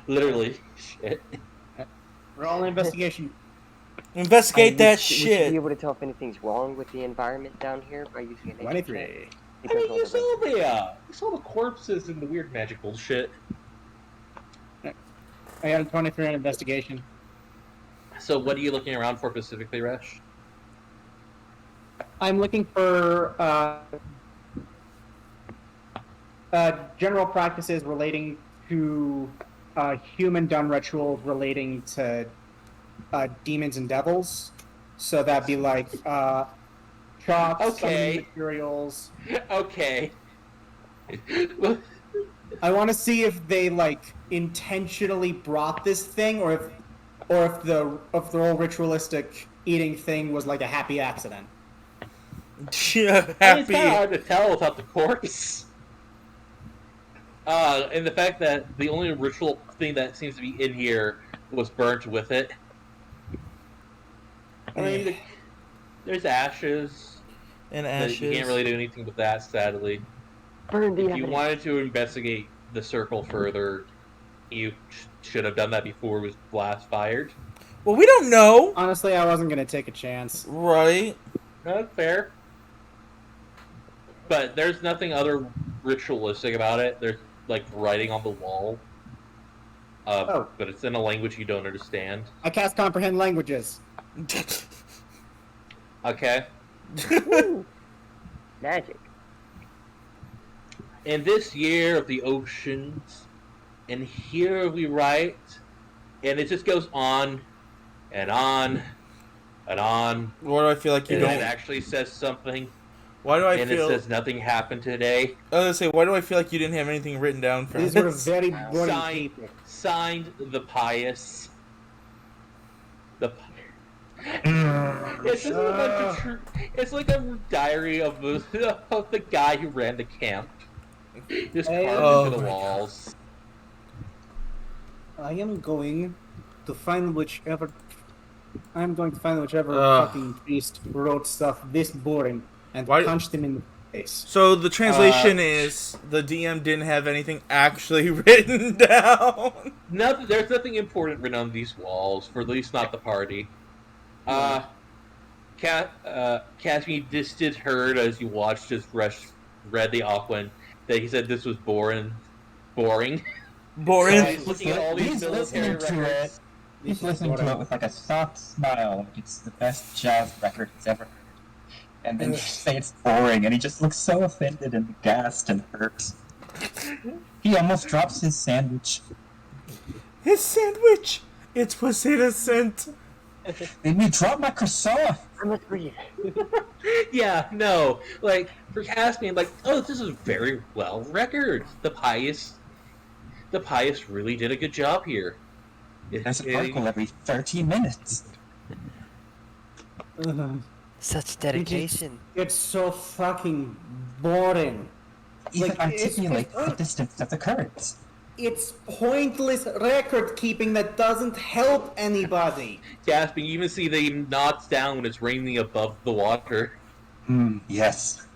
Literally shit. Roll investigation. Investigate that would you be shit. able to tell if anything's wrong with the environment down here by using a nature 23. check? I Because mean, all you the saw you saw the corpses and the weird magical shit. I got a 23 on investigation. So, what are you looking around for specifically, Resh? I'm looking for general practices relating to human done rituals relating to demons and devils. So that'd be like chops, Okay. summoning materials. Okay. I want to see if they like intentionally brought this thing, or if the whole ritualistic eating thing was like a happy accident. Yeah, I mean, it's kind of happy. hard to tell without the corpse. And the fact that the only ritual thing that seems to be in here was burnt with it. I mean, there's ashes. And But ashes. you can't really do anything with that, sadly. Burn the If you evidence. wanted to investigate the circle further, you should have done that before it was blast fired. Well, we don't know, Honestly, I wasn't gonna take a chance. right? No, that's fair. But there's nothing other ritualistic about it. There's like writing on the wall. Oh. But it's in a language you don't understand. I cast comprehend languages. Okay. Woo! Magic. In this year of the oceans, and here we write, and it just goes on and on and on. Why do I feel like you And don't? it actually says something, Why do I and feel? it says nothing happened today. I was gonna say, why do I feel like you didn't have anything written down for These were this? very boring Signed, people. signed the pious. The pi- it's just a bunch of it's like a diary of the guy who ran the camp. Just carved Oh into the my walls. I am going to find whichever Ugh. fucking priest wrote stuff this boring and Why- punch them in the face. So the translation is the DM didn't have anything actually written down. Nothing. There's nothing important written on these walls, for at least not the party. Casimir distant heard as you watched as Resh read the Aquan that he said this was boring. Boring. He's looking at all these He's military listening to records. He's listening to it with like a soft smile, like it's the best jazz record he's ever heard. And then you say it's boring, and he just looks so offended and aghast and hurt. He almost drops his sandwich. His sandwich. It was innocent. Made me drop my croissant. I must breathe. Yeah, no. Like, for Caspian, like, oh, this is very well record. The pious really did a good job here. There's an article every 30 minutes. Such dedication. It's so fucking boring. Even Like, it's- articulate it's- the distance of the currents. It's pointless record keeping that doesn't help anybody. Gasping, you even see the knots down when it's raining above the water. Yes.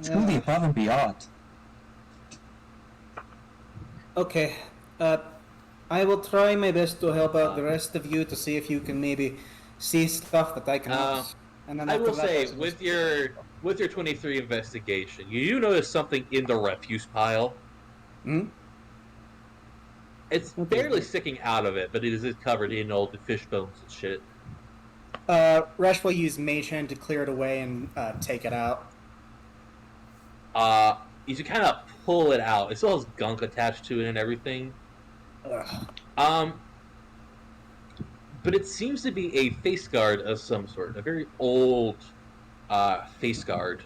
Truly Yeah. above and beyond. Okay, I will try my best to help out the rest of you to see if you can maybe see stuff that I cannot. And then I after will that, say, that's- with your 23 investigation, you do notice something in the refuse pile. Hmm? It's Okay. barely sticking out of it, but it is covered in old fish bones and shit. Resh will use Mage Hand to clear it away and take it out. You can kind of pull it out. It still has gunk attached to it and everything. Ugh. But it seems to be a face guard of some sort, a very old face guard,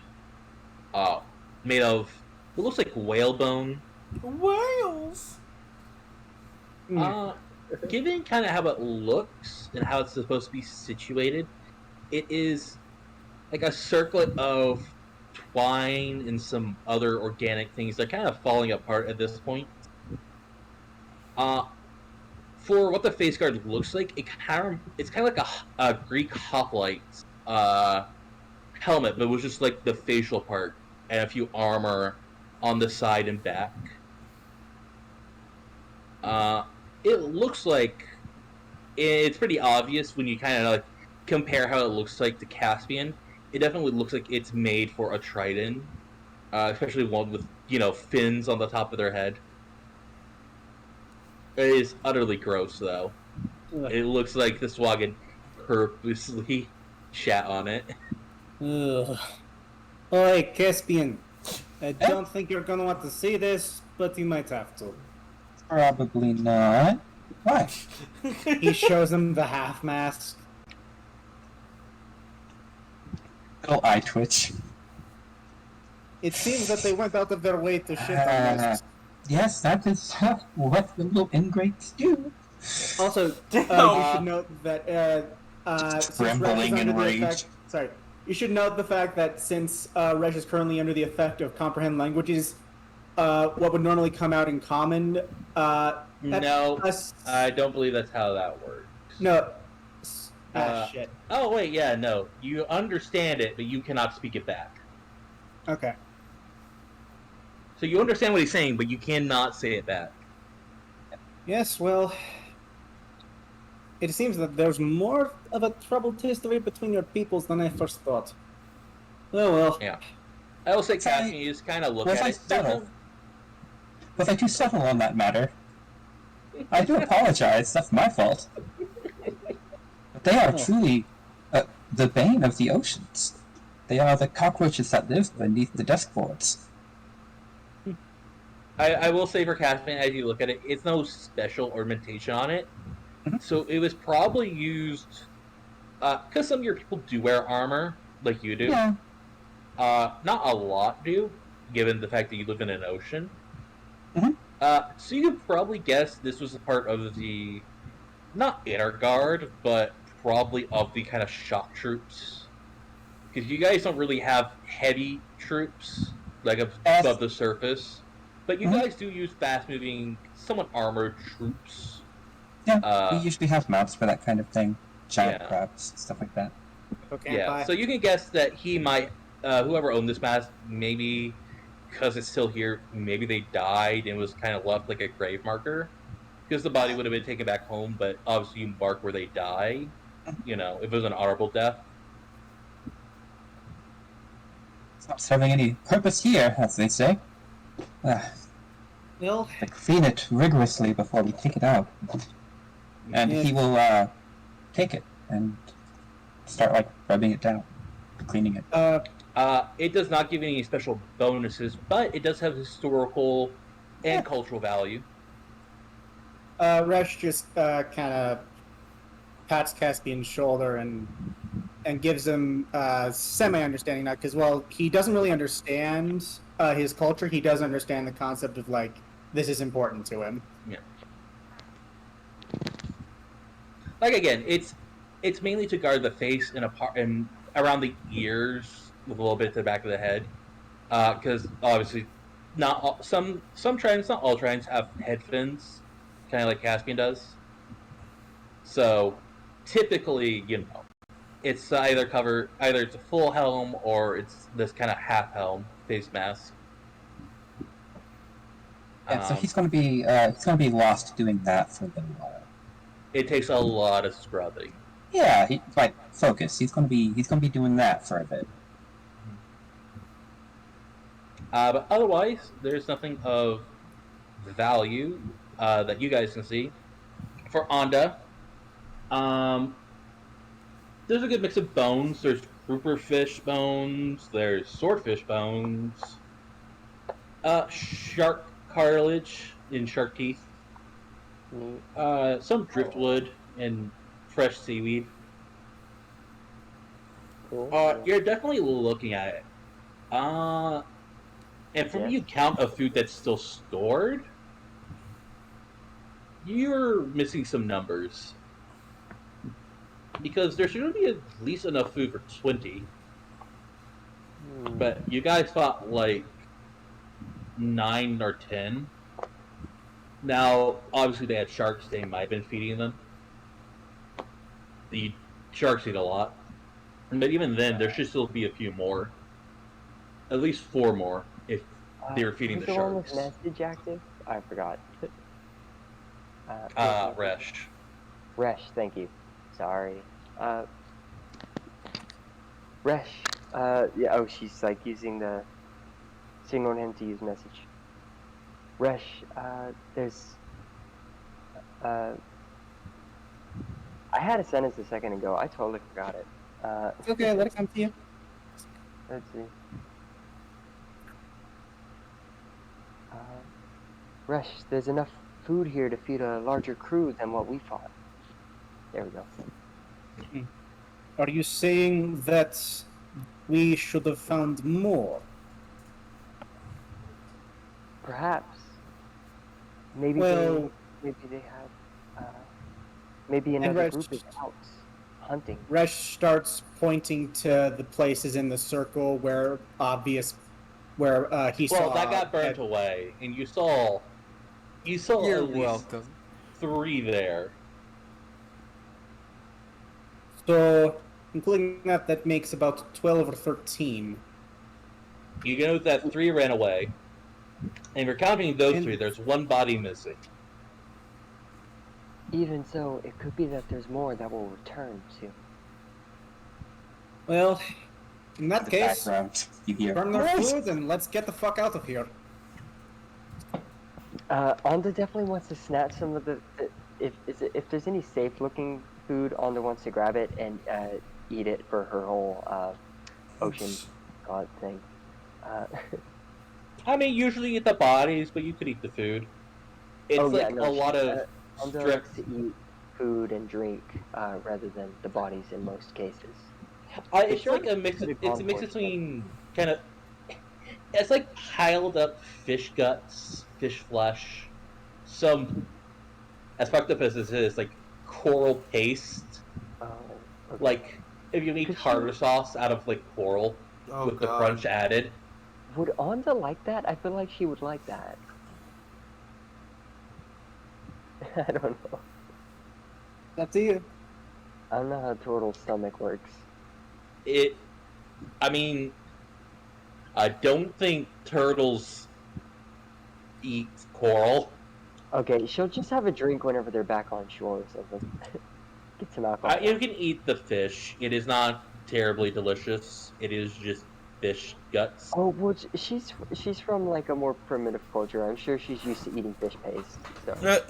made of what looks like whalebone. Whales. Given kind of how it looks and how it's supposed to be situated, it is like a circlet of twine and some other organic things. They're kind of falling apart at this point. For what the face guard looks like, it's kind of like a Greek hoplite helmet, but it was just like the facial part and a few armor on the side and back. It looks like it's pretty obvious when you kind of like compare how it looks like to Caspian. It definitely looks like it's made for a trident, especially one with fins on the top of their head. It is utterly gross, though. Ugh. It looks like the Swagan purposely shat on it. Ugh. Oi, Caspian. I don't think you're gonna want to see this, but you might have to. Probably not. Why? He shows him the half mask. Little eye twitch. It seems that they went out of their way to shit on this. Yes, that is what the little ingrates do. Also, you Damn. should note that since Resh is Trembling in under the rage. effect, sorry, you should note the fact that since Resh is currently under the effect of comprehend languages, what would normally come out in common. No, us- I don't believe that's how that works. No. Uh, Shit. Oh, wait, yeah, no. You understand it, but you cannot speak it back. Okay. So you understand what he's saying, but you cannot say it back. Yes, well, it seems that there's more of a troubled history between your peoples than I first thought. Oh well. Yeah. I will say, Sorry. Cassian, you just kind of look Was at I it. There's subtle? Was I too subtle on that matter? I do apologize. That's my fault. But they are truly the bane of the oceans. They are the cockroaches that live beneath the desk boards. I will say for Caspian, as you look at it, it's no special ornamentation on it. Mhm. So it was probably used because some of your people do wear armor, like you do. Yeah. Not a lot do, given the fact that you live in an ocean. Mhm. So you could probably guess this was a part of the, not inner guard, but probably of the kind of shock troops. Because you guys don't really have heavy troops, like above the surface. But you Mhm. guys do use fast-moving, somewhat armored troops. Yeah, we usually have maps for that kind of thing. Giant Yeah. crabs, stuff like that. Okay. Yeah, Bye. so you can guess that he might, whoever owned this mask, maybe because it's still here, maybe they died and was kind of left like a grave marker. Because the body would have been taken back home, but obviously you mark where they die. You know, if it was an honorable death. It's not serving any purpose here, as they say. Well, Clean it rigorously before we take it out. And Yeah. he will take it and start rubbing it down, cleaning it. It does not give any special bonuses, but it does have historical and cultural value. Resh just kind of pats Caspian's shoulder and gives him semi-understanding now, because while he doesn't really understand his culture, he does understand the concept of this is important to him. Like again, it's It's mainly to guard the face and around the ears with a little bit to the back of the head, because obviously, not all, some tridents, not all tridents have head fins, kind of like Caspian does. So typically, it's either it's a full helm or it's this kind of half helm face mask. Yeah, so he's gonna be lost doing that for a little while. It takes a lot of scrubbing. Yeah, focus. He's gonna be doing that for a bit. But otherwise, there's nothing of value that you guys can see. For Onda, there's a good mix of bones. There's grouper fish bones. There's swordfish bones. Shark cartilage in shark teeth. Neat. Some driftwood and fresh seaweed. Cool. You're definitely looking at it. And from you count of food that's still stored, you're missing some numbers. Because there should be at least enough food for 20. But you guys thought like 9 or 10. Now, obviously they had sharks, they might have been feeding them. The sharks eat a lot. But even then, there should still be a few more. At least 4 more, if they were feeding who's the one with sharks. message active? I forgot. Resh. Resh, thank you. Sorry. Resh. Yeah. Oh, she's like using the signal on him to use message. Resh. There's. I had a sentence a second ago. I totally forgot it. It's okay, let it come to you. Let's see. Resh, there's enough food here to feed a larger crew than what we fought. There we go. Are you saying that we should have found more? Perhaps. Maybe Well, they have. Maybe another Resh- group is out hunting. Resh starts pointing to the places in the circle where he saw. Well, that got burnt away, and you saw You're at least welcome. 3 there. So, including that makes about 12 or 13. You know that 3 ran away, and if you're counting those And- 3, there's 1 body missing. Even so, it could be that there's more that will return soon. Well, in that The case, background you hear. burn their food and let's get the fuck out of here. Onda definitely wants to snatch some of the if there's any safe looking food, Onda wants to grab it and eat it for her whole ocean god thing. I mean, usually you eat the bodies, but you could eat the food. It's a lot of Onda strip. likes to eat food and drink rather than the bodies in most cases. It's sure like a mix. pretty It's a mix complex, between kind of. It's like piled up fish guts, fish flesh, some. As fucked up as this is, like coral paste. Oh, okay. Like if you make Could you- tartar sauce out of like coral with the crunch added. Would Onda like that? I feel like she would like that. I don't know. It's up to you. I don't know how turtle's stomach works. I mean, I don't think turtles eat coral. Okay, she'll just have a drink whenever they're back on shore or something. Get some alcohol. You can eat the fish. It is not terribly delicious. It is just fish guts. Oh, well, she's from like a more primitive culture. I'm sure she's used to eating fish paste. So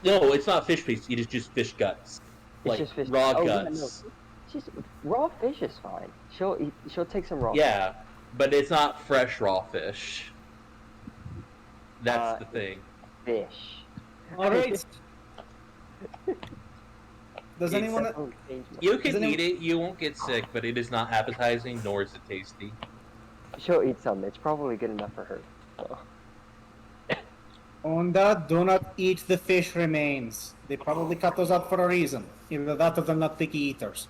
No, it's not fish paste. It is just fish guts, it's like just fish. raw oh, yeah, guts. no. She's raw fish is fine. She'll take some raw. Yeah, but it's not fresh raw fish. That's the thing. Fish. All right. Does It's- anyone? Oh, change my- You can Does anyone- eat it. You won't get sick, but it is not appetizing, nor is it tasty. She'll eat some. It's probably good enough for her. So. Onda, do not eat the fish remains. They probably cut those out for a reason. Either that or they're not picky eaters.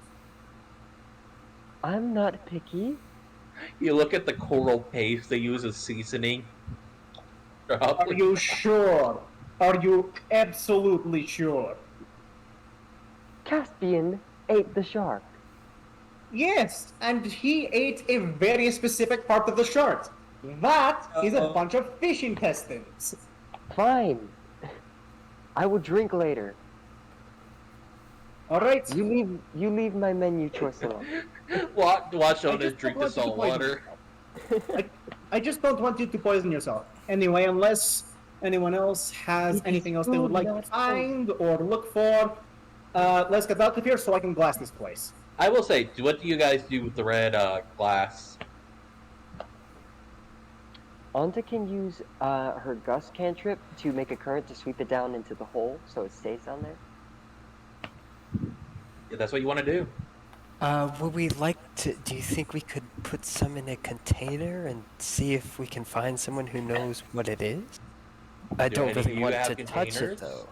I'm not picky. You look at the coral paste they use as seasoning. Are you sure? Are you absolutely sure? Caspian ate the shark. Yes, and he ate a very specific part of the shark. That is a Uh-oh. bunch of fish intestines. Fine. I will drink later. All right. You leave my menu choice alone. Watch I Otis just drink don't the want you to salt poison water. yourself. I just don't want you to poison yourself. Anyway, unless anyone else has It is anything else they would food, like to not find or look for, let's get out of here so I can glass this place. I will say, what do you guys do with the red glass? Onda can use her gust cantrip to make a current to sweep it down into the hole so it stays down there. Yeah, that's what you want to do. Would we like to? Do you think we could put some in a container and see if we can find someone who knows what it is? I Do don't any of really you want have to touch containers? it though.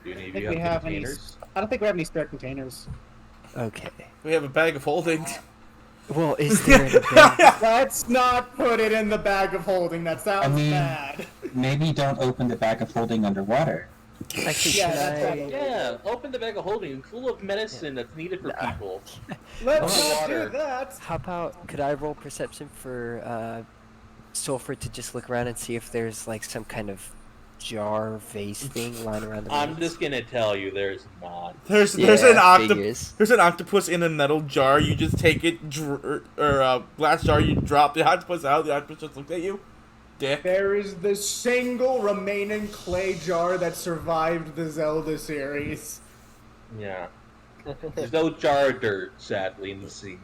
Do any of think you we have have any- containers? I don't think we have any spare containers. Okay. We have a bag of holding. Well, is there an event? Let's not put it in the bag of holding. That sounds I mean- bad. Maybe don't open the bag of holding underwater. Actually, Yeah, can that's I? right. Yeah, open the bag of holding full of medicine that's needed for people. Let's Oh, not water. do that. How about? Could I roll perception for Sulfur to just look around and see if there's like some kind of jar vase thing lying around the I'm room? just gonna tell you, there's not. There's figures. there's an octopus in a metal jar. You just take it or a glass jar. You drop the octopus out. The octopus just looks at you. Dick. There is the single remaining clay jar that survived the Zelda series. Yeah. There's no jar of dirt, sadly, in the sea.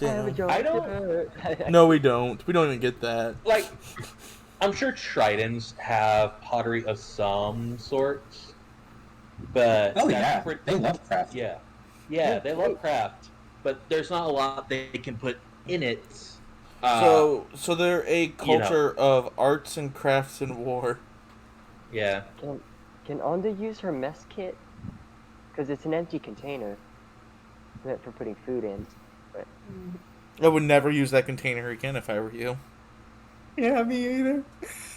I have a Damn. jar I of don't- dirt. No, we don't. We don't even get that. Like, I'm sure tridents have pottery of some sorts, but Oh that's yeah, pretty- they love craft. yeah, they love craft, but there's not a lot they can put in it. So they're a culture of arts and crafts and war. Yeah, Can Onda use her mess kit? Because it's an empty container meant for putting food in. I would never use that container again if I were you. Yeah, me either.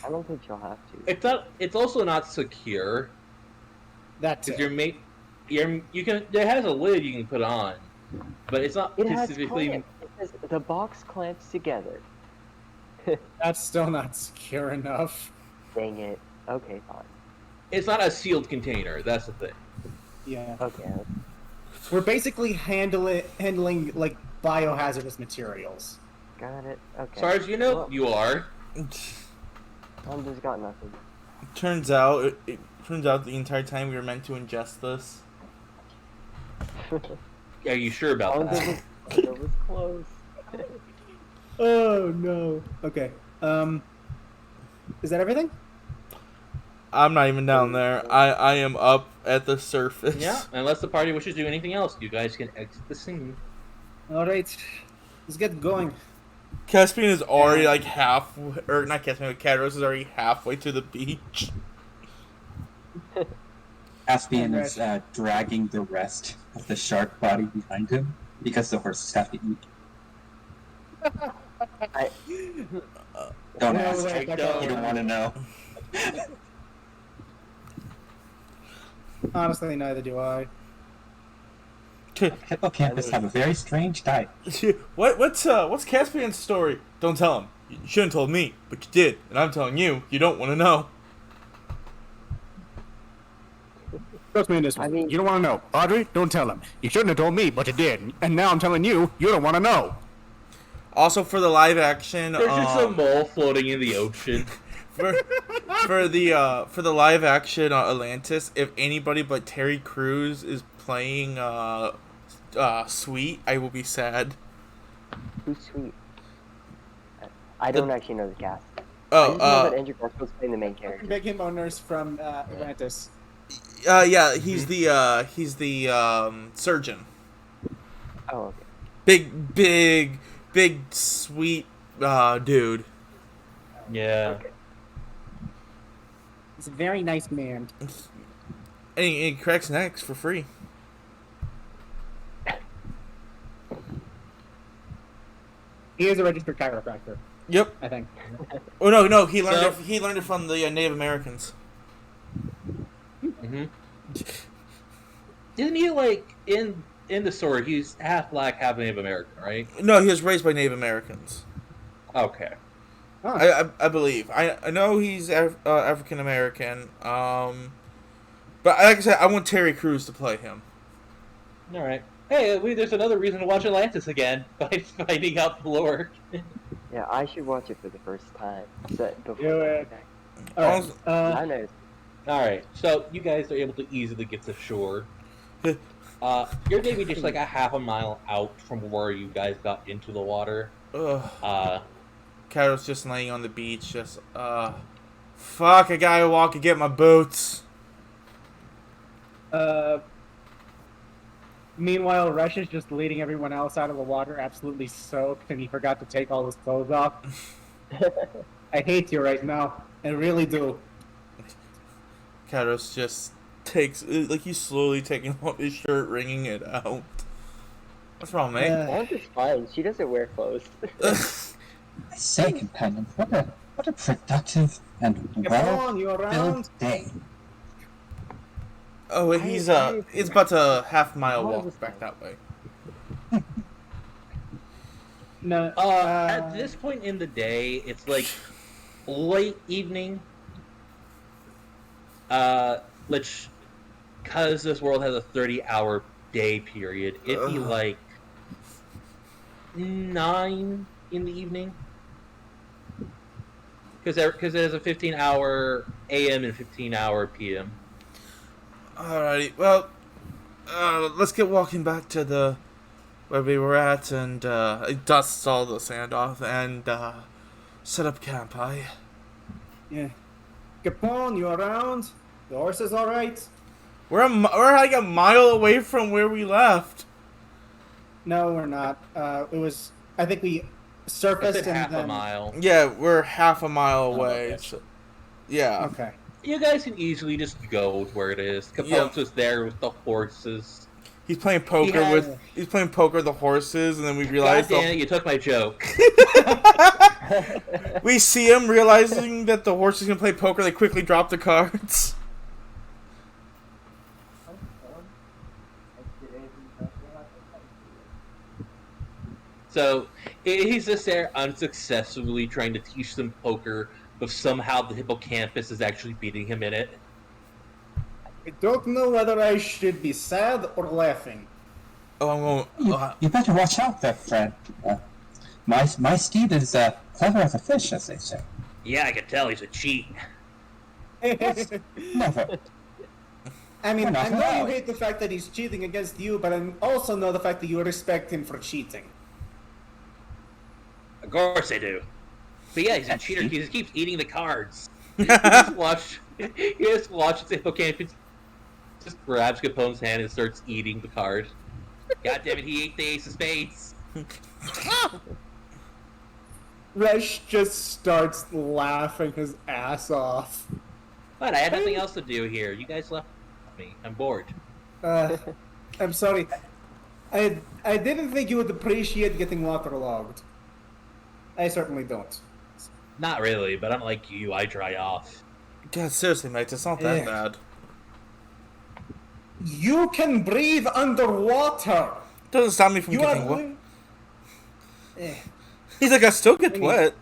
I don't think she'll have to. it's not. It's also not secure That's because it. you can. It has a lid you can put on, but it's not It has specifically. clamps. It says the box clamps together. That's still not secure enough. Dang it. Okay, fine. It's not a sealed container. That's the thing. Yeah. Okay. We're basically handling like biohazardous materials. Got it. Okay. As far as you know, Well, you are. Onda's got nothing. Turns out, it turns out the entire time we were meant to ingest this. Are you sure about Onda that? Onda was close. Oh no. Okay. Is that everything? I'm not even down there. I am up at the surface. Yeah, unless the party wishes to do anything else, you guys can exit the scene. All right. Let's get going. Caspian is already like half, or not Caspian, but Cadros is already halfway to the beach. Caspian is dragging the rest of the shark body behind him because the horses have to eat. I, Don't No ask. way, You that don't. don't want to know. Honestly, neither do I. Hippocampus have a very strange diet. What's Caspian's story? Don't tell him. You shouldn't have told me, but you did, and I'm telling you, you don't want to know. Trust me in this one. I mean- you don't want to know. Audrey, don't tell him. You shouldn't have told me, but you did. And now I'm telling you, you don't want to know. Also, for the live action, There's just a mole floating in the ocean. for the live action Atlantis, if anybody but Terry Crews is playing Sweet, I will be sad. who's sweet? I don't actually know the cast. I Oh, just know that Andrew Garfield's playing the main character. Big him owners from Atlantis. yeah, he's the surgeon. Oh, okay. Big sweet dude. Yeah. Okay. He's a very nice man. And he cracks necks for free. He is a registered chiropractor, Yep. I think. Oh no, he learned So- it. He learned it from the Native Americans. Mm-hmm. Isn't he like in the story? He's half black, half Native American, right? No, he was raised by Native Americans. Okay. Oh, I believe. I know he's African American. But like I said, I want Terry Crews to play him. All right. Hey, there's another reason to watch Atlantis again by finding out the lore. Yeah, I should watch it for the first time. Before Do I it. come back. all right. Also- I know. All right. So you guys are able to easily get to shore. You're maybe just like a half a mile out from where you guys got into the water. Ugh. Carol's just laying on the beach, just fuck. I gotta walk and get my boots. Meanwhile, Rush is just leading everyone else out of the water, absolutely soaked, and he forgot to take all his clothes off. I hate you right now. I really do. Carlos just takes like he's slowly taking off his shirt, wringing it out. What's wrong, mate? Aunt is fine. She doesn't wear clothes. I say, companion, what a productive and Come on, you around? well-filled day. Oh, he's it's about a half-mile What walk was back that way. No. At this point in the day, it's like late evening. Which, because this world has a 30-hour day period, it'd be Ugh. like 9 in the evening. Because there's a 15-hour AM and 15-hour PM. Alrighty, well, let's get walking back to the where we were at and dust all the sand off and set up camp. Yeah. Capone, you around? The horse is alright? We're like a mile away from where we left. No, we're not. It was. I think we I surfaced said and half then. a mile. Yeah, we're half a mile away. okay. So, yeah. Okay. You guys can easily just go to where it is. Capone's Yeah. just there with the horses. He's playing poker Yeah. with the horses, and then we God realize damn it, you took my joke. we see him realizing that the horses can play poker. They quickly drop the cards. So he's just there unsuccessfully trying to teach them poker, but somehow the hippocampus is actually beating him in it. I don't know whether I should be sad or laughing. Oh, I'm going. You better watch out there, Fred. My steed is clever as a fish, as they say. Yeah, I can tell he's a cheat. Never. I mean, We're not I know you allowed. hate the fact that he's cheating against you, but I also know the fact that you respect him for cheating. Of course I do. But yeah, he's a cheater. He just keeps eating the cards. He just watches the hippocampus just grabs Capone's hand and starts eating the card. God damn it, he ate the ace of spades. Resh just starts laughing his ass off. But I had nothing else to do here. You guys left me. I'm bored. I'm sorry. I didn't think you would appreciate getting waterlogged. I certainly don't. Not really, but unlike you, I dry off. God, seriously, mate, it's not that Yeah. bad. You can breathe underwater. Doesn't stop me from You getting are. wet. He's like, I still get I mean- wet.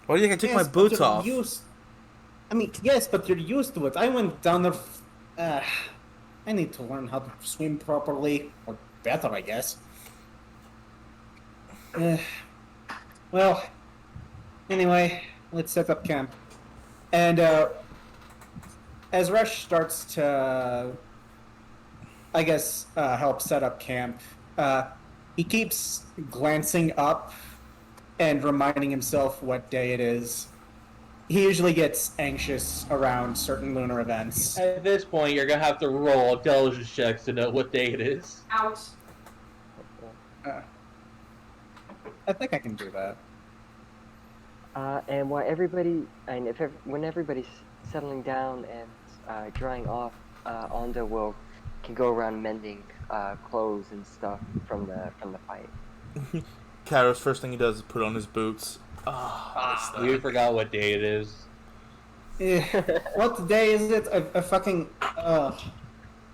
Why do you think I took my Yes, but boots you're off? I mean, yes, but you're used to it. I went down there. I need to learn how to swim properly, or better, I guess. Well, anyway, let's set up camp. And as Rush starts to, I guess, help set up camp, he keeps glancing up and reminding himself what day it is. He usually gets anxious around certain lunar events. At this point, you're gonna have to roll intelligence checks to know what day it is. Out. I think I can do that. And while everybody, and when everybody's settling down and drying off, Onda can go around mending clothes and stuff from the fight. Karos, first thing he does is put on his boots. Ah, oh, We forgot what day it is. What day is it? I fucking.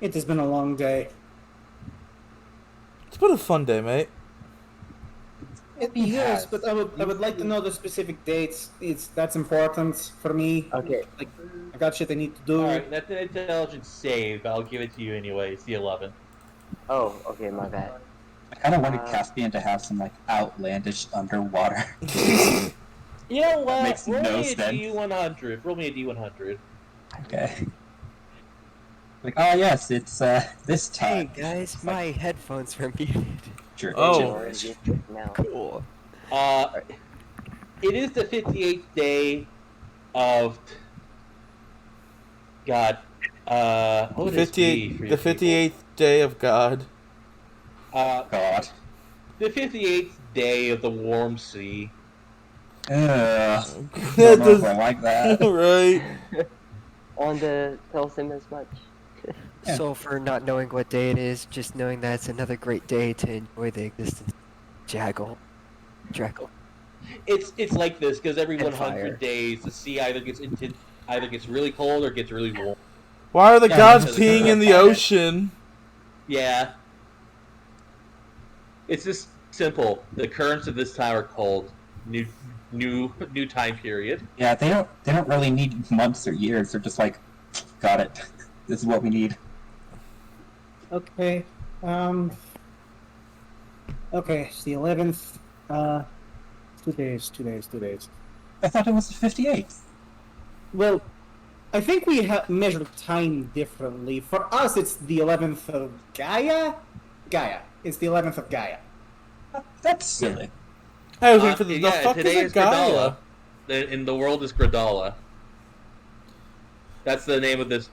It has been a long day. it's been a fun day, mate. Yes, but I would like to know the specific dates. That's important for me. Okay. Like, I got shit I need to do. Alright, that's an intelligence save, but I'll give it to you anyway. It's the 11th. Oh, okay, my bad. I kind of wanted Caspian to have some like outlandish underwater. You know what? Makes Roll no me a sense. D100. Roll me a D100. Okay. Like, oh yes, it's this Hey time. guys, my headphones were muted. Jerk. Oh. Now. Cool. It is the 58th day of... God. What would this be 58, for the you people? 58th day of God. God. The 58th day of the warm sea. That Don't know if does- I like that. right. Onda tells him as much. Yeah. So for not knowing what day it is, just knowing that it's another great day to enjoy the existence of Jackal. It's like this because every And 100 fire. days the sea either gets really cold or gets really warm. Why are the Yeah, gods because peeing in the fire. ocean? Yeah. It's just simple. The currents of this time are cold. New time period. Yeah, they don't really need months or years. They're just like, got it. This is what we need. Okay. Okay, it's the 11th. 2 days. I thought it was the 58th. Well, I think we measure time differently. For us, it's the 11th of Gaia. It's the 11th of Gaia. That's silly. I was waiting for the fuck today is is a Gaia? Gradala. In the world is Gradala. That's the name of the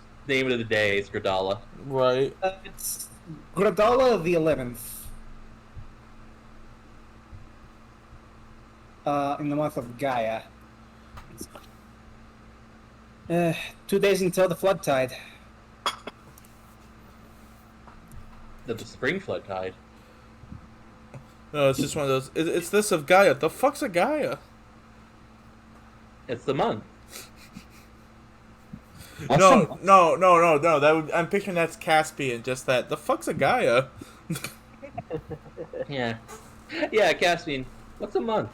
day. Is Gradala. Right. It's Gradala the 11th. In the month of Gaia. 2 days until the flood tide. The spring flood tide. No, it's just one of those. It's this of Gaia. The fuck's a Gaia? It's the month. What's No, the- no. I'm picturing that's Caspian. Just that. The fuck's a Gaia? Yeah. Yeah, Caspian. What's a month?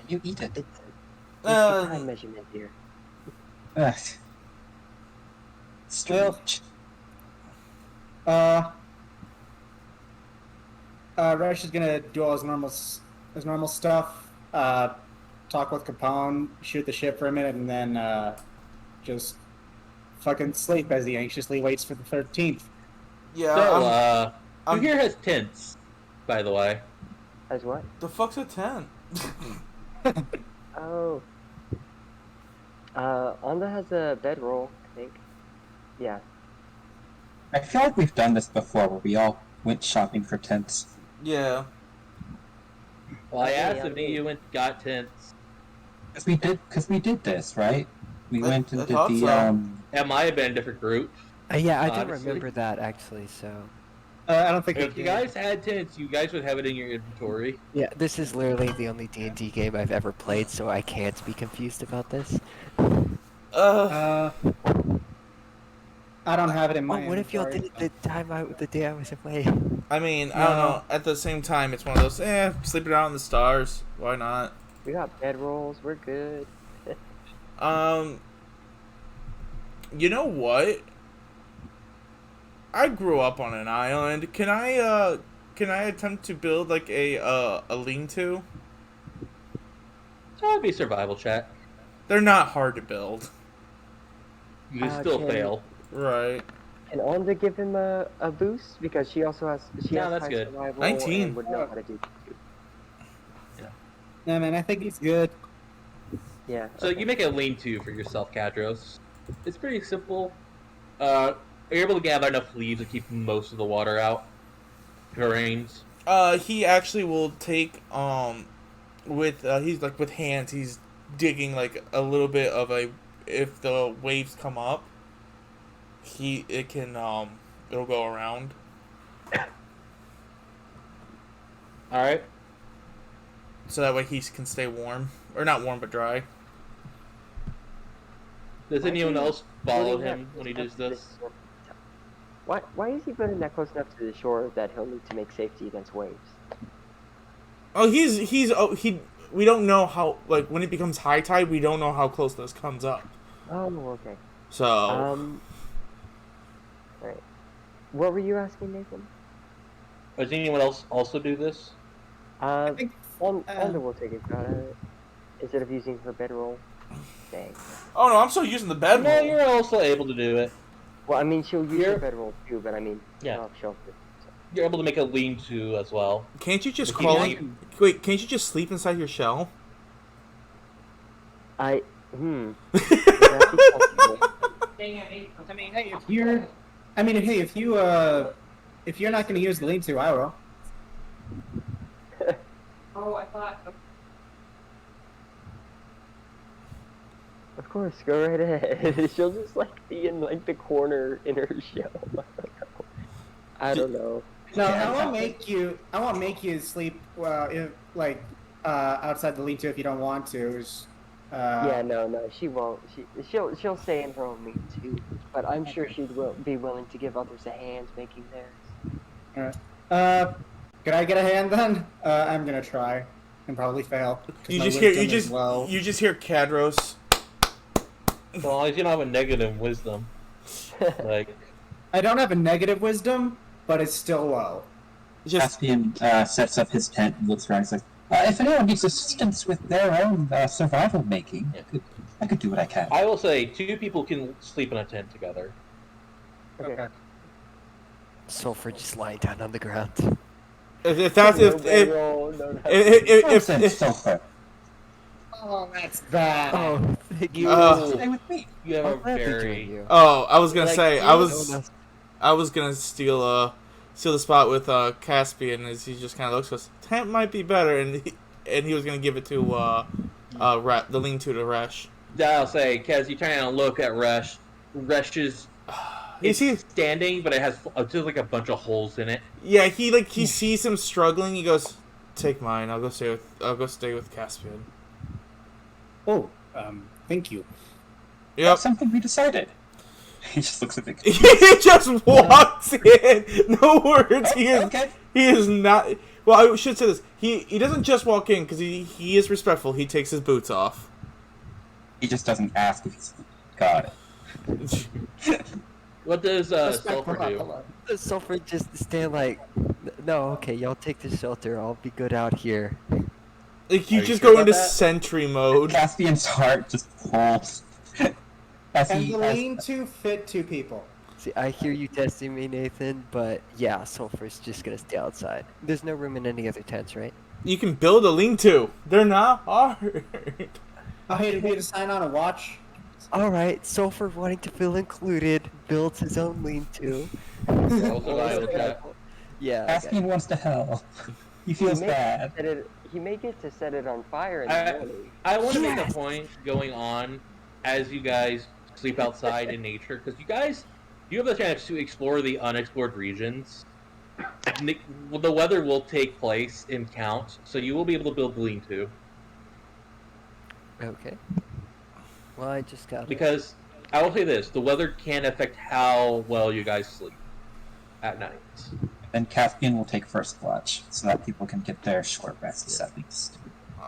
You eat it. It's the Uh, time measurement here. Ugh. Strange. Resh is gonna do all his normal stuff. Talk with Capone, shoot the ship for a minute, and then just fucking sleep as he anxiously waits for the 13th. yeah. So, who I'm- here has tints, by the way? As what? the fuck's a 10? Oh. Onda has a bedroll, I think. Yeah. I feel like we've done this before, where we all went shopping for tents. Yeah. Well, I Okay, asked if okay. you went got tints. Cause we did this, right? We I- went and I did thought the so. That might have been a different group. Yeah, I don't Honestly. remember that actually. So I don't think If you guys had tints, you guys would have it in your inventory. yeah, this is literally the only D&D game I've ever played, so I can't be confused about this. I don't have it in Oh, my what if y'all did inventory, it the day I was away? I mean, I don't know. At the same time, it's one of those. Sleep it out in the stars. Why not? We got bedrolls, we're good. You know what? I grew up on an island. Can I attempt to build like a lean-to? So that'd be a survival check. They're not hard to build. You still can- fail. Right. Can Onda give him a boost? Because she also has No, has that's high good. survival 19. and would know how to do. No, man, I think he's good. Yeah. So okay. you make a lean-to for yourself, Kadros. It's pretty simple. You're able to gather enough leaves to keep most of the water out. If it rains. He actually will take with he's like with hands. He's digging like a little bit of a. If the waves come up, it can it'll go around. All right. So that way he can stay warm, or not warm but dry. Does Why anyone is he else follow building that him when he close does enough to this? the shore? Why is he building that close enough to the shore that he'll need to make safety against waves? Oh, we don't know how, like, when it becomes high tide, we don't know how close this comes up. Oh, okay. So Right. What were you asking, Nathan? Does anyone else also do this? I think, Wanda will take a shot at it instead of using her bedroll. Dang. oh no, I'm still using the bed No, roll. you're also able to do it. Well, I mean, she'll use You're- her bedroll too, but I mean, Yeah. off shelter. You're able to make a lean-to as well. Can't you just If crawl? you- Wait, can't you just sleep inside your shell? Would that be possible? I mean, hey, if you're not going to use the lean-to, I will. Of course, go right ahead. She'll just like be in like the corner in her shell. I don't know. No, I won't make you sleep. Outside the lean-to if you don't want to. Yeah, no, she won't. She'll stay in her own lean too. But I'm sure she'd be willing to give others a hand making theirs. Alright. Could I get a hand then? I'm gonna try and probably fail. 'cause You my just hear wisdom is low. you just hear Cadros. As long as you don't have a negative wisdom. Like, I don't have a negative wisdom, but it's still low. Just Caspian sets up his tent and looks around. He's like, if anyone needs assistance with their own survival making, I could do what I can. I will say, 2 people can sleep in a tent together. Okay. Sulfur just lying down on the ground. if that's No if bedroll, no nothing. if Nonsense, Sulfur. Oh, that's bad. Oh, thank you. Stay with me. You have I'm a glad to join very... you. oh, I was gonna Like, say you I was gonna steal the spot with Caspian as he just kind of looks goes tent might be better and he was gonna give it to the lean-to to Resh. I'll say, Kaz, you try and look at Resh. Resh is... Is he? standing, but it has just like a bunch of holes in it. Yeah, he sees him struggling. He goes, "Take mine. I'll go stay with Caspian." Oh, thank you. Yep. That's something we decided. He just looks at the. He just walks in. No words. He is. Okay. He is not. Well, I should say this. He doesn't just walk in because he is respectful. He takes his boots off. He just doesn't ask if he's got it. What does Respectful, Sulfur do? hello. The Sulfur just stand like, no, okay, y'all take the shelter. I'll be good out here. Like you Are you just sure go about into that? sentry mode. Caspian's heart just pulls. as And he, the as, lean-to fit 2 people. See, I hear you testing me, Nathan, but yeah, Sulfur's just gonna stay outside. There's no room in any other tents, right? You can build a lean-to. They're not hard. Oh, hey, did we to sign on a watch? Alright, Sulfur wanting to feel included, builds his own lean-to. Also, I would say- Yeah, okay. Caspian wants to hell. He feels bad. He may get to set it on fire in the I, morning. I want to make Yes! a point going on as you guys sleep outside in nature, because you have the chance to explore the unexplored regions. The weather will take place in count, so you will be able to build lean-to. Okay. Well, I just got it. Because I will say this: the weather can affect how well you guys sleep at night. Then Caspian will take first watch, so that people can get their short rests at least.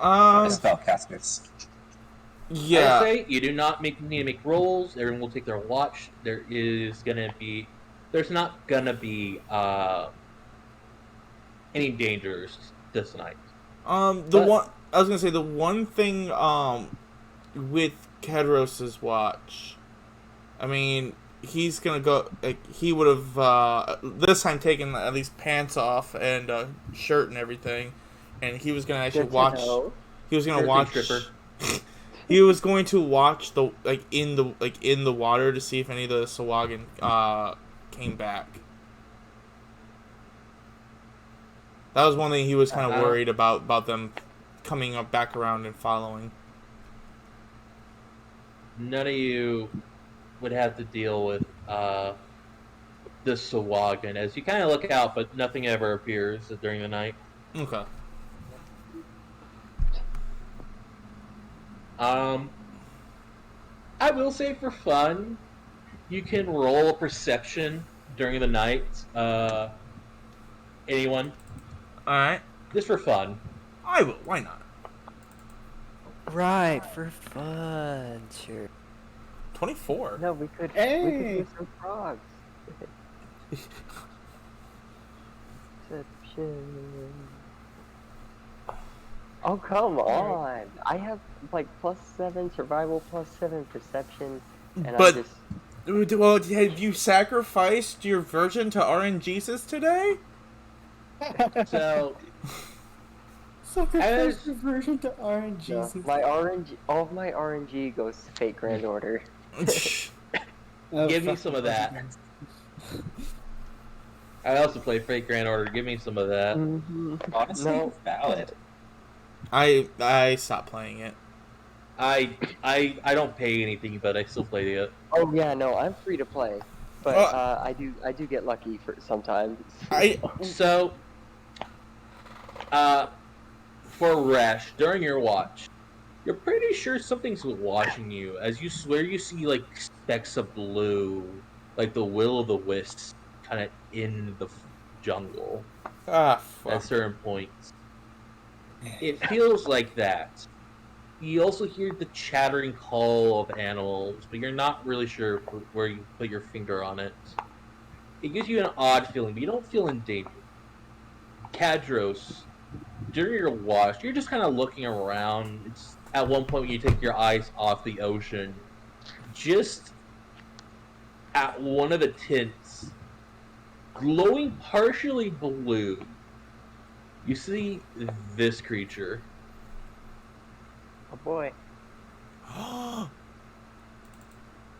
Um. Spellcasters. I would Yeah. say you do not need to make rolls. Everyone will take their watch. There's not gonna be any dangers this night. I was gonna say the one thing with Kedros's watch, I mean, he's gonna go like he would have this time taken at least pants off and shirt and everything, and he was gonna actually Good to watch. know. He was gonna You're a watch. stripper. He was going to watch in the water to see if any of the Sahuagin came back. That was one thing he was kind of worried about them coming up back around and following. None of you would have to deal with this Sawagan as you kind of look out, but nothing ever appears during the night. Okay. I will say for fun, you can roll a perception during the night. Anyone? Alright. Just for fun. I will. Why not? Right, for fun, sure. 24. No, we could Hey! do some frogs. Perception. Oh, come on. I have like +7 survival, +7 perception, and But- I just... Well, have you sacrificed your virgin to RNGesus today? So, Sacrifice As- your version to No, RNG. my RNG, all of my RNG goes to Fate Grand Order. give me some of that. I also play Fate Grand Order. Give me some of that. Honestly, No. valid. I stopped playing it. I don't pay anything, but I still play it. Oh yeah, no, I'm free to play, but I do get lucky for sometimes. So, for Resh, during your watch, you're pretty sure something's watching you as you swear you see like specks of blue, like the will-o'-the-wisps, kind of in the jungle Ah, at fuck. certain points. It feels like that. You also hear the chattering call of animals, but you're not really sure where you put your finger on it. It gives you an odd feeling, but you don't feel in danger. Kadros, during your watch, you're just kind of looking around. It's at one point when you take your eyes off the ocean, just at one of the tints, glowing partially blue, you see this creature. Oh boy.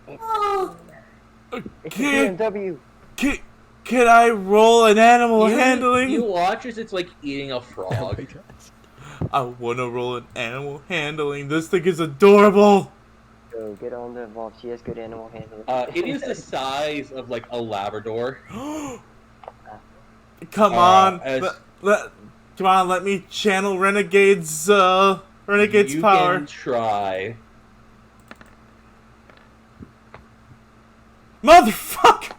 It's a Can, BMW. can I roll an animal handling? You watch as it's like eating a frog. I wanna roll an animal handling. This thing is adorable. Go get on the vault. She has good animal handling. It is the size of like a Labrador. Come on. as- Come on, let me channel Renegade's You power. can try. Motherfucker!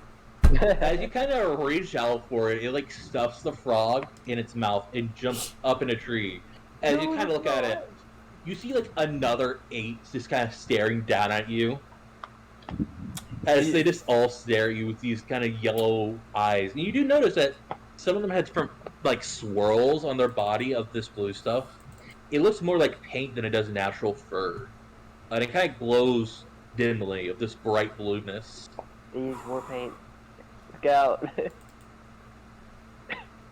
As you kind of reach out for it, it like stuffs the frog in its mouth and jumps up in a tree. As you kind of look at it, you see like another 8 just kind of staring down at you. As they just all stare at you with these kind of yellow eyes. And you do notice that some of them had different like swirls on their body of this blue stuff. It looks more like paint than it does natural fur. And it kind of glows dimly of this bright blueness. These war paint. Look out.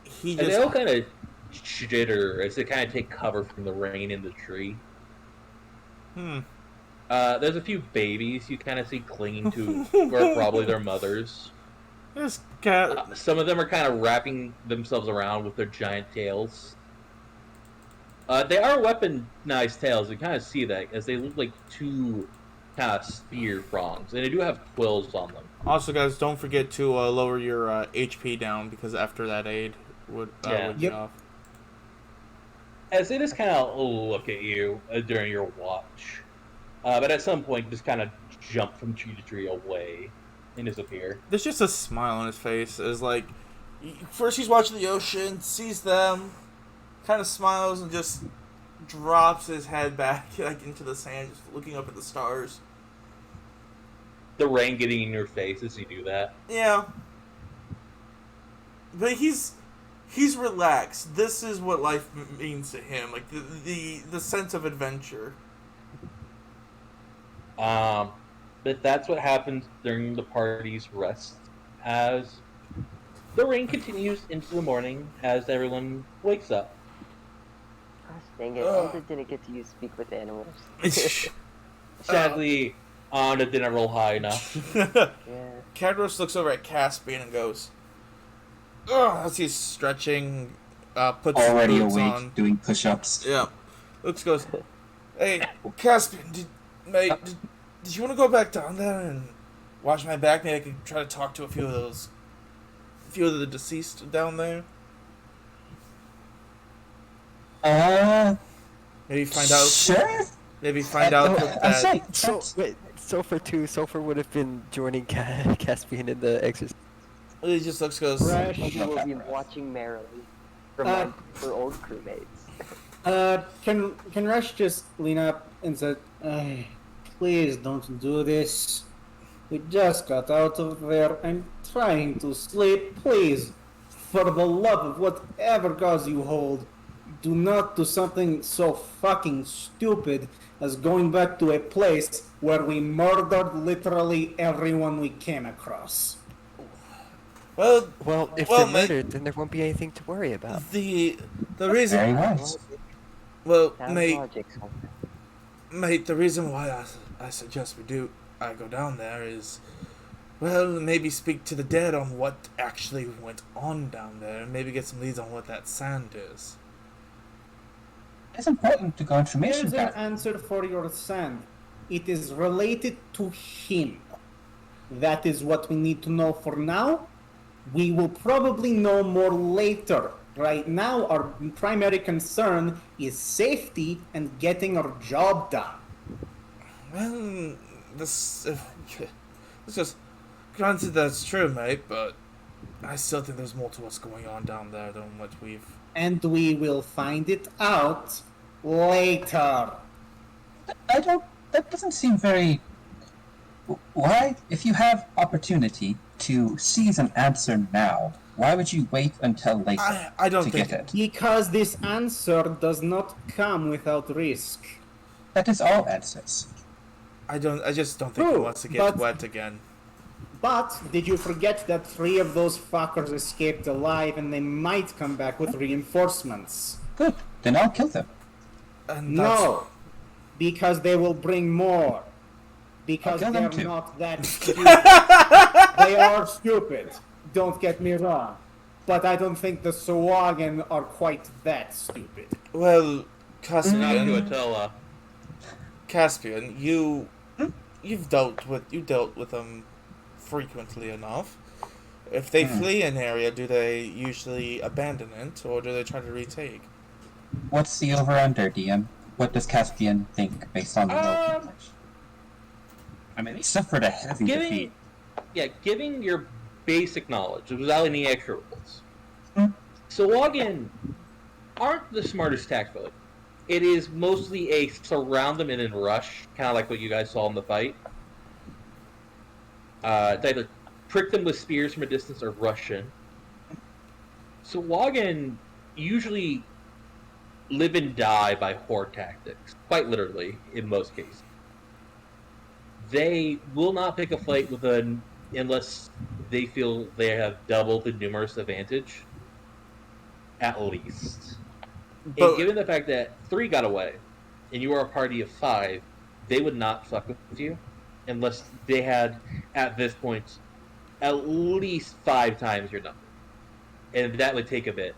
He And they all just kind of jitter as they kind of take cover from the rain in the tree. There's a few babies you kind of see clinging to where probably their mothers. This cat. Some of them are kind of wrapping themselves around with their giant tails. They are weaponized tails. You kind of see that as they look like 2 kind of spear prongs, and they do have quills on them. Also, guys, don't forget to lower your HP down because after that aid would Yeah. be Yep. off. As they just kind of look at you during your watch, but at some point just kind of jump from tree to tree away and disappear. There's just a smile on his face. As like, first he's watching the ocean, sees them, kind of smiles and just drops his head back like into the sand, just looking up at the stars. The rain getting in your face as you do that. Yeah, but he's relaxed. This is what life means to him, like the sense of adventure. But that's what happens during the party's rest, as the rain continues into the morning as everyone wakes up. Gosh dang it. Alda didn't get to speak with animals. Sadly, Anna didn't roll high enough. Yeah. Kadros looks over at Caspian and goes, "Ugh," as he's stretching, puts Already boots awake, on. doing push-ups. Yeah. Lux goes, "Hey, Caspian, did you want to go back down there and watch my back? Maybe I could try to talk to a few of the deceased down there. Maybe find out. Sure. Maybe find out that." Say, So wait, Sulfur would have been joining Caspian in the exercise. He just looks, goes, Fresh. You will be watching merrily for Uh, for old crewmates. Can Rush just lean up and say, please don't do this. We just got out of there. I'm trying to sleep. Please, for the love of whatever cause you hold, do not do something so fucking stupid as going back to a place where we murdered literally everyone we came across. "Well, Well, if Well, they're mate- murdered, then there won't be anything to worry about. the very reason, wise. well, Sound mate, logic, Sulfur. mate, the reason why I suggest I go down there is, well, maybe speak to the dead on what actually went on down there, and maybe get some leads on what that sand is." It's important to go information Here's an back. answer for your sand. It is related to him. That is what we need to know for now. We will probably know more later. Right now, our primary concern is safety and getting our job done. Well, this just granted that's true, mate, but I still think there's more to what's going on down there than what we've. And we will find it out later. That doesn't seem very. Why, if you have opportunity to seize an answer now, why would you wait until later I don't to think get it? Because this answer does not come without risk. That is all answers. I just don't think he True, wants to get but- wet again. But did you forget that 3 of those fuckers escaped alive and they might come back with reinforcements? Good. Then I'll kill them. And that's, No, because they will bring more. Because I'll kill them they're too. not that stupid. They are stupid, don't get me wrong. But I don't think the Sawagan are quite that stupid. well, Not Caspian, to Attila. Caspian, you've dealt with them frequently enough. If they flee an area, do they usually abandon it, or do they try to retake? What's the over-under, DM? What does Caspian think based on the roll? I mean, he suffered a heavy defeat. Giving your basic knowledge without any extra rules. Hmm. Sawagan aren't the smartest tactfully. It is mostly a surround them and then rush, kind of like what you guys saw in the fight. They either prick them with spears from a distance or rush in. Sawagan usually live and die by horde tactics, quite literally in most cases. They will not pick a fight with unless they feel they have double the numerous advantage, at least. But- And given the fact that 3 got away, and you are a party of 5, they would not fuck with you unless they had, at this point, at least 5 times your number. And that would take a bit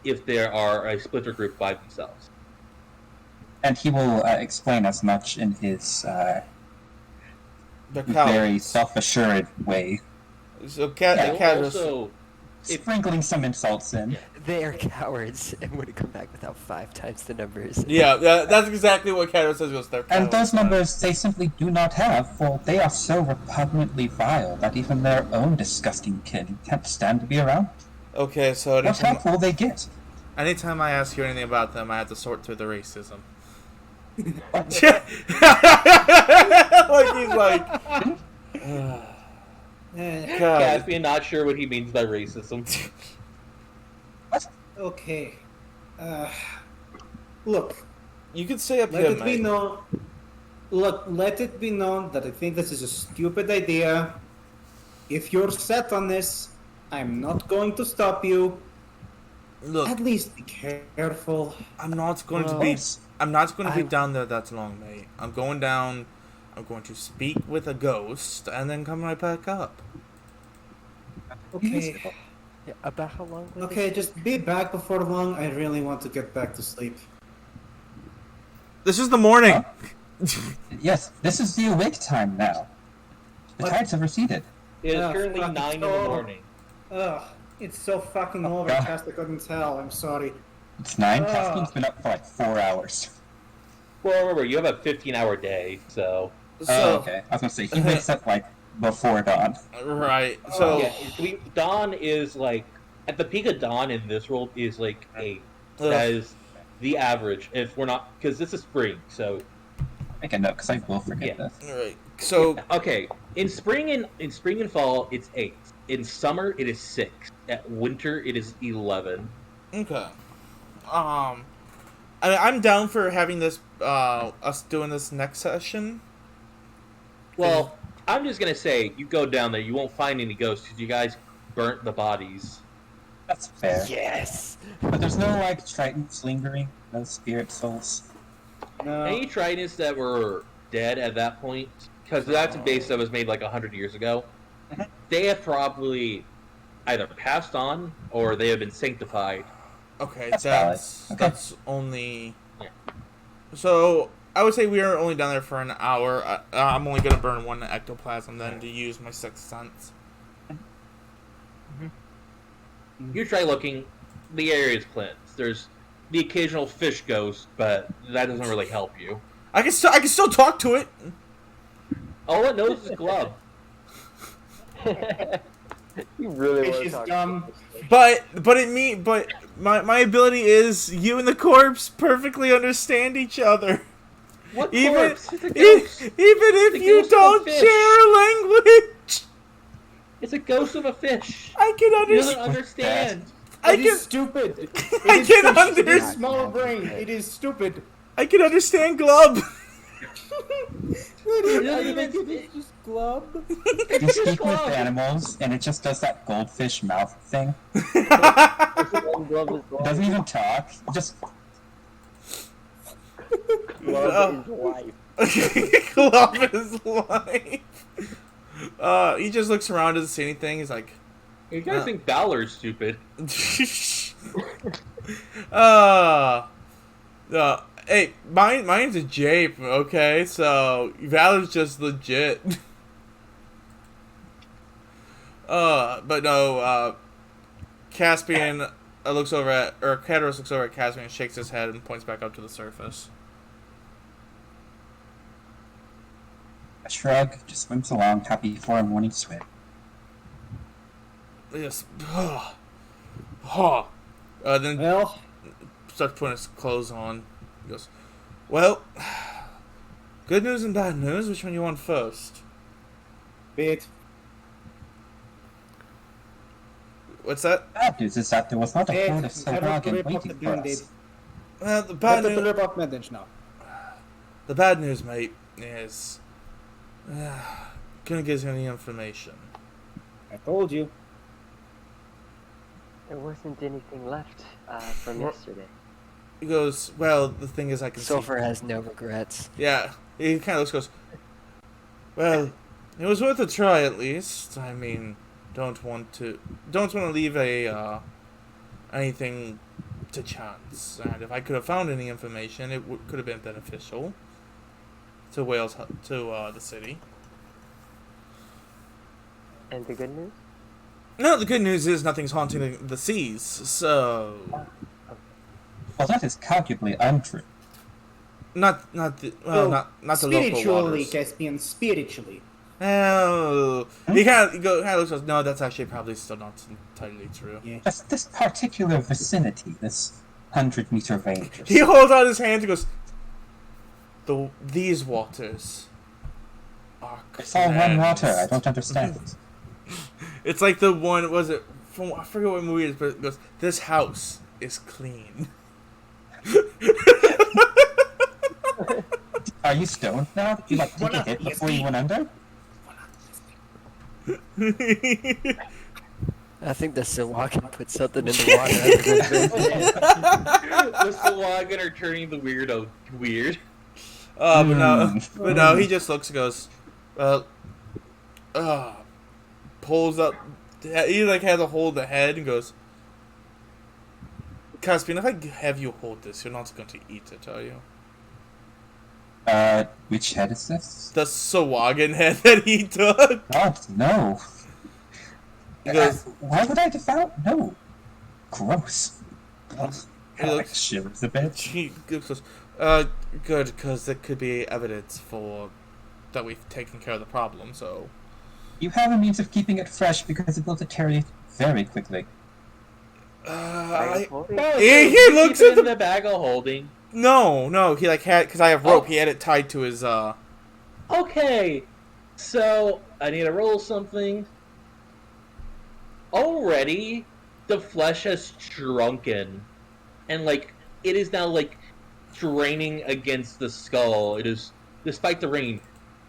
if there are a splinter group by themselves. And he will explain as much in his The very cowards. self-assured way, So And Cadros, also, sprinkling some insults in. They are cowards and would come back without 5 times the numbers. yeah, that's exactly what Cadros says. Goes, "They're And cowards." those numbers they simply do not have, for they are so repugnantly vile that even their own disgusting kin can't stand to be around. Okay, so What anytime, help will they get? anytime I ask you anything about them, I have to sort through the racism. Like he's like, God. Caspian not sure what he means by racism. Okay. Look, You could say up let here, it be mate. known. Look, let it be known that I think this is a stupid idea. If you're set on this, I'm not going to stop you. Look, At least be careful. I'm not going to Well, be. I'm not going to be I- down there that long, mate. I'm going down. I'm going to speak with a ghost and then come right back up. Okay. Yeah, about how long? will Okay, just be back before long. I really want to get back to sleep. This is the morning. Yes, this is the awake time now. The What? tides have receded. It is Oh, currently fuck, 9 in the oh. morning. Ugh, it's so fucking overcast I couldn't tell. I'm sorry. It's 9. Ah. Caspian's been up for like 4 hours. Well, remember, you have a 15-hour day, so... So, Oh, okay. I was gonna say, he wakes up like before dawn. right. So, Yeah, dawn is like... At the peak of dawn in this world is like 8. Ugh. That is the average. If we're not... Because this is spring, so... Make a note, because I will forget Yeah. this. right. So, Okay, in spring and fall, it's 8. In summer, it is 6. At winter, it is 11. okay. I'm down for having this, us doing this next session. Well, I'm just gonna say, you go down there, you won't find any ghosts because you guys burnt the bodies. That's fair. Yes. But there's no like tritons lingering, no spirit souls. No. Any tritons that were dead at that point, because that's a base that was made like 100 years ago, Mhm. they have probably either passed on or they have been sanctified. Okay, That's that's valid. Okay. only. Yeah. So I would say we are only down there for an hour. I'm only gonna burn 1 ectoplasm then to use my sixth sense. You try looking, the area is cleansed. There's the occasional fish ghost, but that doesn't really help you. I can still talk to it. All it knows is Glub. You really want Fish to is talk dumb. But my ability is you and the corpse perfectly understand each other. What Even corpse? It's a even ghost. if The you ghost of don't fish. share language, It's a ghost of a fish. I can He doesn't understand. understand. I It can is stupid. It I is can fish. It understand. is small brain. It is stupid. I can understand Glub. doesn't even- It's just glub. You speak with Glove. animals, and it just does that goldfish mouth thing. Glove is It doesn't even talk. It just Glove is life. Glub is life. He just looks around, doesn't say anything. He's like, You guys think Balor's stupid? hey, mine's a jape, okay? So Valor's just legit. But no, Caspian looks over at, or Cataros looks over at Caspian and shakes his head and points back up to the surface. a shrug, just swims along, happy for a morning swim. Yes. Then Well, starts putting his clothes on. He goes, well, good news and bad news. Which one you want first? bit. What's that? Bad news is that there was not a Bit. horde of Solragan waiting for did. us. Well, the bad Better news. to about Medinch now. The bad news, mate, is couldn't give you any information. I told you. There wasn't anything left from What? yesterday. He goes, well, the thing is, I can see. Sulfur has no regrets. Yeah, he kind of looks, goes, well, it was worth a try at least. I mean, don't want to leave anything to chance. And if I could have found any information, it could have been beneficial to Wales, to the city. And the good news? No, the good news is nothing's haunting the seas. So, Well, that is calculably untrue. not the not the local Spiritually, waters. Caspian, spiritually. Oh, he kind of looks. Goes, no, that's actually probably still not entirely true. Yeah. Just this particular vicinity, this 100-meter range. He holds out his hand and goes, these waters are It's all one water. I cleansed." don't understand. It's like the one, was it, from, I forget what movie it is, but it goes, this house is clean. Are you stoned now? Did you like take a hit before you went under? I think the Sawagan put something in the water. The Salagan are turning the weirdo weird. But no, he just looks and goes, pulls up, he like has a hold of the head and goes, Caspian, if I have you hold this, you're not going to eat it, are you? Which head is this? The Sawagan head that he took. Oh, no. He goes, Why would I devour? No. Gross. Ugh. He looks- Shivers a bit. She goes, good, because it could be evidence for that we've taken care of the problem, so... You have a means of keeping it fresh because it will deteriorate very quickly. Bag of holding? He looks Keep it at in the... the bag of holding. No, he, like, had... Because I have rope, Oh. he had it tied to his, Okay, so I need to roll something. Already, the flesh has shrunken, and like it is now like draining against the skull. It is, despite the rain,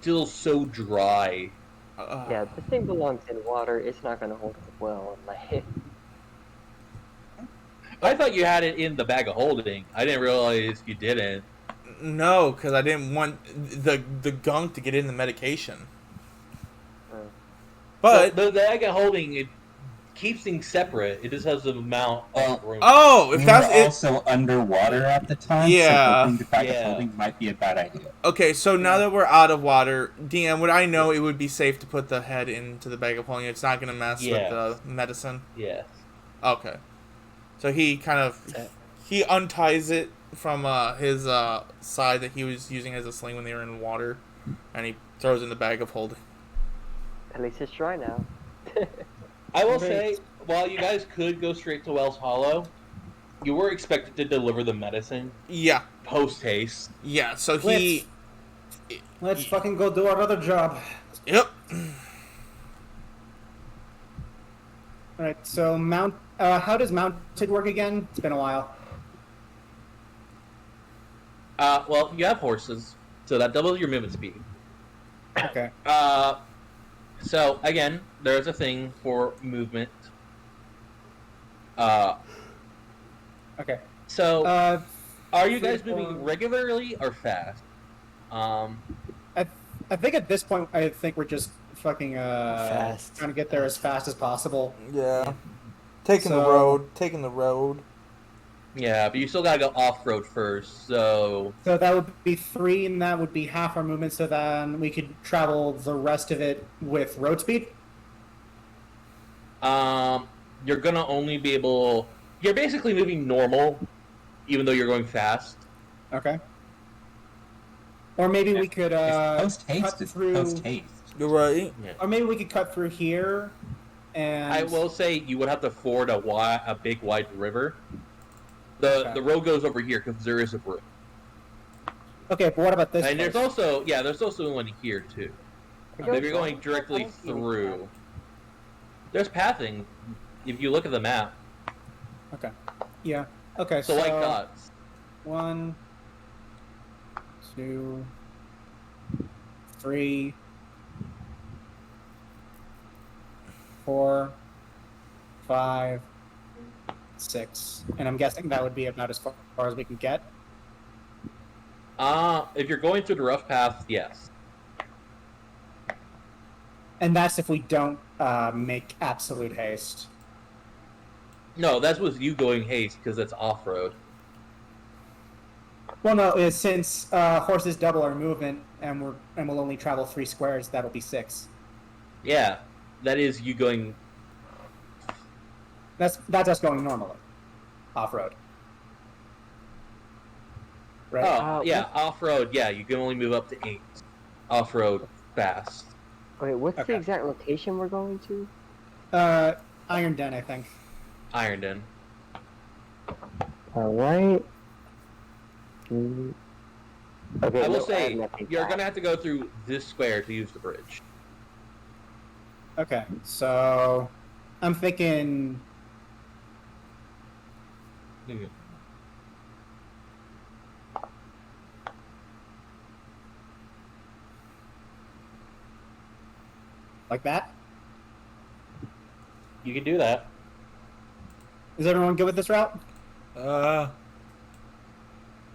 still so dry. Yeah, this thing belongs in water. It's not gonna hold up well in my head. I thought you had it in the bag of holding. I didn't realize you didn't. No, because I didn't want the gunk to get in the medication. But... the bag of holding, it keeps things separate. It just has an amount of room. Oh, if We that's were it... also underwater at the time, Yeah. so opening the bag Yeah. of holding might be a bad idea. Okay, so now that we're out of water, DM, would I know it would be safe to put the head into the bag of holding? It's not going to mess Yes. with the medicine? Yes. Okay. So he kind of... He unties it from his side that he was using as a sling when they were in water, and he throws it in the bag of holding. At least it's dry now. I will Great. say, while you guys could go straight to Wells Hollow, you were expected to deliver the medicine Yeah, post haste. yeah, so he... Let's fucking go do our other job. Yep. Alright, so how does mounted work again? It's been a while. Well, you have horses, so that doubles your movement speed. Okay. So again, there's a thing for movement. Okay. So are you guys 3, 4. moving regularly or fast? I think at this point, I think we're just fucking Fast. trying to get there as fast as possible. Yeah. Taking the road, Taking the road. Yeah, but you still gotta go off road first. So So that would be 3, and that would be half our movement. So then we could travel the rest of it with road speed. you're gonna only be able. You're basically moving normal, even though you're going fast. Okay. Or maybe we could Post haste cut is through. post haste. You're right. Or maybe we could cut through here, and I will say you would have to ford a big wide river. The Okay. road goes over here because there is a brook. Okay, but what about this? And there's place? also one here too. It If goes you're going wrong. directly I don't see any through, there's pathing. If you look at the map, Okay. Yeah. Okay. so white dots. 1, 2, 3, 4, 5, 6, and I'm guessing that would be about as far as we can get. If you're going through the rough path, yes. And that's if we don't make absolute haste. No, that's with you going haste because it's off road. Well, no, since horses double our movement, and we'll only travel 3 squares, that'll be 6. Yeah, that is you going. That's us going normally, off road. Right. Oh, yeah, off road. Yeah, you can only move up to 8. Off road, fast. Wait, what's Okay. the exact location we're going to? Iron Den, I think. Ironton. Alright. Okay, I will no, have say nothing you're back. gonna have to go through this square to use the bridge. Okay, so I'm thinking. Like that? You can do that. Is everyone good with this route? I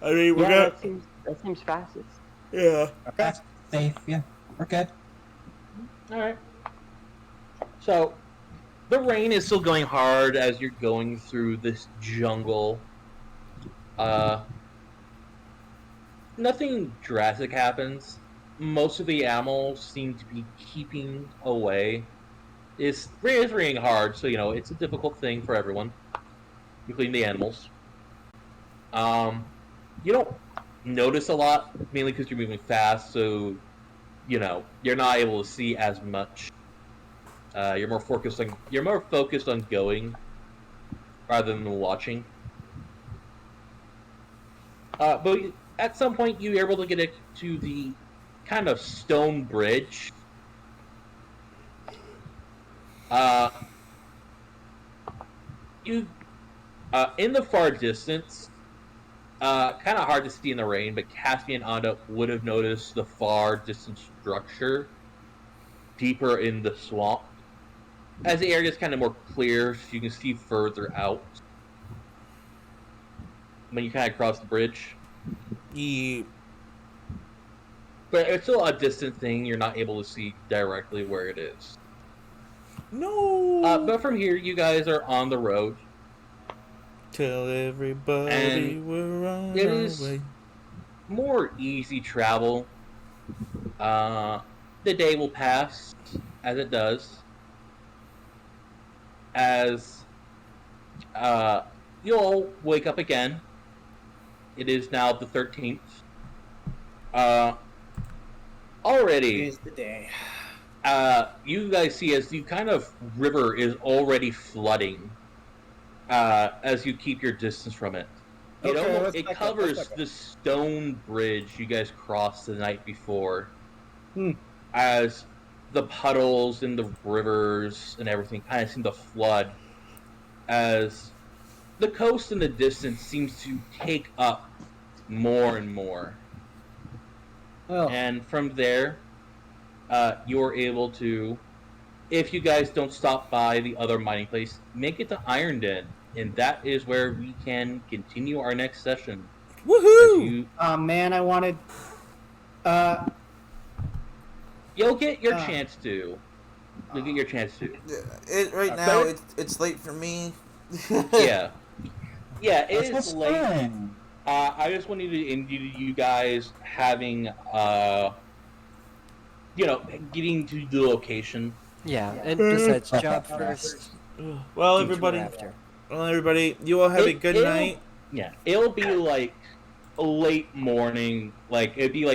mean, we're Yeah, gonna... that seems fastest. Yeah. Okay. That's safe, yeah. We're good. All right. So, the rain is still going hard as you're going through this jungle. nothing drastic happens. Most of the animals seem to be keeping away. It's raining hard, so it's a difficult thing for everyone, including the animals. You don't notice a lot, mainly because you're moving fast, so you're not able to see as much. You're more focused on going rather than watching. But at some point, you are able to get to the kind of stone bridge. You in the far distance. Kind of hard to see in the rain, but Caspian Anda would have noticed the far distant structure deeper in the swamp. As the area is kind of more clear, so you can see further out. When you kind of cross the bridge. Yeah. But it's still a distant thing, you're not able to see directly where it is. No. But from here, you guys are on the road. Tell everybody And we're on it our is way. more easy travel. The day will pass, as it does. As you'll wake up again. It is now the 13th. Already, Is the day. you guys see as the kind of river is already flooding. As you keep your distance from it. It covers the stone bridge you guys crossed the night before. As the puddles in the rivers and everything kind of seem to flood. As the coast in the distance seems to take up more and more. Well, And from there, you're able to, if you guys don't stop by the other mining place, make it to Iron Den. And that is where we can continue our next session. Woohoo! oh man, I wanted. You'll get your chance to. You'll get your chance to. Right now, it's late for me. Yeah. Yeah, it That's is late. fine. I just wanted to end you guys having, getting to the location. Yeah, and besides, job first. Well, detour everybody. after. Well, everybody. You all have a good night. Yeah, it'll be like a late morning. Like, it'd be like